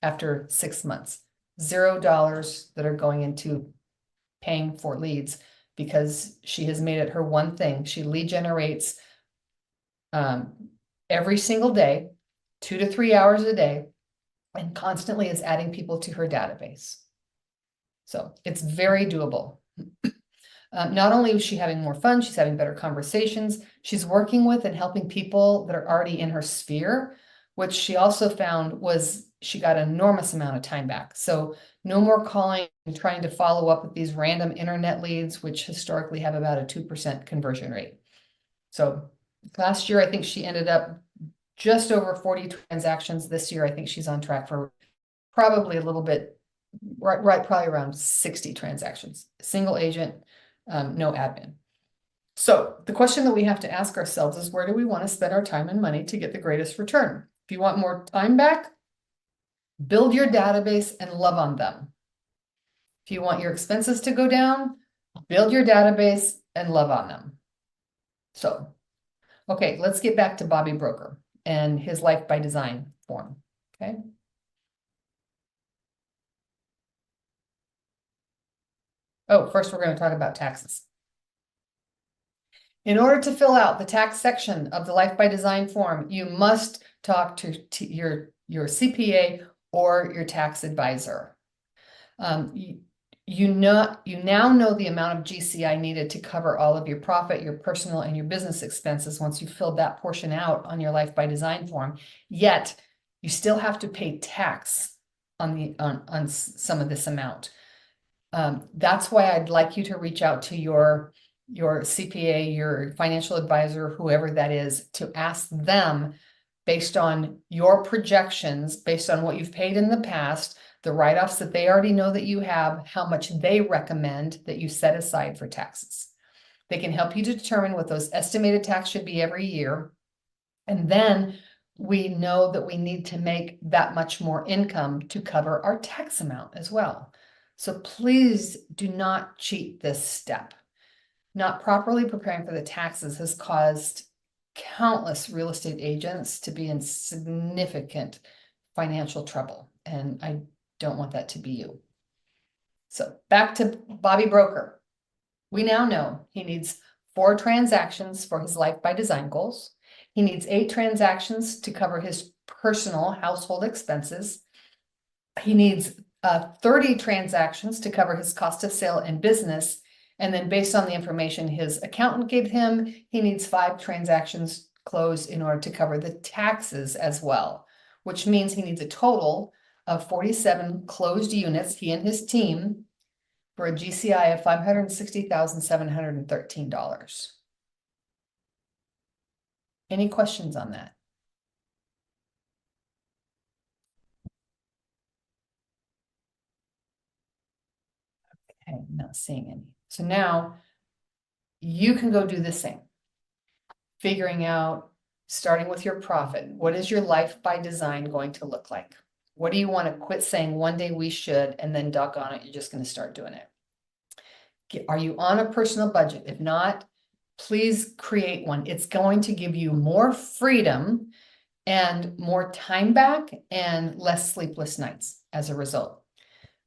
after 6 months. $0 that are going into paying for leads because she has made it her one thing. She lead generates every single day, 2 to 3 hours a day, and constantly is adding people to her database. So it's very doable. Not only is she having more fun, she's having better conversations. She's working with and helping people that are already in her sphere, which she also found was she got an enormous amount of time back. So no more calling and trying to follow up with these random internet leads, which historically have about a 2% conversion rate. So last year, I think she ended up just over 40 transactions. This year, I think she's on track for probably a little bit, right, probably around 60 transactions. Single agent, no admin. So the question that we have to ask ourselves is, where do we want to spend our time and money to get the greatest return? If you want more time back, build your database and love on them. If you want your expenses to go down, build your database and love on them. So, okay, let's get back to Bobby Broker and his Life by Design form, okay? Oh, first we're going to talk about taxes. In order to fill out the tax section of the Life by Design form, you must talk to your CPA or your tax advisor. You now know the amount of GCI needed to cover all of your profit, your personal and your business expenses once you filled that portion out on your Life by Design form. Yet you still have to pay tax on some of this amount. That's why I'd like you to reach out to your CPA, your financial advisor, whoever that is, to ask them based on your projections, based on what you've paid in the past, the write-offs that they already know that you have, how much they recommend that you set aside for taxes. They can help you to determine what those estimated tax should be every year. And then we know that we need to make that much more income to cover our tax amount as well. So please do not cheat this step. Not properly preparing for the taxes has caused countless real estate agents to be in significant financial trouble, and I don't want that to be you. So back to Bobby Broker. We now know he needs 4 transactions for his Life by Design goals. He needs 8 transactions to cover his personal household expenses. He needs 30 transactions to cover his cost of sale and business. And then based on the information his accountant gave him, he needs 5 transactions closed in order to cover the taxes as well, which means he needs a total of 47 closed units, he and his team, for a GCI of $560,713. Any questions on that? Okay, I'm not seeing any. So now you can go do the same. Figuring out, starting with your profit, what is your Life by Design going to look like? What do you want to quit saying one day we should, and then doggone it, you're just going to start doing it? Are you on a personal budget? If not, please create one. It's going to give you more freedom and more time back and less sleepless nights as a result.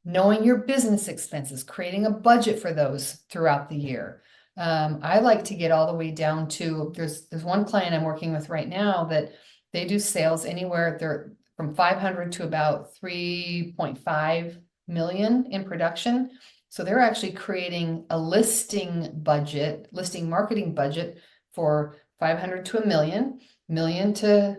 Knowing your business expenses, creating a budget for those throughout the year. I like to get all the way down to, there's one client I'm working with right now that they do sales anywhere, they're from 500 to about 3.5 million in production. So they're actually creating a listing marketing budget for 500 to a million to,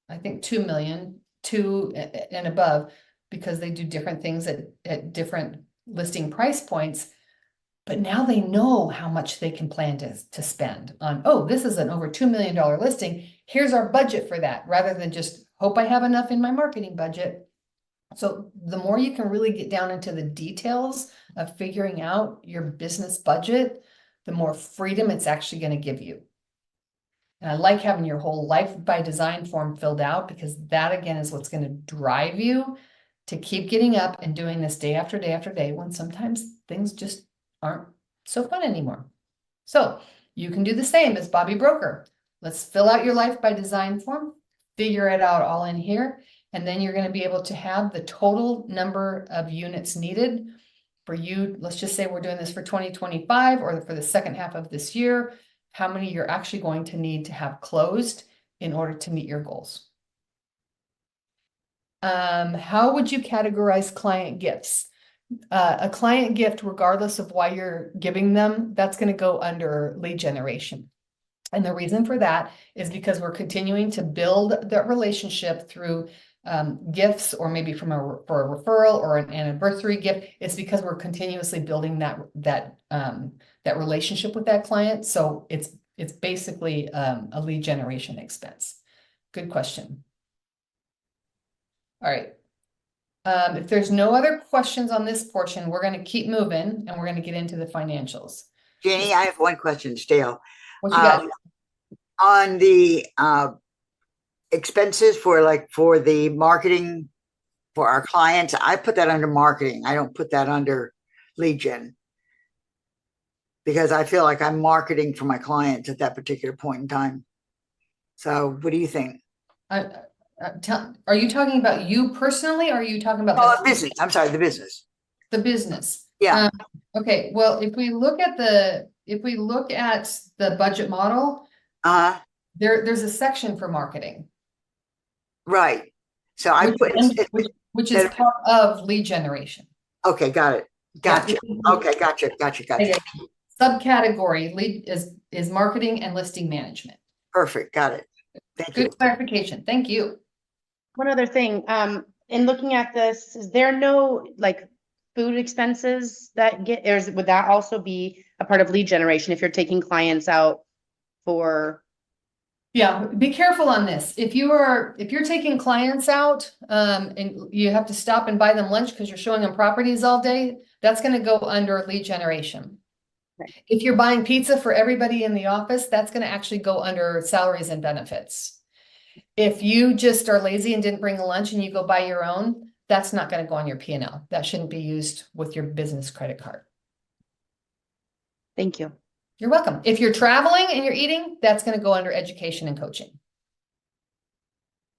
I think, 2 million, 2 and above, because they do different things at different listing price points. But now they know how much they can plan to spend on, oh, this is an over $2 million listing. Here's our budget for that, rather than just hope I have enough in my marketing budget. So the more you can really get down into the details of figuring out your business budget, the more freedom it's actually going to give you. And I like having your whole Life by Design form filled out, because that again is what's going to drive you to keep getting up and doing this day after day after day, when sometimes things just aren't so fun anymore. So you can do the same as Bobby Broker. Let's fill out your Life by Design form, figure it out all in here, and then you're going to be able to have the total number of units needed for you. Let's just say we're doing this for 2025 or for the second half of this year, how many you're actually going to need to have closed in order to meet your goals. How would you categorize client gifts? A client gift, regardless of why you're giving them, that's going to go under lead generation. And the reason for that is because we're continuing to build that relationship through gifts, or maybe for a referral or an anniversary gift. It's because we're continuously building that relationship with that client. So it's basically a lead generation expense. Good question. All right. If there's no other questions on this portion, we're going to keep moving and we're going to get into the financials. Jeannie, I have one question still. What you got? On the expenses for the marketing for our clients, I put that under marketing. I don't put that under lead gen, because I feel like I'm marketing for my clients at that particular point in time. So what do you think? Are you talking about you personally, or are you talking about Oh, business. I'm sorry, the business. the business? Yeah. Okay, well, if we look at the budget model, there's a section for marketing. Right. So I put which is part of lead generation. Okay, got it. Gotcha. Okay, gotcha. Subcategory lead is marketing and listing management. Perfect. Got it. Thank you. Good clarification. Thank you. One other thing, in looking at this, is there no food expenses that would that also be a part of lead generation if you're taking clients out for? Yeah, be careful on this. If you're taking clients out, and you have to stop and buy them lunch because you're showing them properties all day, that's going to go under lead generation. Right. If you're buying pizza for everybody in the office, that's going to actually go under salaries and benefits. If you just are lazy and didn't bring a lunch and you go buy your own, that's not gonna go on your P&L. That shouldn't be used with your business credit card. Thank you. You're welcome. If you're traveling and you're eating, that's gonna go under education and coaching.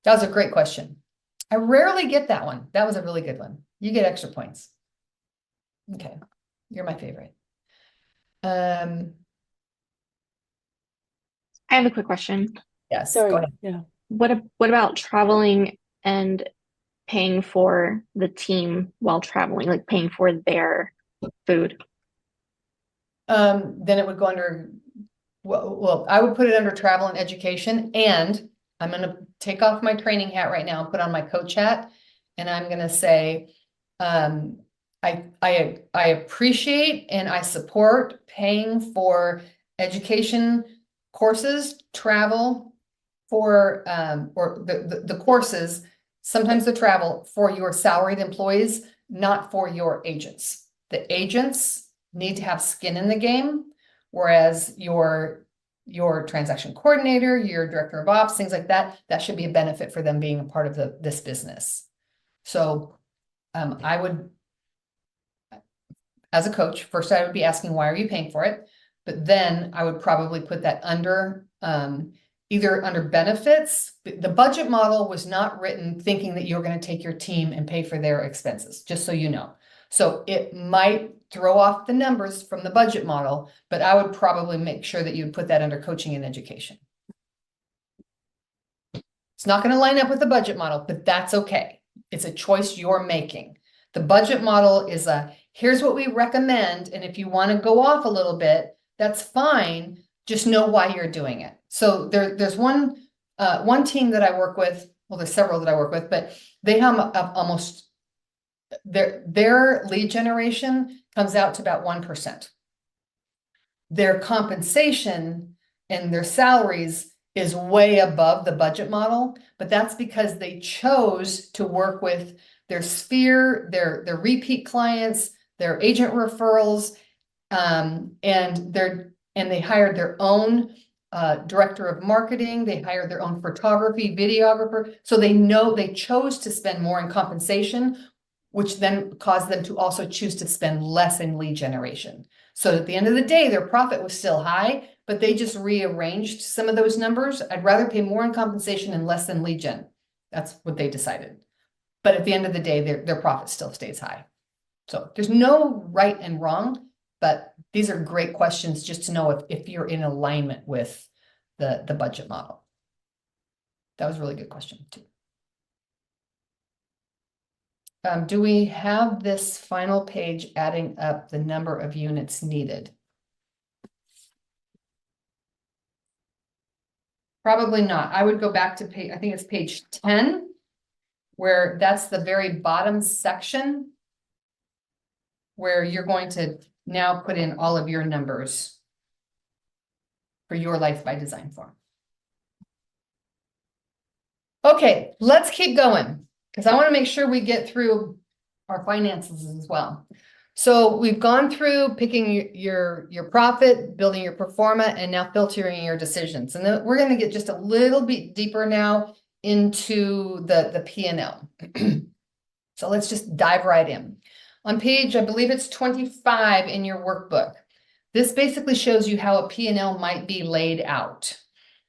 That was a great question. I rarely get that one. That was a really good one. You get extra points. Okay, you're my favorite. I have a quick question. Yes, go Sorry. ahead. Yeah. What about traveling and paying for the team while traveling, like paying for their food? Then it would go under, well, I would put it under travel and education, and I'm gonna take off my training hat right now and put on my coach hat. And I'm gonna say, I appreciate and I support paying for education courses, travel for, or the courses, sometimes the travel for your salaried employees, not for your agents. The agents need to have skin in the game, whereas your transaction coordinator, your director of ops, things like that, that should be a benefit for them being a part of this business. So I would, as a coach, first I would be asking, why are you paying for it? But then I would probably put that under either under benefits. The budget model was not written thinking that you're going to take your team and pay for their expenses, just so you know. So it might throw off the numbers from the budget model, but I would probably make sure that you put that under coaching and education. It's not going to line up with the budget model, but that's okay. It's a choice you're making. The budget model is here's what we recommend, and if you want to go off a little bit, that's fine. Just know why you're doing it. So there's one team that I work with. Well, there's several that I work with, but they have almost their lead generation comes out to about 1%. Their compensation and their salaries is way above the budget model, but that's because they chose to work with their sphere, their repeat clients, their agent referrals, and they hired their own director of marketing. They hired their own photography, videographer. So they chose to spend more in compensation, which then caused them to also choose to spend less in lead generation. So at the end of the day, their profit was still high, but they just rearranged some of those numbers. I'd rather pay more in compensation and less than lead gen. That's what they decided. But at the end of the day, their profit still stays high. So there's no right and wrong, but these are great questions just to know if you're in alignment with the budget model. That was a really good question too. Do we have this final page adding up the number of units needed? Probably not. I would go back to page, I think it's page 10, where that's the very bottom section, where you're going to now put in all of your numbers for your Life by Design form. Okay, let's keep going, because I want to make sure we get through our finances as well. So we've gone through picking your profit, building your pro forma, and now filtering your decisions. And then we're going to get just a little bit deeper now into the P&L. So let's just dive right in. On page, I believe it's 25 in your workbook. This basically shows you how a P&L might be laid out.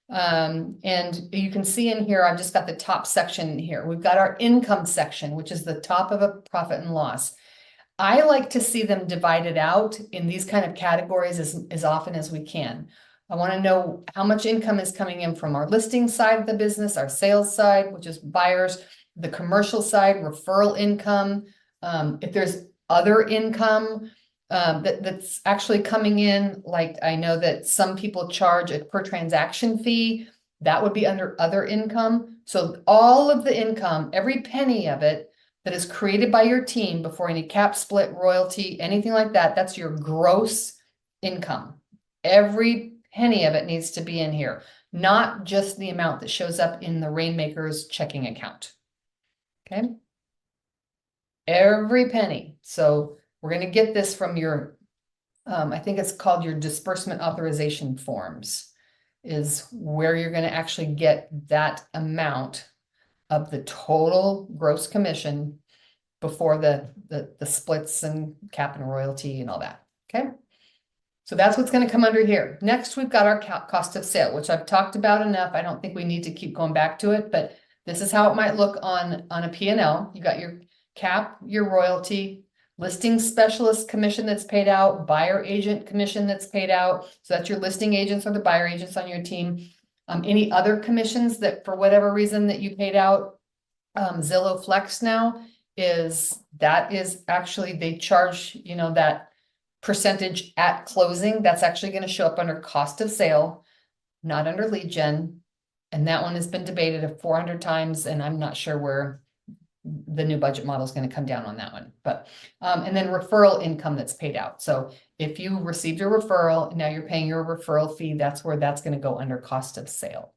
And you can see in here, I've just got the top section here. We've got our income section, which is the top of a profit and loss. I like to see them divided out in these kind of categories as often as we can. I want to know how much income is coming in from our listing side of the business, our sales side, which is buyers, the commercial side, referral income. If there's other income that's actually coming in, like I know that some people charge a per transaction fee, that would be under other income. So all of the income, every penny of it that is created by your team before any cap split, royalty, anything like that, that's your gross income. Every penny of it needs to be in here, not just the amount that shows up in the Rainmaker's checking account. Okay. Every penny. So we're going to get this from your, I think it's called your disbursement authorization forms. is where you're gonna actually get that amount of the total gross commission before the splits and cap and royalty and all that, okay? So that's what's gonna come under here. Next, we've got our cost of sale, which I've talked about enough. I don't think we need to keep going back to it, but this is how it might look on a P&L. You got your cap, your royalty, listing specialist commission that's paid out, buyer agent commission that's paid out. So that's your listing agents or the buyer agents on your team. Any other commissions that for whatever reason that you paid out, Zillow Flex now is actually, they charge, you know, that percentage at closing. That's actually going to show up under cost of sale, not under lead gen. And that one has been debated 400 times, and I'm not sure where the new budget model is going to come down on that one. But and then referral income that's paid out. So if you received a referral, now you're paying your referral fee, that's where that's going to go under cost of sale.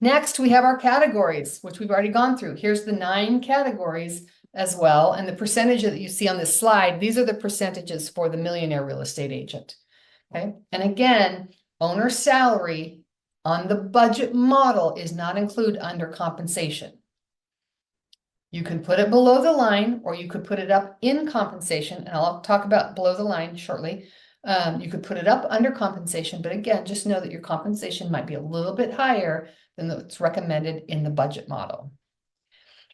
Next, we have our categories, which we've already gone through. Here's the 9 categories as well. And the percentage that you see on this slide, these are the percentages for the millionaire real estate agent. Okay. And again, owner salary on the budget model is not included under compensation. You can put it below the line, or you could put it up in compensation, and I'll talk about below the line shortly. You could put it up under compensation, but again, just know that your compensation might be a little bit higher than what's recommended in the budget model.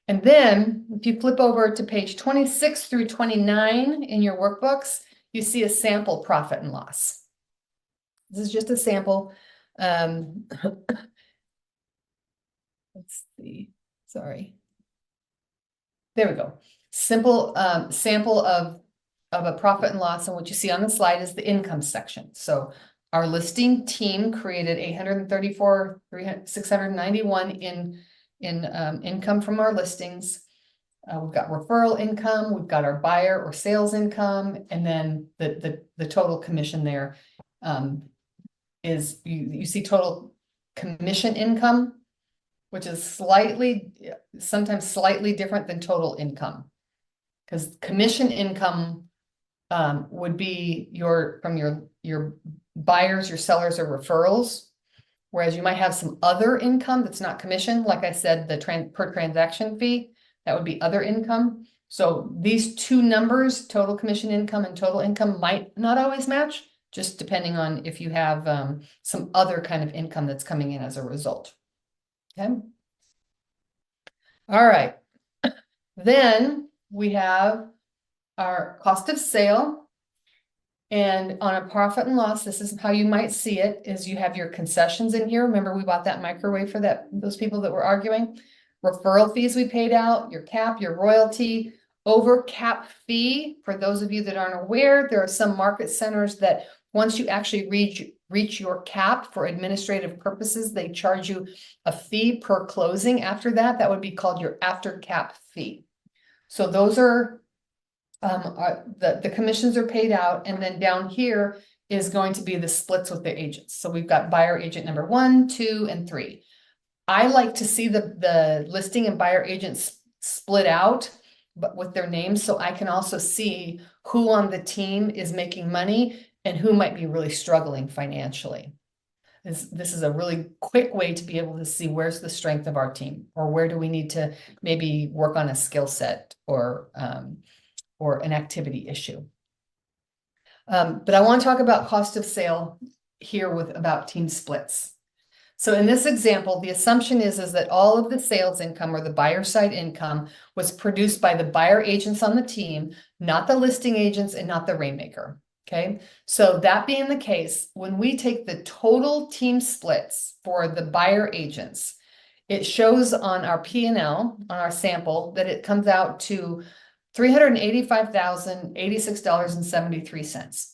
And then if you flip over to page 26 through 29 in your workbooks, you see a sample profit and loss. This is just a sample. Let's see, sorry. There we go. Simple sample of a profit and loss. And what you see on the slide is the income section. So our listing team created 691 in income from our listings. We've got referral income, we've got our buyer or sales income, and then the total commission there is you see total commission income, which is sometimes slightly different than total income. Because commission income would be from your buyers, your sellers, or referrals. Whereas you might have some other income that's not commission. Like I said, the per transaction fee, that would be other income. So these two numbers, total commission income and total income, might not always match, just depending on if you have some other kind of income that's coming in as a result. Okay. All right. Then we have our cost of sale. And on a profit and loss, this is how you might see it, is you have your concessions in here. Remember, we bought that microwave for those people that were arguing. Referral fees we paid out, your cap, your royalty, over cap fee. For those of you that aren't aware, there are some market centers that once you actually reach your cap for administrative purposes, they charge you a fee per closing. After that, that would be called your after cap fee. So those are the commissions are paid out, and then down here is going to be the splits with the agents. So we've got buyer agent number 1, 2, and 3. I like to see the listing and buyer agents split out, but with their names, so I can also see who on the team is making money and who might be really struggling financially. This is a really quick way to be able to see where's the strength of our team, or where do we need to maybe work on a skill set or an activity issue. But I want to talk about cost of sale here about team splits. So in this example, the assumption is that all of the sales income or the buyer side income was produced by the buyer agents on the team, not the listing agents and not the rainmaker. Okay, so that being the case, when we take the total team splits for the buyer agents, it shows on our P&L, on our sample, that it comes out to $385,086.73.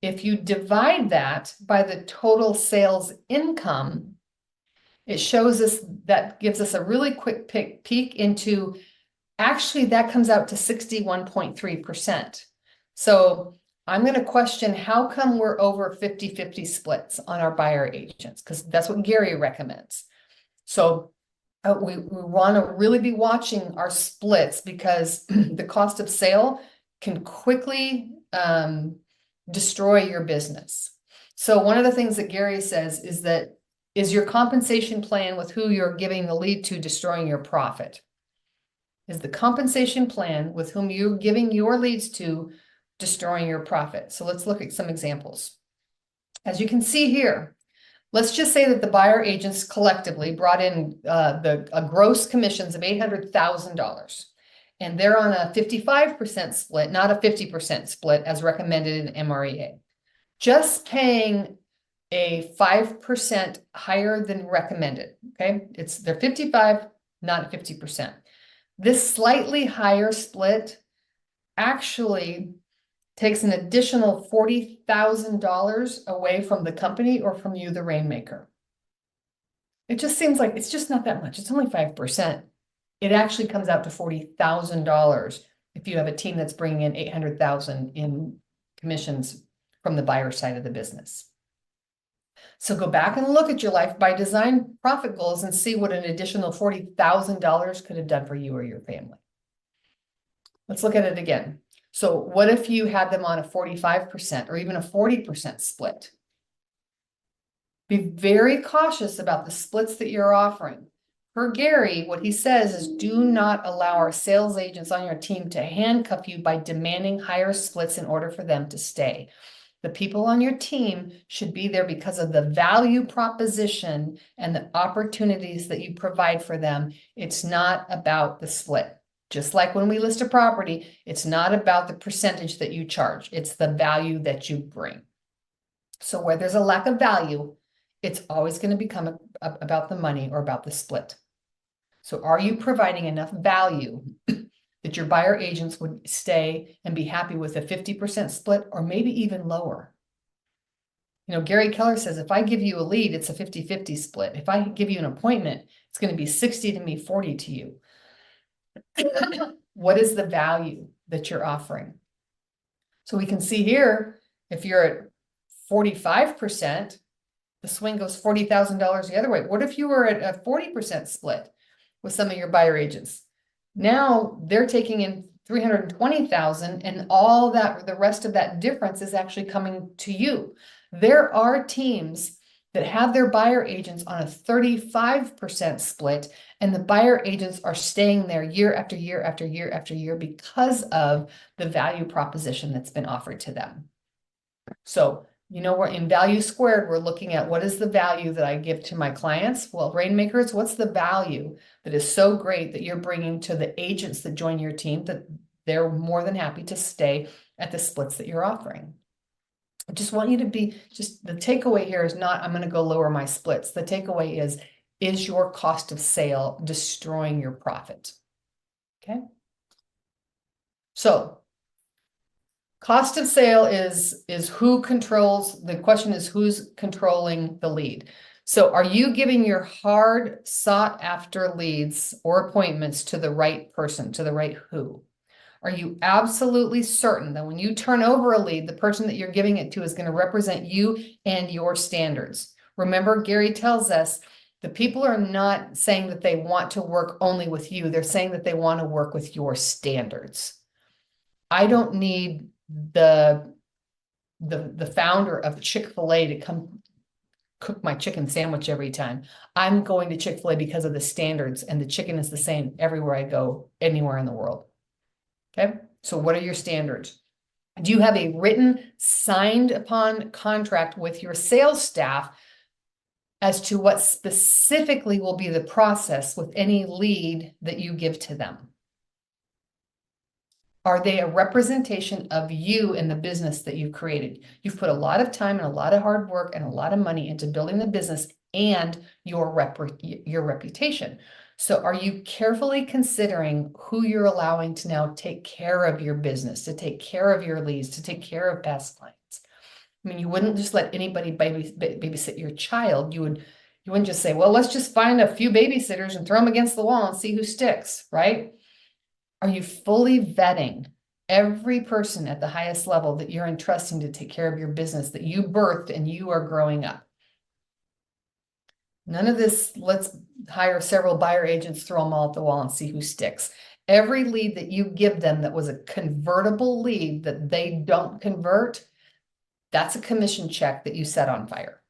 If you divide that by the total sales income, it shows us, that gives us a really quick peek into, actually that comes out to 61.3%. So I'm going to question, how come we're over 50-50 splits on our buyer agents? Because that's what Gary recommends. So we want to really be watching our splits, because the cost of sale can quickly destroy your business. So one of the things that Gary says is that, is your compensation plan with who you're giving the lead to destroying your profit? Is the compensation plan with whom you're giving your leads to destroying your profit? So let's look at some examples. As you can see here, let's just say that the buyer agents collectively brought in a gross commissions of $800,000. And they're on a 55% split, not a 50% split as recommended in MREA. Just paying a 5% higher than recommended, okay? They're 55, not 50%. This slightly higher split actually takes an additional $40,000 away from the company or from you, the rainmaker. It just seems like it's just not that much. It's only 5%. It actually comes out to $40,000 if you have a team that's bringing in $800,000 in commissions from the buyer side of the business. So go back and look at your Life by Design profit goals and see what an additional $40,000 could have done for you or your family. Let's look at it again. So what if you had them on a 45% or even a 40% split? Be very cautious about the splits that you're offering. For Gary, what he says is do not allow our sales agents on your team to handcuff you by demanding higher splits in order for them to stay. The people on your team should be there because of the value proposition and the opportunities that you provide for them. It's not about the split. Just like when we list a property, it's not about the percentage that you charge. It's the value that you bring. So where there's a lack of value, it's always going to become about the money or about the split. So are you providing enough value that your buyer agents would stay and be happy with a 50% split or maybe even lower? You know, Gary Keller says, if I give you a lead, it's a 50-50 split. If I give you an appointment, it's going to be 60 to me, 40 to you. What is the value that you're offering? So we can see here, if you're at 45%, the swing goes $40,000 the other way. What if you were at a 40% split with some of your buyer agents? Now they're taking in $320,000 and all that, the rest of that difference is actually coming to you. There are teams that have their buyer agents on a 35% split, and the buyer agents are staying there year after year after year after year because of the value proposition that's been offered to them. So, you know, we're in value squared, we're looking at what is the value that I give to my clients? Well, Rainmakers, what's the value that is so great that you're bringing to the agents that join your team that they're more than happy to stay at the splits that you're offering? I just want you to be, just the takeaway here is not, I'm going to go lower my splits. The takeaway is your cost of sale destroying your profit? Okay. So cost of sale is who controls, the question is who's controlling the lead. So are you giving your hard sought after leads or appointments to the right person, to the right who? Are you absolutely certain that when you turn over a lead, the person that you're giving it to is going to represent you and your standards? Remember, Gary tells us the people are not saying that they want to work only with you. They're saying that they want to work with your standards. I don't need the founder of Chick-fil-A to come cook my chicken sandwich every time. I'm going to Chick-fil-A because of the standards, and the chicken is the same everywhere I go, anywhere in the world. Okay, so what are your standards? Do you have a written, signed upon contract with your sales staff as to what specifically will be the process with any lead that you give to them? Are they a representation of you and the business that you've created? You've put a lot of time and a lot of hard work and a lot of money into building the business and your reputation. So are you carefully considering who you're allowing to now take care of your business, to take care of your leads, to take care of past clients? I mean, you wouldn't just let anybody babysit your child. You wouldn't just say, well, let's just find a few babysitters and throw them against the wall and see who sticks, right? Are you fully vetting every person at the highest level that you're entrusting to take care of your business that you birthed and you are growing up? None of this, let's hire several buyer agents, throw them all at the wall and see who sticks. Every lead that you give them that was a convertible lead that they don't convert, That's a commission check that you set on fire.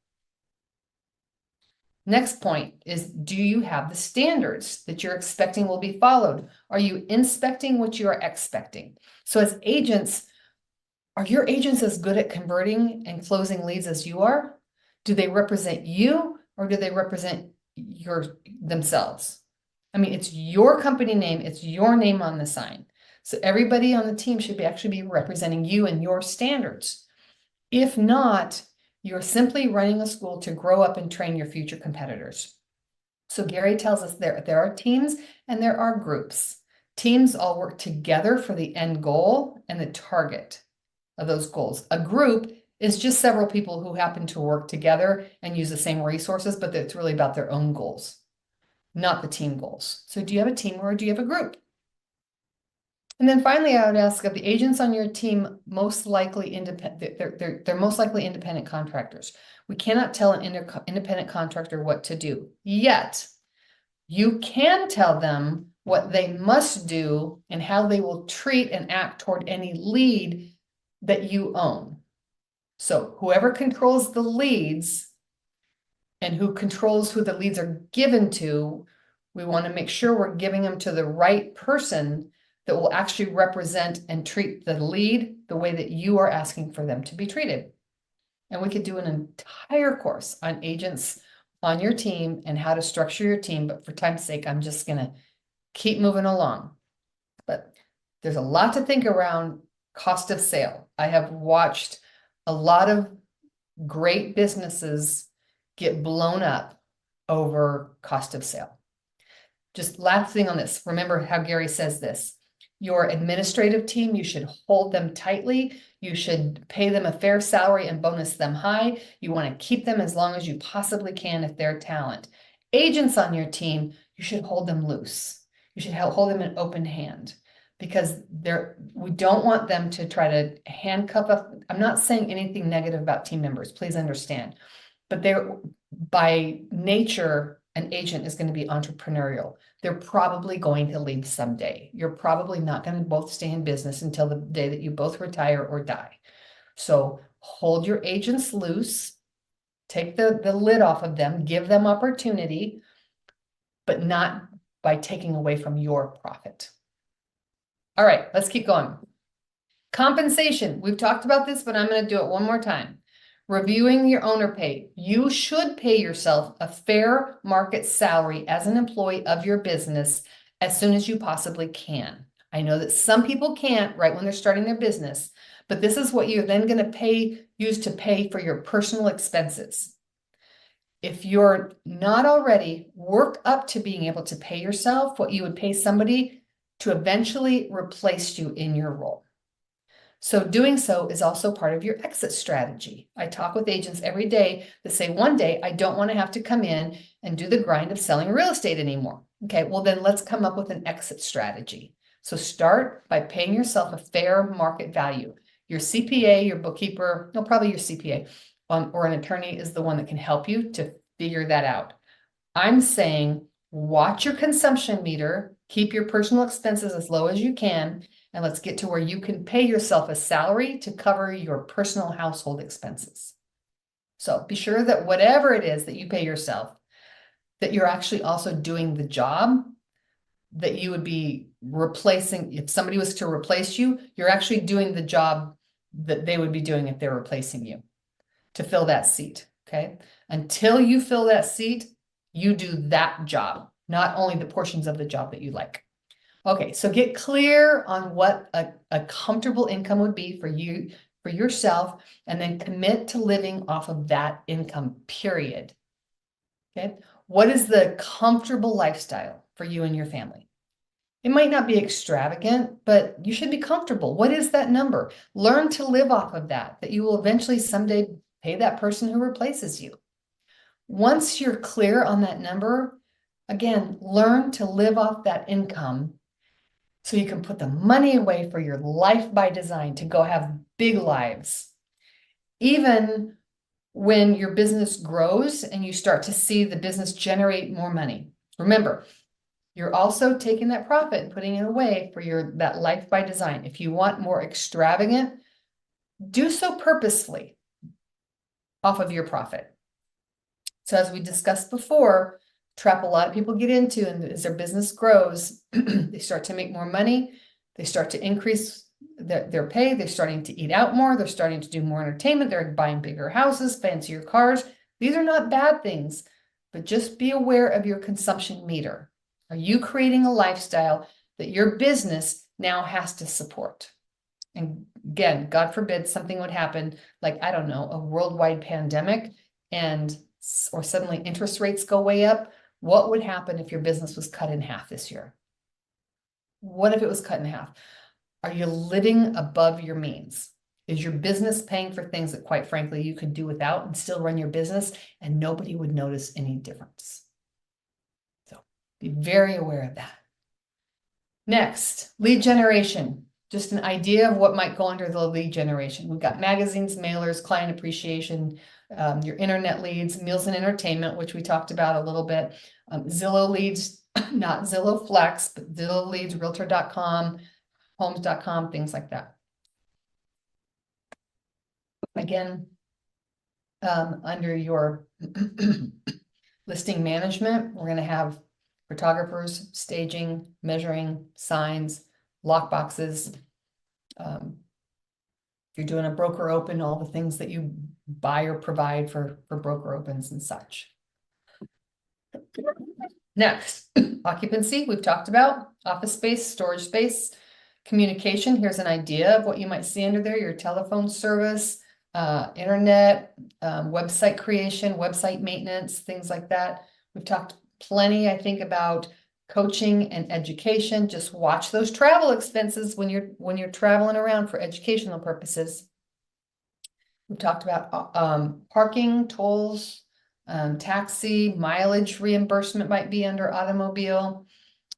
Next point is, do you have the standards that you're expecting will be followed? Are you inspecting what you are expecting? So as agents, are your agents as good at converting and closing leads as you are? Do they represent you or do they represent themselves? I mean, it's your company name, it's your name on the sign. So everybody on the team should actually be representing you and your standards. If not, you're simply running a school to grow up and train your future competitors. So Gary tells us there are teams and there are groups. Teams all work together for the end goal and the target of those goals. A group is just several people who happen to work together and use the same resources, but it's really about their own goals, not the team goals. So do you have a team or do you have a group? And then finally, I would ask, of the agents on your team most likely independent, they're most likely independent contractors. We cannot tell an independent contractor what to do. Yet, you can tell them what they must do and how they will treat and act toward any lead that you own. So whoever controls the leads and who controls who the leads are given to, we want to make sure we're giving them to the right person that will actually represent and treat the lead the way that you are asking for them to be treated. And we could do an entire course on agents on your team and how to structure your team, but for time's sake, I'm just gonna keep moving along. But there's a lot to think around cost of sale. I have watched a lot of great businesses get blown up over cost of sale. Just last thing on this, remember how Gary says this. Your administrative team, you should hold them tightly. You should pay them a fair salary and bonus them high. You want to keep them as long as you possibly can if they're talent. Agents on your team, you should hold them loose. You should hold them in open hand because we don't want them to try to handcuff us. I'm not saying anything negative about team members, please understand. But they're, by nature, an agent is going to be entrepreneurial. They're probably going to leave someday. You're probably not going to both stay in business until the day that you both retire or die. So hold your agents loose, take the lid off of them, give them opportunity, but not by taking away from your profit. All right, let's keep going. Compensation. We've talked about this, but I'm going to do it one more time. Reviewing your owner pay. You should pay yourself a fair market salary as an employee of your business as soon as you possibly can. I know that some people can't right when they're starting their business, but this is what you're then going to use to pay for your personal expenses. If you're not already, work up to being able to pay yourself what you would pay somebody to eventually replace you in your role. So doing so is also part of your exit strategy. I talk with agents every day that say, one day, I don't want to have to come in and do the grind of selling real estate anymore. Okay, well then let's come up with an exit strategy. So start by paying yourself a fair market value. Your CPA, your bookkeeper, no, probably your CPA or an attorney is the one that can help you to figure that out. I'm saying watch your consumption meter, keep your personal expenses as low as you can, and let's get to where you can pay yourself a salary to cover your personal household expenses. So be sure that whatever it is that you pay yourself, that you're actually also doing the job that you would be replacing. If somebody was to replace you, you're actually doing the job that they would be doing if they're replacing you to fill that seat, okay? Until you fill that seat, you do that job, not only the portions of the job that you like. Okay, so get clear on what a comfortable income would be for you, for yourself, and then commit to living off of that income, period. Okay, what is the comfortable lifestyle for you and your family? It might not be extravagant, but you should be comfortable. What is that number? Learn to live off of that you will eventually someday pay that person who replaces you. Once you're clear on that number, again, learn to live off that income so you can put the money away for your life by design to go have big lives. Even when your business grows and you start to see the business generate more money. Remember, you're also taking that profit and putting it away for that life by design. If you want more extravagant, do so purposefully. off of your profit. So as we discussed before, trap a lot of people get into, and as their business grows, they start to make more money, they start to increase their pay, they're starting to eat out more, they're starting to do more entertainment, they're buying bigger houses, fancier cars. These are not bad things, but just be aware of your consumption meter. Are you creating a lifestyle that your business now has to support? And again, God forbid something would happen, like, I don't know, a worldwide pandemic, or suddenly interest rates go way up. What would happen if your business was cut in half this year? What if it was cut in half? Are you living above your means? Is your business paying for things that, quite frankly, you could do without and still run your business and nobody would notice any difference? So be very aware of that. Next, lead generation. Just an idea of what might go under the lead generation. We've got magazines, mailers, client appreciation, your internet leads, meals and entertainment, which we talked about a little bit, Zillow leads, not Zillow Flex, but Zillow leads, realtor.com, homes.com, things like that. Again, under your listing management, we're going to have photographers, staging, measuring, signs, lock boxes. If you're doing a broker open, all the things that you buy or provide for broker opens and such. Next, occupancy, we've talked about, office space, storage space, communication. Here's an idea of what you might see under there, your telephone service, internet, website creation, website maintenance, things like that. We've talked plenty, I think, about coaching and education. Just watch those travel expenses when you're traveling around for educational purposes. We've talked about parking, tolls, taxi, mileage reimbursement might be under automobile.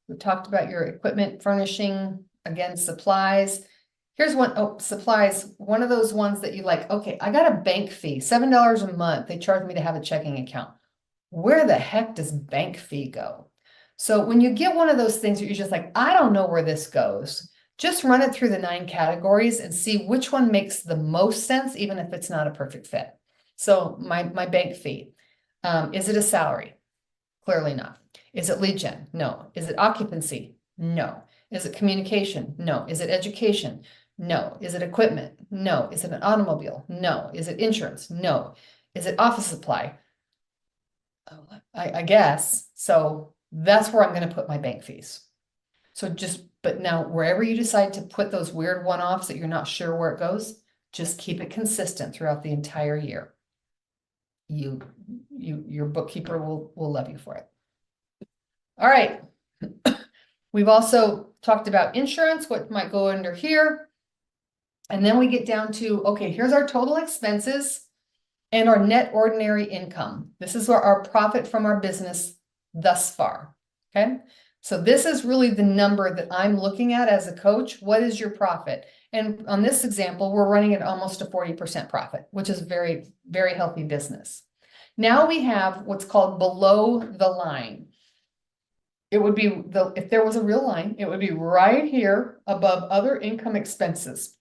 We've talked about your equipment furnishing, again, supplies. Here's one, oh, supplies, one of those ones that you like, okay, I got a bank fee, $7 a month. They charge me to have a checking account. Where the heck does bank fee go? So when you get one of those things that you're just like, I don't know where this goes, just run it through the 9 categories and see which one makes the most sense, even if it's not a perfect fit. So my bank fee, is it a salary? Clearly not. Is it lead gen? No. Is it occupancy? No. Is it communication? No. Is it education? No. Is it equipment? No. Is it an automobile? No. Is it insurance? No. Is it office supply? I guess. So that's where I'm going to put my bank fees. So but now wherever you decide to put those weird one-offs that you're not sure where it goes, just keep it consistent throughout the entire year. Your bookkeeper will love you for it. All right. We've also talked about insurance, what might go under here. And then we get down to, okay, here's our total expenses and our net ordinary income. This is our profit from our business thus far, okay? So this is really the number that I'm looking at as a coach. What is your profit? And on this example, we're running at almost a 40% profit, which is very, very healthy business. Now we have what's called below the line. It would be, if there was a real line, it would be right here above other income expenses.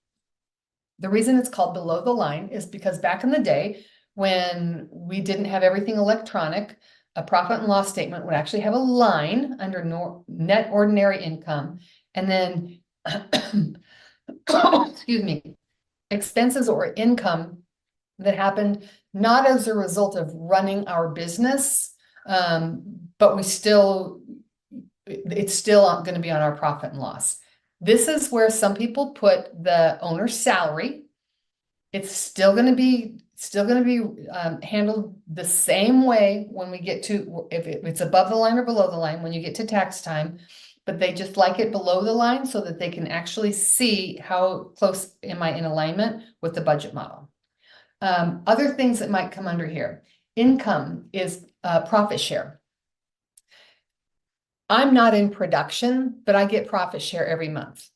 The reason it's called below the line is because back in the day, when we didn't have everything electronic, a profit and loss statement would actually have a line under net ordinary income, and then, excuse me, expenses or income that happened not as a result of running our business, but it's still going to be on our profit and loss. This is where some people put the owner's salary. It's still going to be handled the same way when we get to, if it's above the line or below the line, when you get to tax time, but they just like it below the line so that they can actually see how close am I in alignment with the budget model. Other things that might come under here. Income is profit share. I'm not in production, but I get profit share every month.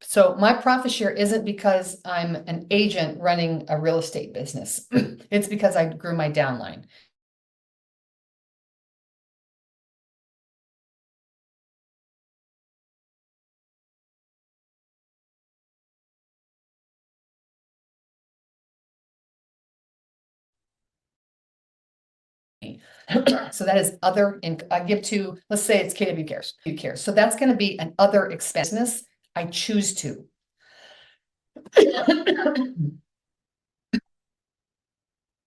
So my profit share isn't because I'm an agent running a real estate business. It's because I grew my downline. So that is other, I give to, let's say it's KW Cares. So that's gonna be an other expense. I choose to.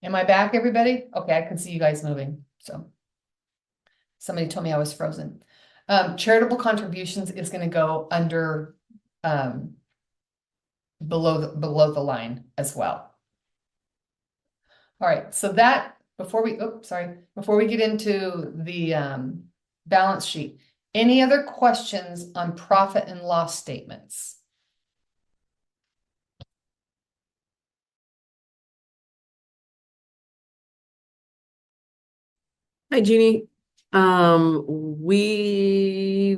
Am I back, everybody? Okay, I can see you guys moving, so. Somebody told me I was frozen. Charitable contributions is gonna go under, below the line as well. All right, so that, before we get into the, balance sheet, any other questions on profit and loss statements? Hi, Jeannie. We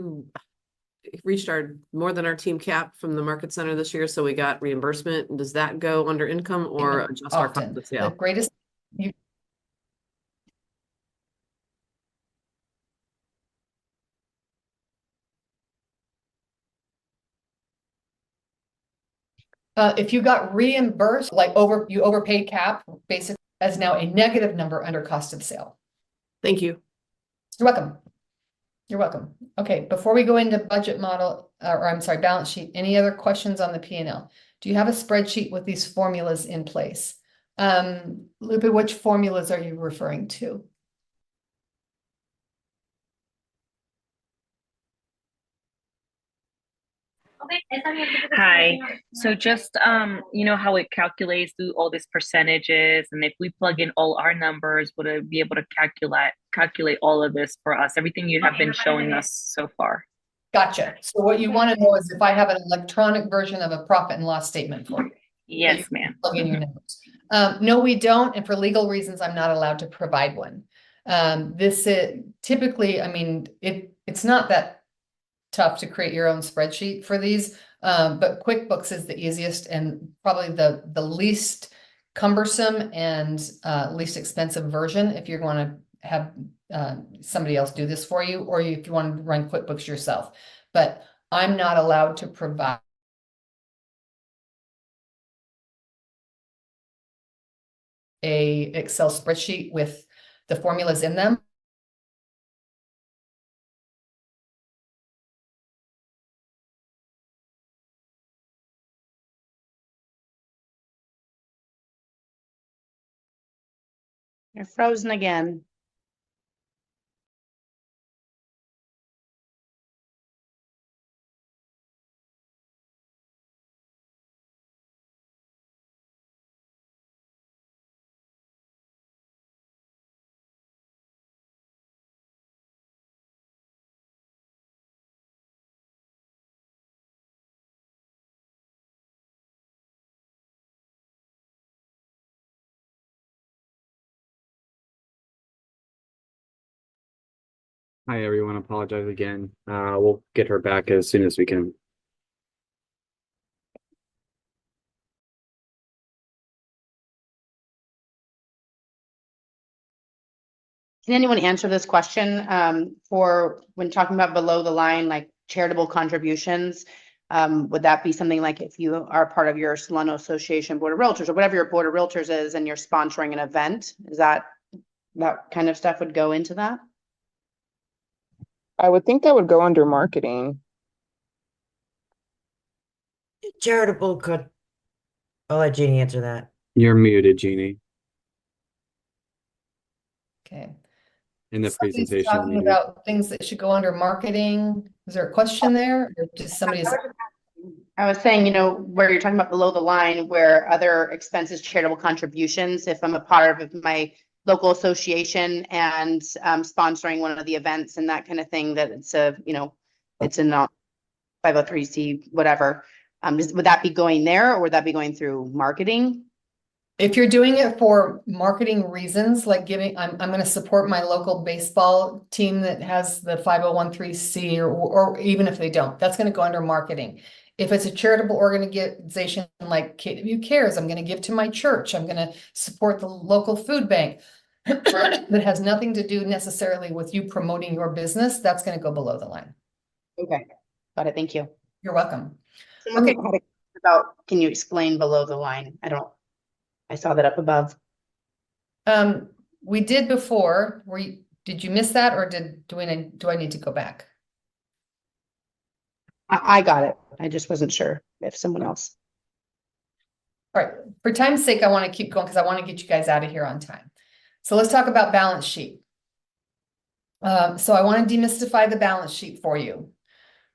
reached more than our team cap from the market center this year, so we got reimbursement. Does that go under income or adjust our cost Often, of the sale? greatest, you. If you got reimbursed, like you overpaid cap, basically as now a negative number under cost of sale. Thank you. You're welcome. You're welcome. Okay, before we go into budget model, or I'm sorry, balance sheet, any other questions on the P&L? Do you have a spreadsheet with these formulas in place? Lupe, which formulas are you referring to? Hi. So just you know how it calculates through all these percentages, and if we plug in all our numbers, would it be able to calculate all of this for us? Everything you have been showing us so far. Gotcha. So what you want to know is if I have an electronic version of a profit and loss statement for you. Yes, ma'am. Plug in your numbers. No, we don't, and for legal reasons, I'm not allowed to provide one. This is typically, I mean, it's not that tough to create your own spreadsheet for these, but QuickBooks is the easiest and probably the least cumbersome and least expensive version if you're going to have somebody else do this for you, or if you want to run QuickBooks yourself. But I'm not allowed to provide a Excel spreadsheet with the formulas in them. You're frozen again. Hi, everyone. Apologize again. We'll get her back as soon as we can. Can anyone answer this question for when talking about below the line, like charitable contributions? Would that be something like if you are part of your Solano Association Board of Realtors or whatever your Board of Realtors is and you're sponsoring an event? Is that kind of stuff would go into that? I would think that would go under marketing. Charitable could. I'll let Jeannie answer that. You're muted, Jeannie, Okay. in the Somebody's presentation. talking about things that should go under marketing. Is there a question there? Or just somebody's. I was saying, you know, where you're talking about below the line, where other expenses, charitable contributions, if I'm a part of my local association and sponsoring one of the events and that kind of thing, that it's a, you know, it's a not 503c, whatever. Would that be going there or would that be going through marketing? If you're doing it for marketing reasons, like giving, I'm going to support my local baseball team that has the 501(c), or even if they don't, that's going to go under marketing. If it's a charitable organization like KW Cares, I'm going to give to my church. I'm going to support the local food bank that has nothing to do necessarily with you promoting your business. That's going to go below the line. Okay, got it. Thank you. You're welcome. Someone had a question about, can you explain below the line? I saw that up above. we did before. Did you miss that or do I need to go back? I got it. I just wasn't sure if someone else. All right, for time's sake, I want to keep going because I want to get you guys out of here on time. So let's talk about balance sheet. So I want to demystify the balance sheet for you.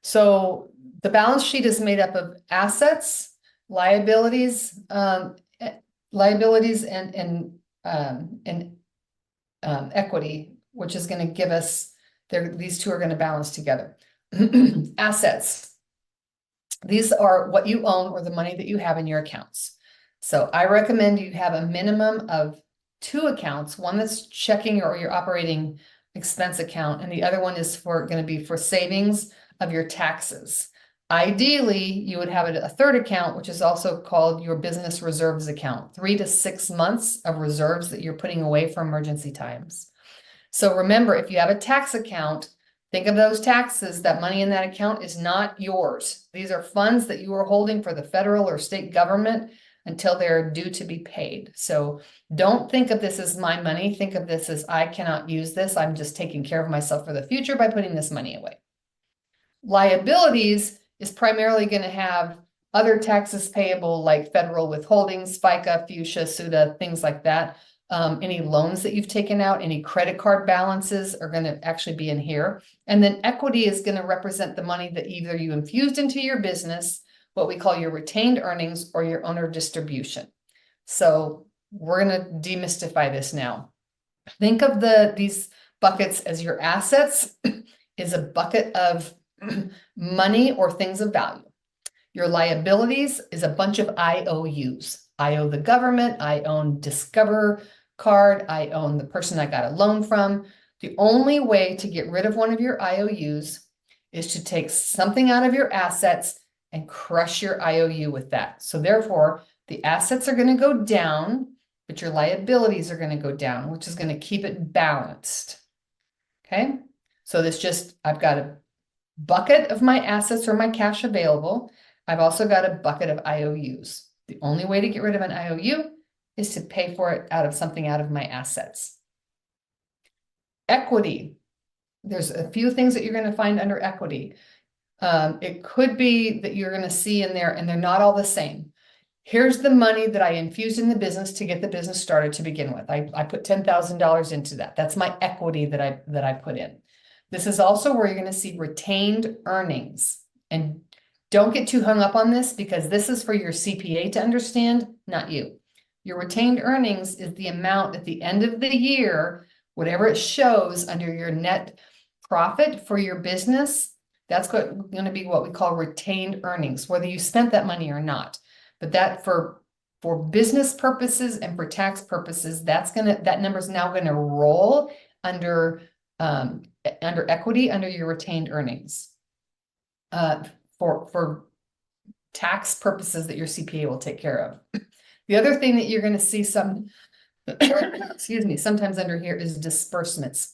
So the balance sheet is made up of assets, liabilities, liabilities and equity, which is going to give us these two are going to balance together. Assets. These are what you own or the money that you have in your accounts. So I recommend you have a minimum of 2 accounts, one that's checking or your operating expense account, and the other one is going to be for savings of your taxes. Ideally, you would have a 3rd account, which is also called your business reserves account, 3 to 6 months of reserves that you're putting away for emergency times. So remember, if you have a tax account, think of those taxes, that money in that account is not yours. These are funds that you are holding for the federal or state government until they're due to be paid. So don't think of this as my money. Think of this as I cannot use this. I'm just taking care of myself for the future by putting this money away. Liabilities is primarily going to have other taxes payable like federal withholdings, FICA, FUSHA, SUDA, things like that. Any loans that you've taken out, any credit card balances are going to actually be in here. And then equity is going to represent the money that either you infused into your business, what we call your retained earnings, or your owner distribution. So we're going to demystify this now. Think of these buckets as your assets is a bucket of money or things of value. Your liabilities is a bunch of IOUs. I owe the government, I own Discover card, I own the person I got a loan from. The only way to get rid of one of your IOUs is to take something out of your assets and crush your IOU with that. So therefore, the assets are going to go down, but your liabilities are going to go down, which is going to keep it balanced. Okay, so I've got a bucket of my assets or my cash available. I've also got a bucket of IOUs. The only way to get rid of an IOU is to pay for it out of my assets. Equity. There's a few things that you're going to find under equity. It could be that you're going to see in there, and they're not all the same. Here's the money that I infused in the business to get the business started to begin with. I put $10,000 into that. That's my equity that I put in. This is also where you're going to see retained earnings. And don't get too hung up on this because this is for your CPA to understand, not you. Your retained earnings is the amount at the end of the year, whatever it shows under your net profit for your business. That's going to be what we call retained earnings, whether you spent that money or not. But that for business purposes and for tax purposes, that number is now going to roll under equity under your retained earnings. For tax purposes that your CPA will take care of. The other thing that you're going to see sometimes under here is disbursements.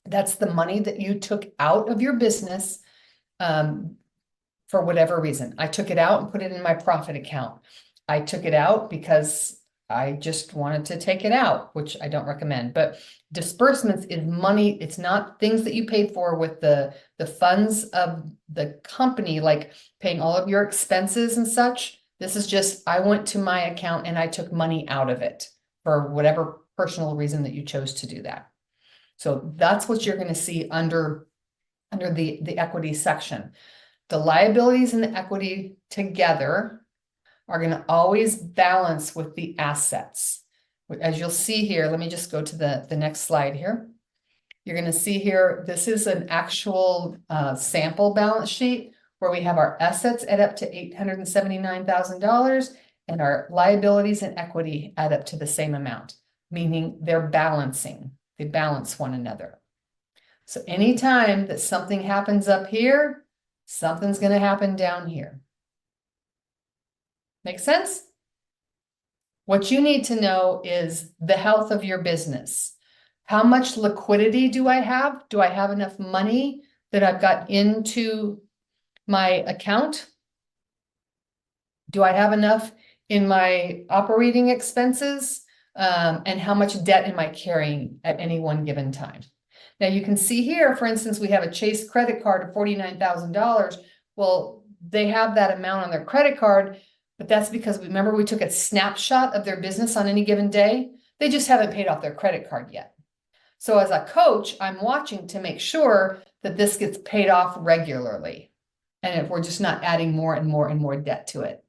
That's the money that you took out of your business for whatever reason. I took it out and put it in my profit account. I took it out because I just wanted to take it out, which I don't recommend. But disbursements is money. It's not things that you paid for with the funds of the company, like paying all of your expenses and such. This is just, I went to my account and I took money out of it for whatever personal reason that you chose to do that. So that's what you're going to see under the equity section. The liabilities and the equity together are going to always balance with the assets. As you'll see here, let me just go to the next slide here. You're going to see here, this is an actual sample balance sheet where we have our assets add up to $879,000 and our liabilities and equity add up to the same amount, meaning they're balancing. They balance one another. So anytime that something happens up here, something's going to happen down here. Make sense? What you need to know is the health of your business. How much liquidity do I have? Do I have enough money that I've got into my account? Do I have enough in my operating expenses and how much debt am I carrying at any one given time. Now you can see here, for instance, we have a Chase credit card of $49,000. Well, they have that amount on their credit card, but that's because remember we took a snapshot of their business on any given day. They just haven't paid off their credit card yet. So as a coach, I'm watching to make sure that this gets paid off regularly. And if we're just not adding more and more and more debt to it.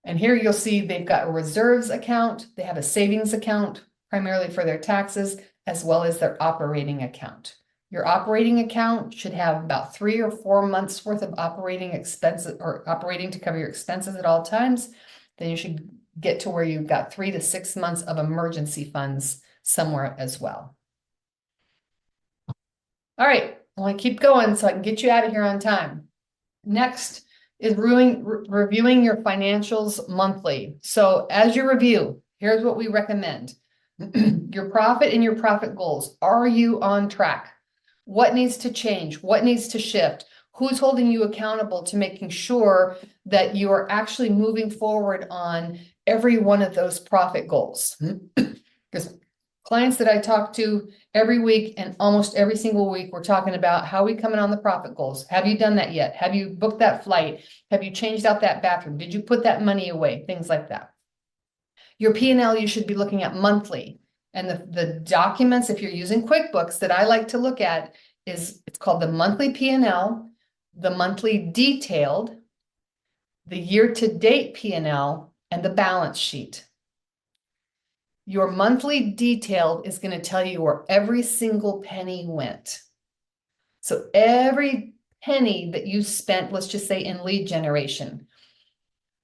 And here you'll see they've got a reserves account. They have a savings account primarily for their taxes, as well as their operating account. Your operating account should have about 3 or 4 months worth of operating expenses or operating to cover your expenses at all times. Then you should get to where you've got 3 to 6 months of emergency funds somewhere as well. All right, I want to keep going so I can get you out of here on time. Next is reviewing your financials monthly. So as you review, here's what we recommend. Your profit and your profit goals. Are you on track? What needs to change? What needs to shift? Who's holding you accountable to making sure that you are actually moving forward on every one of those profit goals? Because clients that I talk to every week and almost every single week, we're talking about how are we coming on the profit goals? Have you done that yet? Have you booked that flight? Have you changed out that bathroom? Did you put that money away? Things like that. Your P&L you should be looking at monthly. And the documents, if you're using QuickBooks that I like to look at, it's called the monthly P&L, the monthly detailed, the year-to-date P&L, and the balance sheet. Your monthly detailed is going to tell you where every single penny went. So every penny that you spent, let's just say in lead generation,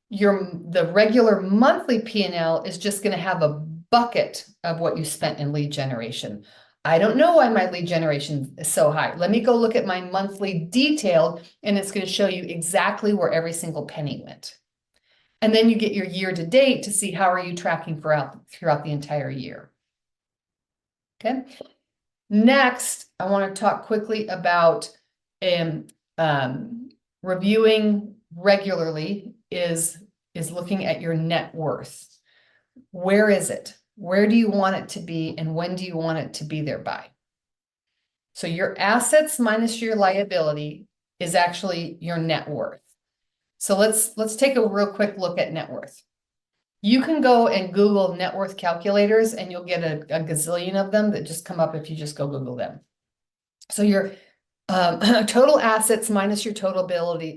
the regular monthly P&L is just going to have a bucket of what you spent in lead generation. I don't know why my lead generation is so high. Let me go look at my monthly detailed, and it's going to show you exactly where every single penny went. And then you get your year to date to see how are you tracking throughout the entire year. Okay. Next, I want to talk quickly about reviewing regularly is looking at your net worth. Where is it? Where do you want it to be? And when do you want it to be there by? So your assets minus your liability is actually your net worth. So let's take a real quick look at net worth. You can go and Google net worth calculators and you'll get a gazillion of them that just come up if you just go Google them. So your total assets minus your total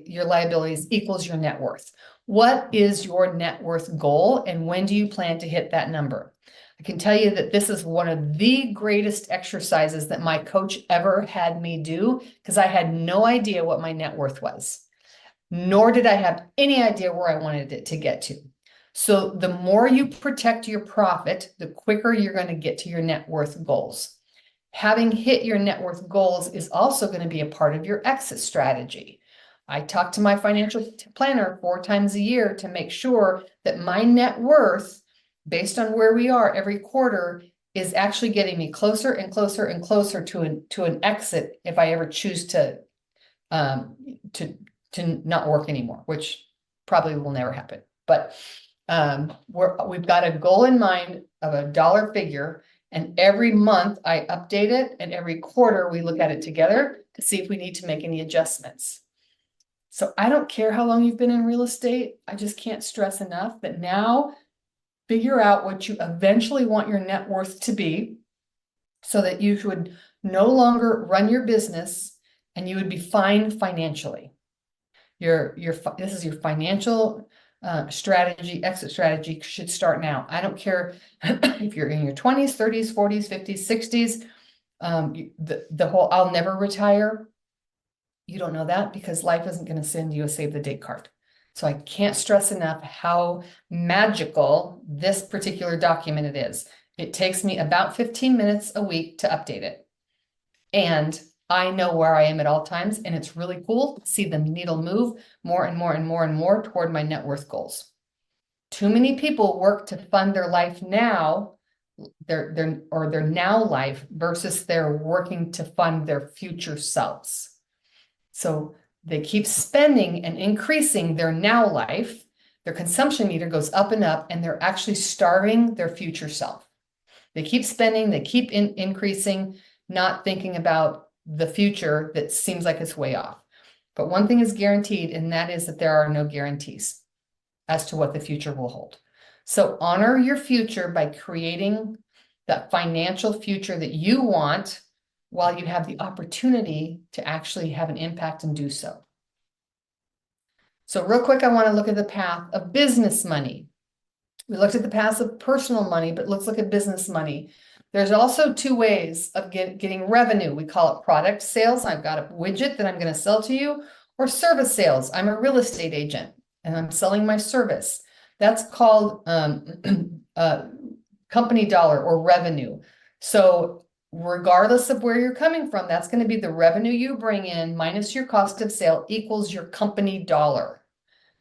your liabilities equals your net worth. What is your net worth goal and when do you plan to hit that number? I can tell you that this is one of the greatest exercises that my coach ever had me do because I had no idea what my net worth was, nor did I have any idea where I wanted it to get to. So the more you protect your profit, the quicker you're going to get to your net worth goals. Having hit your net worth goals is also going to be a part of your exit strategy. I talk to my financial planner 4 times a year to make sure that my net worth, based on where we are every quarter, is actually getting me closer and closer and closer to an exit if I ever choose to not work anymore, which probably will never happen. But we've got a goal in mind of a dollar figure, and every month I update it, and every quarter we look at it together to see if we need to make any adjustments. So I don't care how long you've been in real estate. I just can't stress enough that now figure out what you eventually want your net worth to be so that you would no longer run your business and you would be fine financially. This is your financial strategy, exit strategy should start now. I don't care if you're in your 20s, 30s, 40s, 50s, 60s, the whole I'll never retire. You don't know that because life isn't going to send you a save the date card. So I can't stress enough how magical this particular document it is. It takes me about 15 minutes a week to update it. And I know where I am at all times, and it's really cool to see the needle move more and more and more and more toward my net worth goals. Too many people work to fund their life now, their now life versus they're working to fund their future selves. So they keep spending and increasing their now life. Their consumption meter goes up and up, and they're actually starving their future self. They keep spending, they keep increasing, not thinking about the future that seems like it's way off. But one thing is guaranteed, and that is that there are no guarantees as to what the future will hold. So honor your future by creating that financial future that you want while you have the opportunity to actually have an impact and do so. So real quick, I want to look at the path of business money. We looked at the path of personal money, but let's look at business money. There's also two ways of getting revenue. We call it product sales. I've got a widget that I'm going to sell to you, or service sales. I'm a real estate agent and I'm selling my service. That's called company dollar or revenue. So regardless of where you're coming from, that's going to be the revenue you bring in minus your cost of sale equals your company dollar.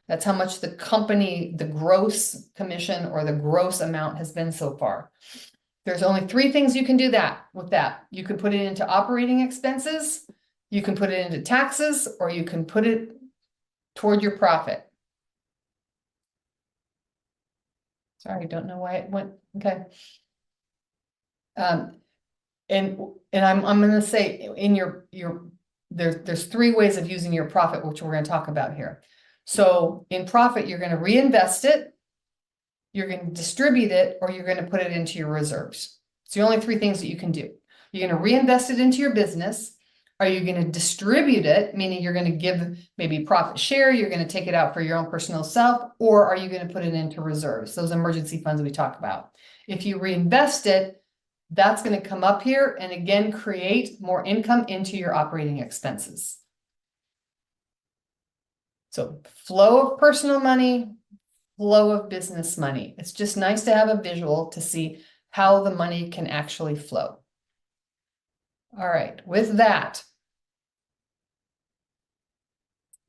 That's how much the company, the gross commission or the gross amount has been so far. There's only three things you can do with that. You can put it into operating expenses, you can put it into taxes, or you can put it toward your profit. Sorry, I don't know why it went, okay. And I'm gonna say in there's three ways of using your profit, which we're gonna talk about here. So in profit, you're gonna reinvest it, you're gonna distribute it, or you're gonna put it into your reserves. It's the only three things that you can do. You're gonna reinvest it into your business. Are you gonna distribute it, meaning you're gonna give maybe profit share, you're gonna take it out for your own personal self, or are you gonna put it into reserves, those emergency funds we talk about? If you reinvest it, that's gonna come up here and again, create more income into your operating expenses. So flow of personal money, flow of business money. It's just nice to have a visual to see how the money can actually flow. All right, with that,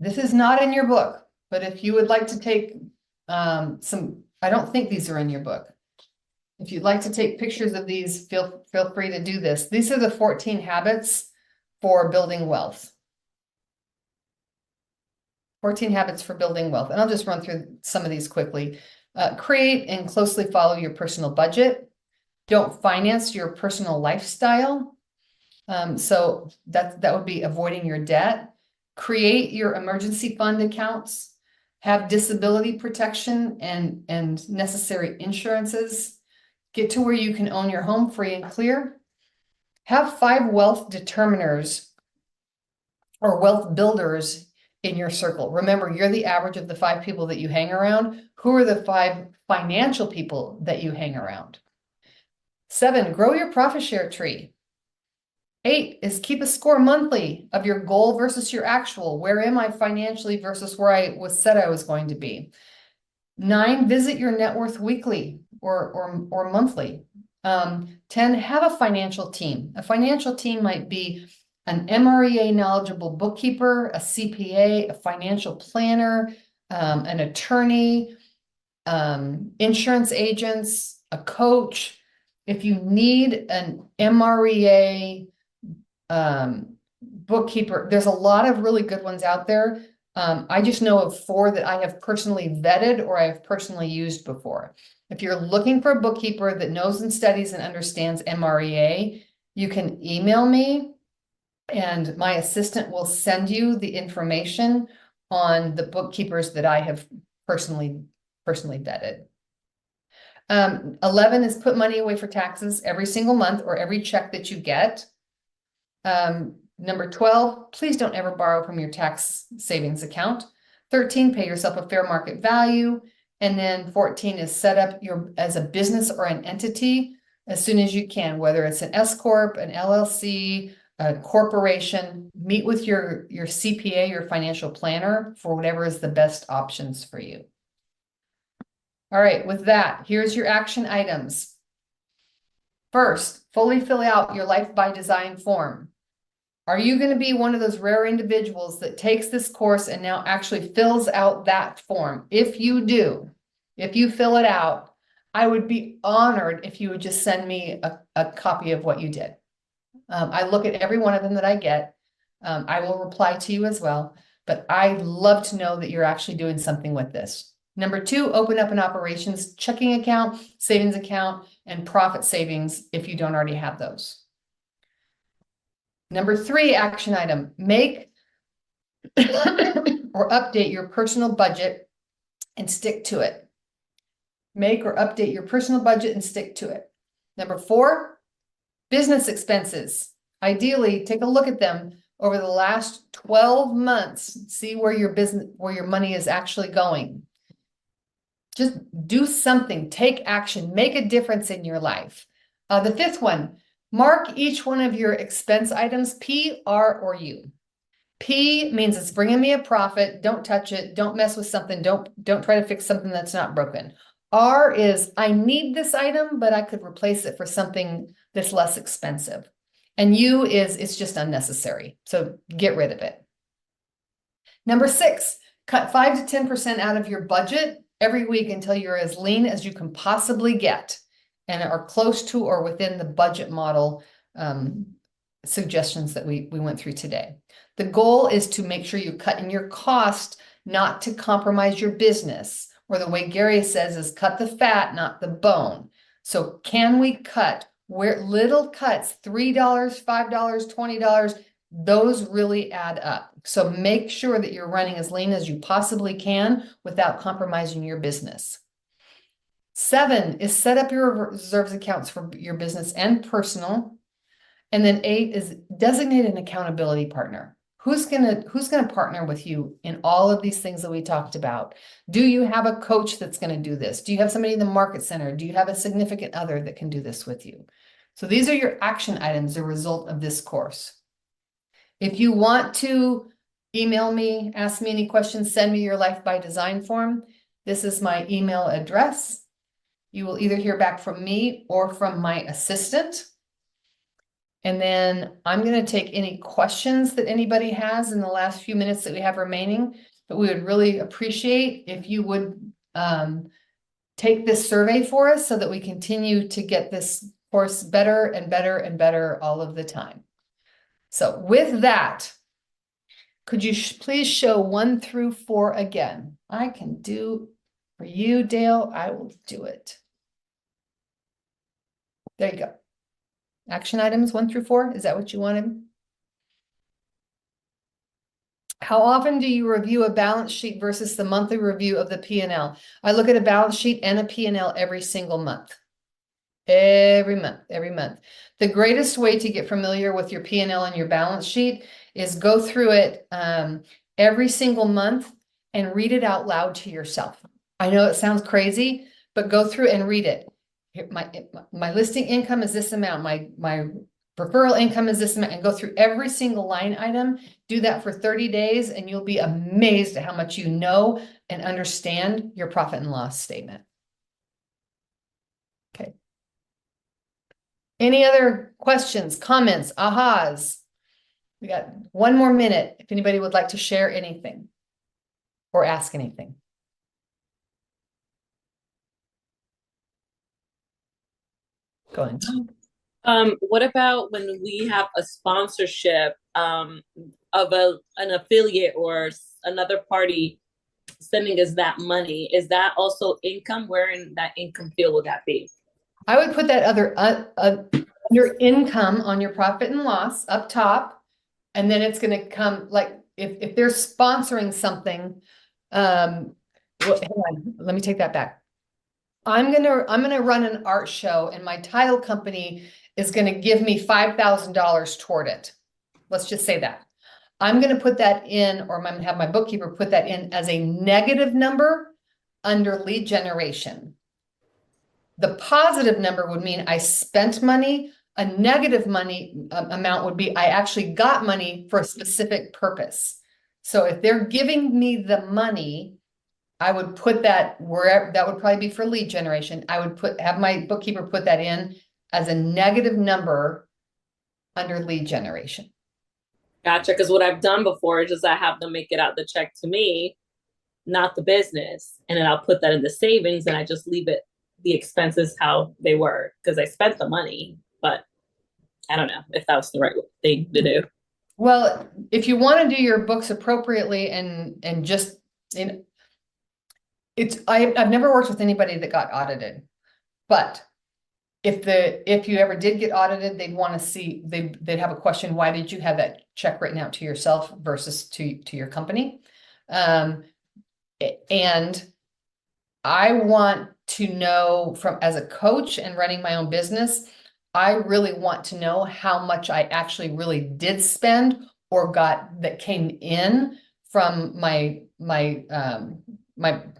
this is not in your book, but if you would like to take I don't think these are in your book. If you'd like to take pictures of these, feel free to do this. These are the 14 habits for building wealth. 14 habits for building wealth. And I'll just run through some of these quickly. Create and closely follow your personal budget. Don't finance your personal lifestyle. So that would be avoiding your debt. Create your emergency fund accounts. Have disability protection and necessary insurances. Get to where you can own your home free and clear. Have 5 wealth determiners or wealth builders in your circle. Remember, you're the average of the 5 people that you hang around. Who are the 5 financial people that you hang around? 7, grow your profit share tree. 8 is keep a score monthly of your goal versus your actual. Where am I financially versus where I said I was going to be? 9, visit your net worth weekly or monthly. 10, have a financial team. A financial team might be an MREA knowledgeable bookkeeper, a CPA, a financial planner, an attorney, insurance agents, a coach. If you need an MREA bookkeeper, there's a lot of really good ones out there. I just know of 4 that I have personally vetted or I have personally used before. If you're looking for a bookkeeper that knows and studies and understands MREA, you can email me and my assistant will send you the information on the bookkeepers that I have personally vetted. 11 is put money away for taxes every single month or every check that you get. Number 12, please don't ever borrow from your tax savings account. 13, pay yourself a fair market value. And then 14 is set up as a business or an entity as soon as you can, whether it's an S Corp, an LLC, a corporation. Meet with your CPA, your financial planner, for whatever is the best options for you. All right, with that, here's your action items. First, fully fill out your Life by Design form. Are you going to be one of those rare individuals that takes this course and now actually fills out that form? If you do, if you fill it out, I would be honored if you would just send me a copy of what you did. I look at every one of them that I get. I will reply to you as well, but I love to know that you're actually doing something with this. Number 2, open up an operations checking account, savings account, and profit savings if you don't already have those. Number 3 action item, make or update your personal budget and stick to it. Make or update your personal budget and stick to it. Number 4, business expenses. Ideally, take a look at them over the last 12 months. See where your money is actually going. Just do something, take action, make a difference in your life. The 5th one, mark each one of your expense items P, R, or U. P means it's bringing me a profit. Don't touch it. Don't mess with something. Don't try to fix something that's not broken. R is I need this item, but I could replace it for something that's less expensive. And U is it's just unnecessary. So get rid of it. Number 6, cut 5 to 10% out of your budget every week until you're as lean as you can possibly get and are close to or within the budget model suggestions that we went through today. The goal is to make sure you cut in your cost, not to compromise your business, or the way Gary says is cut the fat, not the bone. So can we cut where little cuts, $3, $5, $20, those really add up. So make sure that you're running as lean as you possibly can without compromising your business. 7 is set up your reserves accounts for your business and personal. And then 8 is designate an accountability partner. Who's gonna partner with you in all of these things that we talked about? Do you have a coach that's gonna do this? Do you have somebody in the market center? Do you have a significant other that can do this with you? So these are your action items, the result of this course. If you want to email me, ask me any questions, send me your Life by Design form. This is my email address. You will either hear back from me or from my assistant. And then I'm going to take any questions that anybody has in the last few minutes that we have remaining. But we would really appreciate if you would take this survey for us so that we continue to get this course better and better and better all of the time. So with that, could you please show 1 through 4 again? I can do for you, Dale. I will do it. There you go. Action items 1 through 4. Is that what you wanted? How often do you review a balance sheet versus the monthly review of the P&L? I look at a balance sheet and a P&L every single month. Every month. The greatest way to get familiar with your P&L and your balance sheet is go through it every single month and read it out loud to yourself. I know it sounds crazy, but go through and read it. My listing income is this amount. My referral income is this amount, and go through every single line item. Do that for 30 days and you'll be amazed at how much you know and understand your profit and loss statement. Okay. Any other questions, comments, ahas? We got 1 more minute if anybody would like to share anything or ask anything. Go ahead. What about when we have a sponsorship of an affiliate or another party sending us that money? Is that also income? Where in that income field would that be? I would put that under income on your profit and loss up top, and then it's going to come like if they're sponsoring something. Well, hang on, let me take that back. I'm gonna run an art show, and my title company is going to give me $5,000 toward it. Let's just say that. I'm going to put that in, or I'm going to have my bookkeeper put that in as a negative number under lead generation. The positive number would mean I spent money. A negative money amount would be I actually got money for a specific purpose. So if they're giving me the money, I would put that wherever, that would probably be for lead generation. I would have my bookkeeper put that in as a negative number under lead generation. Gotcha. Because what I've done before is just I have them make it out the check to me, not the business. And then I'll put that in the savings and I just leave it, the expenses how they were, because I spent the money, but I don't know if that was the right thing to do. Well, if you want to do your books appropriately and just I've never worked with anybody that got audited, but if you ever did get audited, they'd want to see, they'd have a question, why did you have that check written out to yourself versus to your company? And I want to know from, as a coach and running my own business, I really want to know how much I actually really did spend or got that came in from my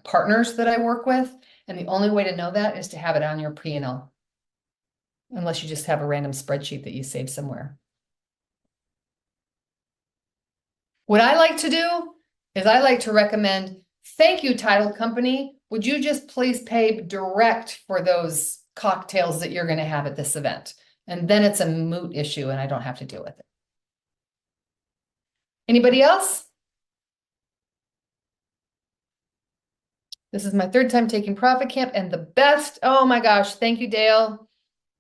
partners that I work with. And the only way to know that is to have it on your P&L. Unless you just have a random spreadsheet that you save somewhere. What I like to do is I like to recommend, thank you, title company. Would you just please pay direct for those cocktails that you're going to have at this event? And then it's a moot issue and I don't have to deal with it. Anybody else? This is my third time taking Profit Camp and the best. Oh my gosh. Thank you, Dale.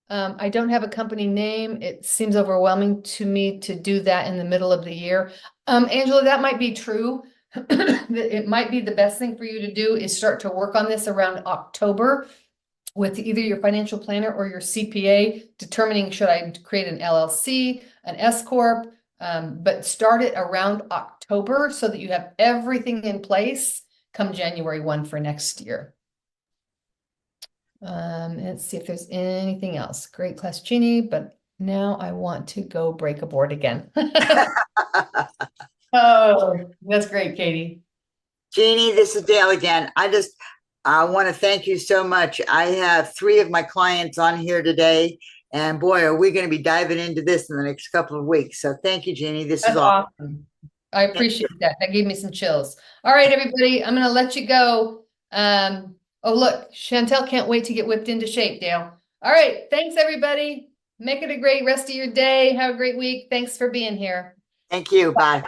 I don't have a company name. It seems overwhelming to me to do that in the middle of the year. Angela, that might be true. It might be the best thing for you to do is start to work on this around October with either your financial planner or your CPA, determining should I create an LLC, an S Corp, but start it around October so that you have everything in place come January 1 for next year. Let's see if there's anything else. Great class, Jeannie, but now I want to go break a board again. Oh, that's great, Katie. Jeannie, this is Dale again. I want to thank you so much. I have 3 of my clients on here today, and boy, are we going to be diving into this in the next couple of weeks. So thank you, Jeannie. This That's is awesome. I appreciate that. That gave me some chills. All right, everybody, I'm going to let you go. Oh, look, Chantel can't wait to get whipped into shape, Dale. All right, thanks, everybody. Make it a great rest of your day. Have a great week. Thanks for being here. Thank you. Bye.